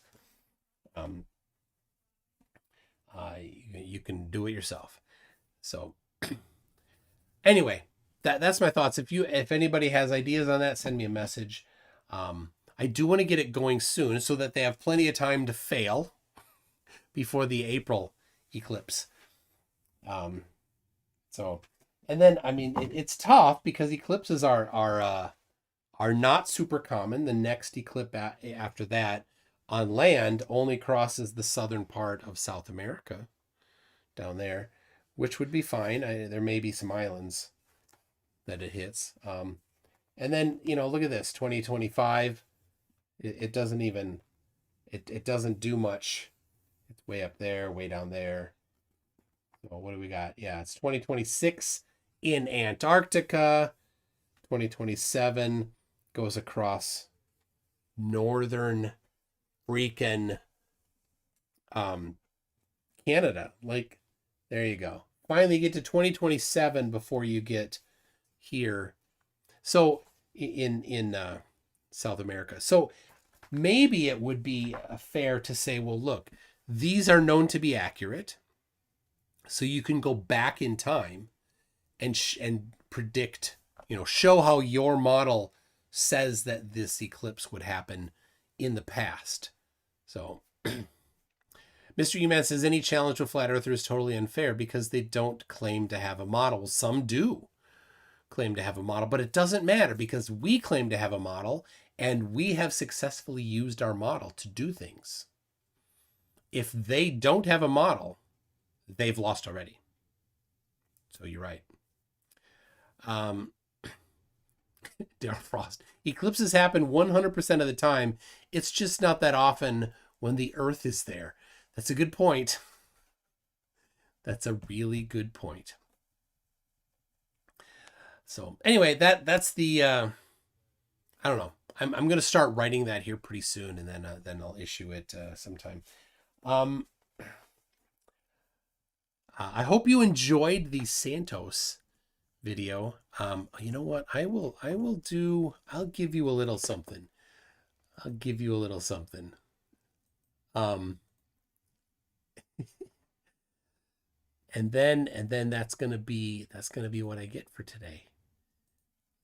You can do it yourself. So anyway, that's my thoughts. If anybody has ideas on that, send me a message. I do want to get it going soon so that they have plenty of time to fail before the April eclipse. And then, I mean, it's tough because eclipses are not super common. The next eclipse after that on land only crosses the southern part of South America down there, which would be fine. There may be some islands that it hits. And then, look at this, 2025, it doesn't even, it doesn't do much. It's way up there, way down there. So what do we got? Yeah, it's 2026 in Antarctica. 2027 goes across northern freaking Canada. Like, there you go. Finally get to 2027 before you get here. So in South America. So maybe it would be fair to say, well, look, these are known to be accurate. So you can go back in time and predict, show how your model says that this eclipse would happen in the past. So Mr. E-Man says any challenge with flat earthers is totally unfair because they don't claim to have a model. Some do claim to have a model, but it doesn't matter because we claim to have a model and we have successfully used our model to do things. If they don't have a model, they've lost already. So you're right. Daryl Frost. Eclipses happen 100% of the time. It's just not that often when the Earth is there. That's a good point. That's a really good point. So anyway, that's the I don't know. I'm going to start writing that here pretty soon, and then I'll issue it sometime. I hope you enjoyed the Santos video. You know what? I'll give you a little something. I'll give you a little something. And then that's gonna be what I get for today.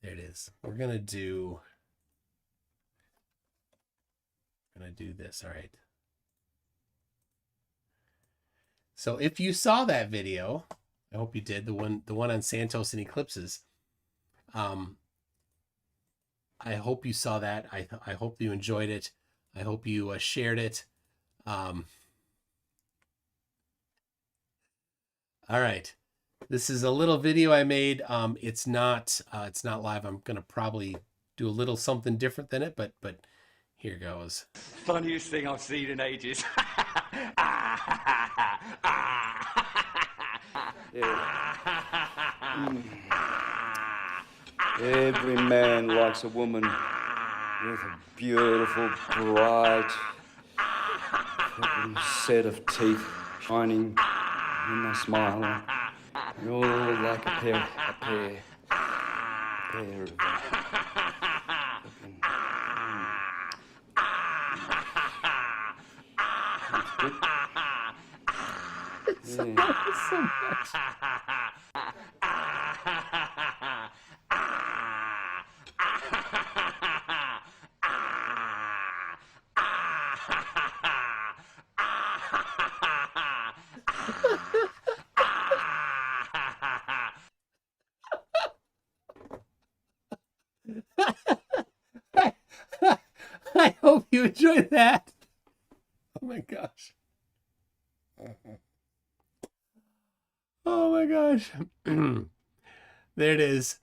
There it is. We're gonna do this. All right. So if you saw that video, I hope you did, the one on Santos and eclipses. I hope you saw that. I hope you enjoyed it. I hope you shared it. All right. This is a little video I made. It's not live. I'm gonna probably do a little something different than it, but here goes. Funniest thing I've seen in ages. Every man likes a woman with a beautiful, bright set of teeth shining in a smile. You're like a pair of So much. I hope you enjoyed that. Oh my gosh. Oh my gosh. There it is.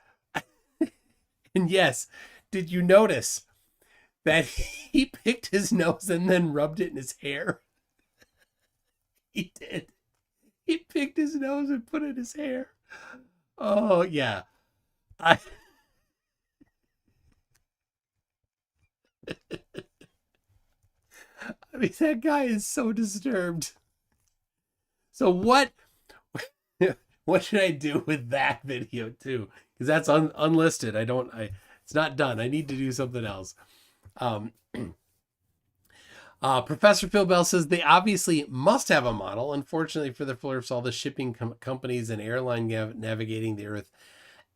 And yes, did you notice that he picked his nose and then rubbed it in his hair? He did. He picked his nose and put it in his hair. Oh yeah. I mean, that guy is so disturbed. So what should I do with that video too? Because that's unlisted. It's not done. I need to do something else. Professor Phil Bell says they obviously must have a model. Unfortunately for the Flurfs, all the shipping companies and airline navigating the Earth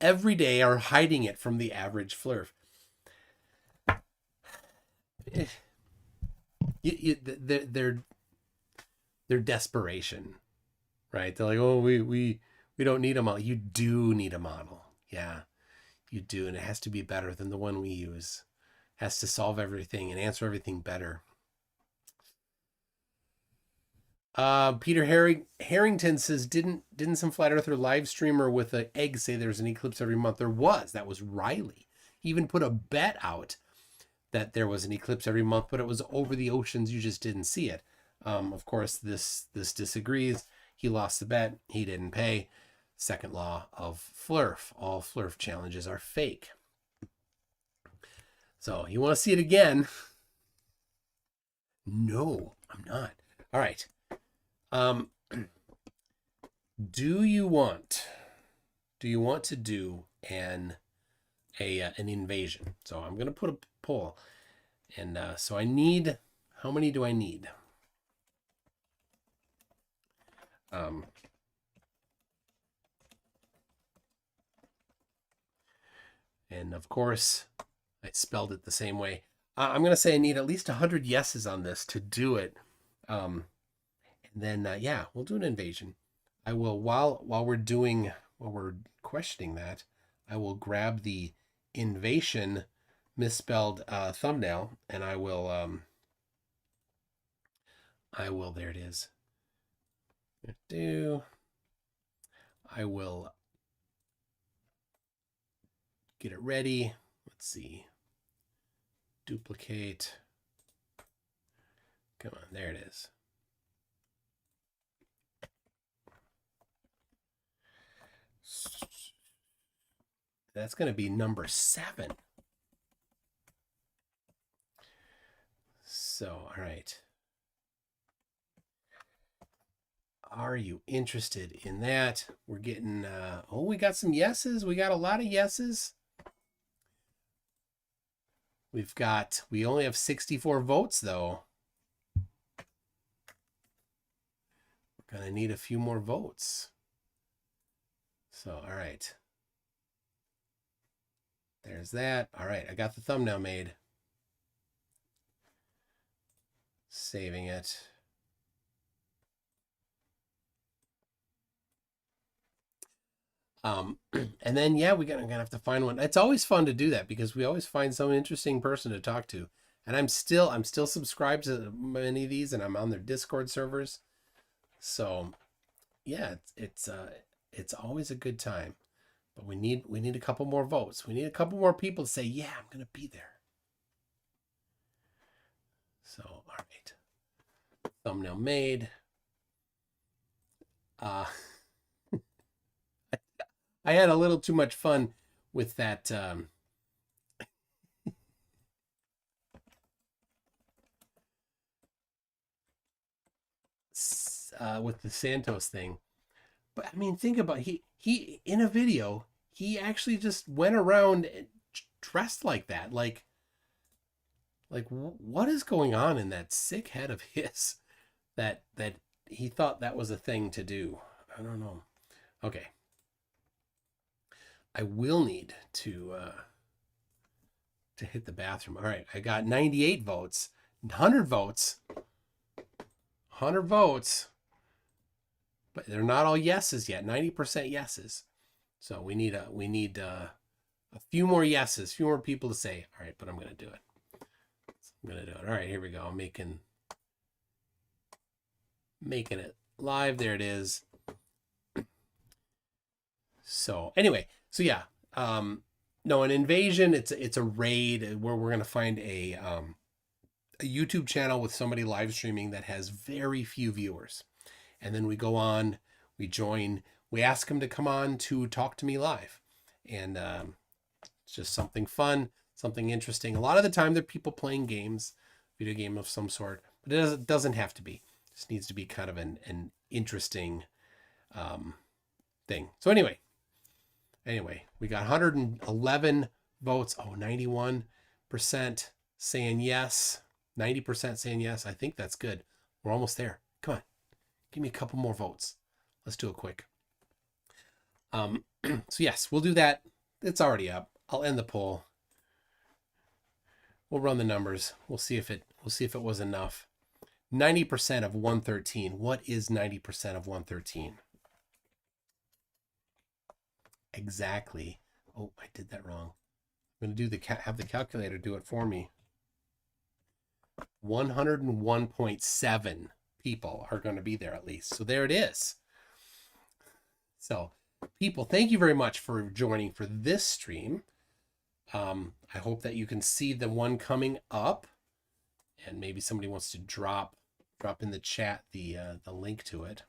every day are hiding it from the average Flurf. Their desperation, right? They're like, oh, we don't need a model. You do need a model. Yeah, you do. And it has to be better than the one we use. It has to solve everything and answer everything better. Peter Harrington says, didn't some flat earther live streamer with an egg say there's an eclipse every month? There was. That was Riley. He even put a bet out that there was an eclipse every month, but it was over the oceans. You just didn't see it. Of course, this disagrees. He lost the bet. He didn't pay. Second law of Flurf. All Flurf challenges are fake. So you want to see it again? No, I'm not. All right. Do you want to do an invasion? So I'm going to put a poll. And so I need, how many do I need? And of course, I spelled it the same way. I'm going to say I need at least 100 yeses on this to do it. And then, yeah, we'll do an invasion. I will, while we're questioning that, I will grab the invasion misspelled thumbnail, and I will there it is. I will get it ready. Let's see. Duplicate. Come on, there it is. That's going to be number 7. So, all right. Are you interested in that? We're getting, we got some yeses. We got a lot of yeses. We only have 64 votes though. We're going to need a few more votes. So, all right. There's that. All right, I got the thumbnail made. Saving it. And then, yeah, we're gonna have to find one. It's always fun to do that because we always find some interesting person to talk to. And I'm still subscribed to many of these, and I'm on their Discord servers. So, yeah, it's always a good time. But we need a couple more votes. We need a couple more people to say, yeah, I'm gonna be there. So, all right. Thumbnail made. I had a little too much fun with that with the Santos thing. But I mean, think about he in a video, he actually just went around dressed like that. Like what is going on in that sick head of his that he thought that was a thing to do? I don't know. Okay. I will need to hit the bathroom. All right, I got 98 votes, 100 votes, 100 votes, but they're not all yeses yet. 90% yeses. So we need a few more yeses, a few more people to say. All right, but I'm gonna do it. I'm gonna do it. All right, here we go. I'm making it live. There it is. So anyway. So yeah, no, an invasion. It's a raid where we're gonna find a YouTube channel with somebody live streaming that has very few viewers, and then we go on, we join, we ask them to come on to talk to me live, and it's just something fun, something interesting. A lot of the time, they're people playing games, video game of some sort, but it doesn't have to be. It just needs to be kind of an interesting thing. So anyway, we got 111 votes. Oh, 91% saying yes. 90% saying yes. I think that's good. We're almost there. Come on. Give me a couple more votes. Let's do it quick. So yes, we'll do that. It's already up. I'll end the poll. We'll run the numbers. We'll see if it was enough. 90% of 113. What is 90% of 113? Exactly. Oh, I did that wrong. I'm going to have the calculator do it for me. 101.7 people are going to be there at least. So there it is. So people, thank you very much for joining for this stream. I hope that you can see the one coming up, and maybe somebody wants to drop in the chat the link to it.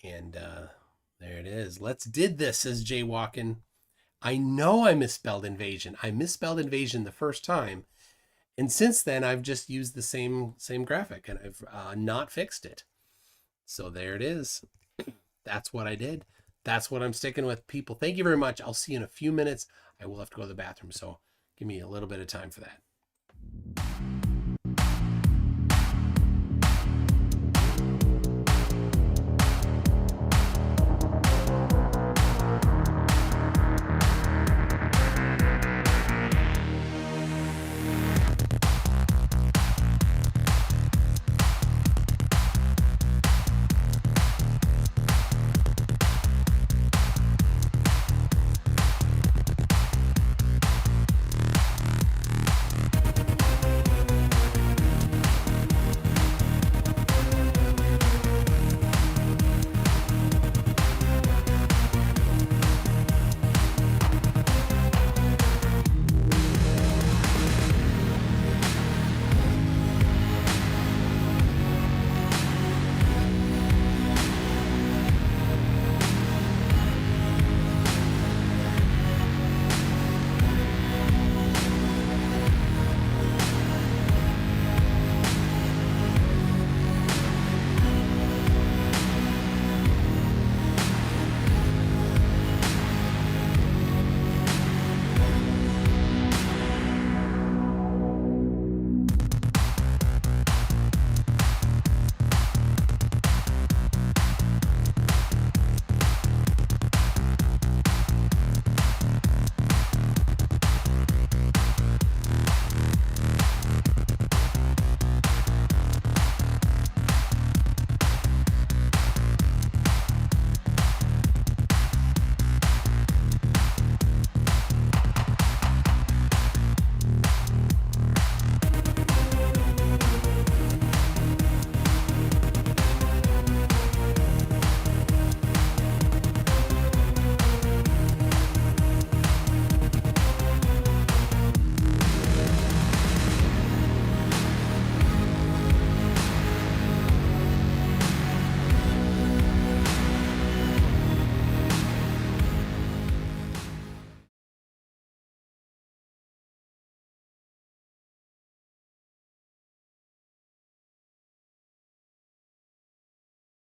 And there it is. Let's did this, says Jay Walken. I know I misspelled invasion. I misspelled invasion the first time. And since then, I've just used the same graphic, and I've not fixed it. So there it is. That's what I did. That's what I'm sticking with. People, thank you very much. I'll see you in a few minutes. I will have to go to the bathroom, so give me a little bit of time for that.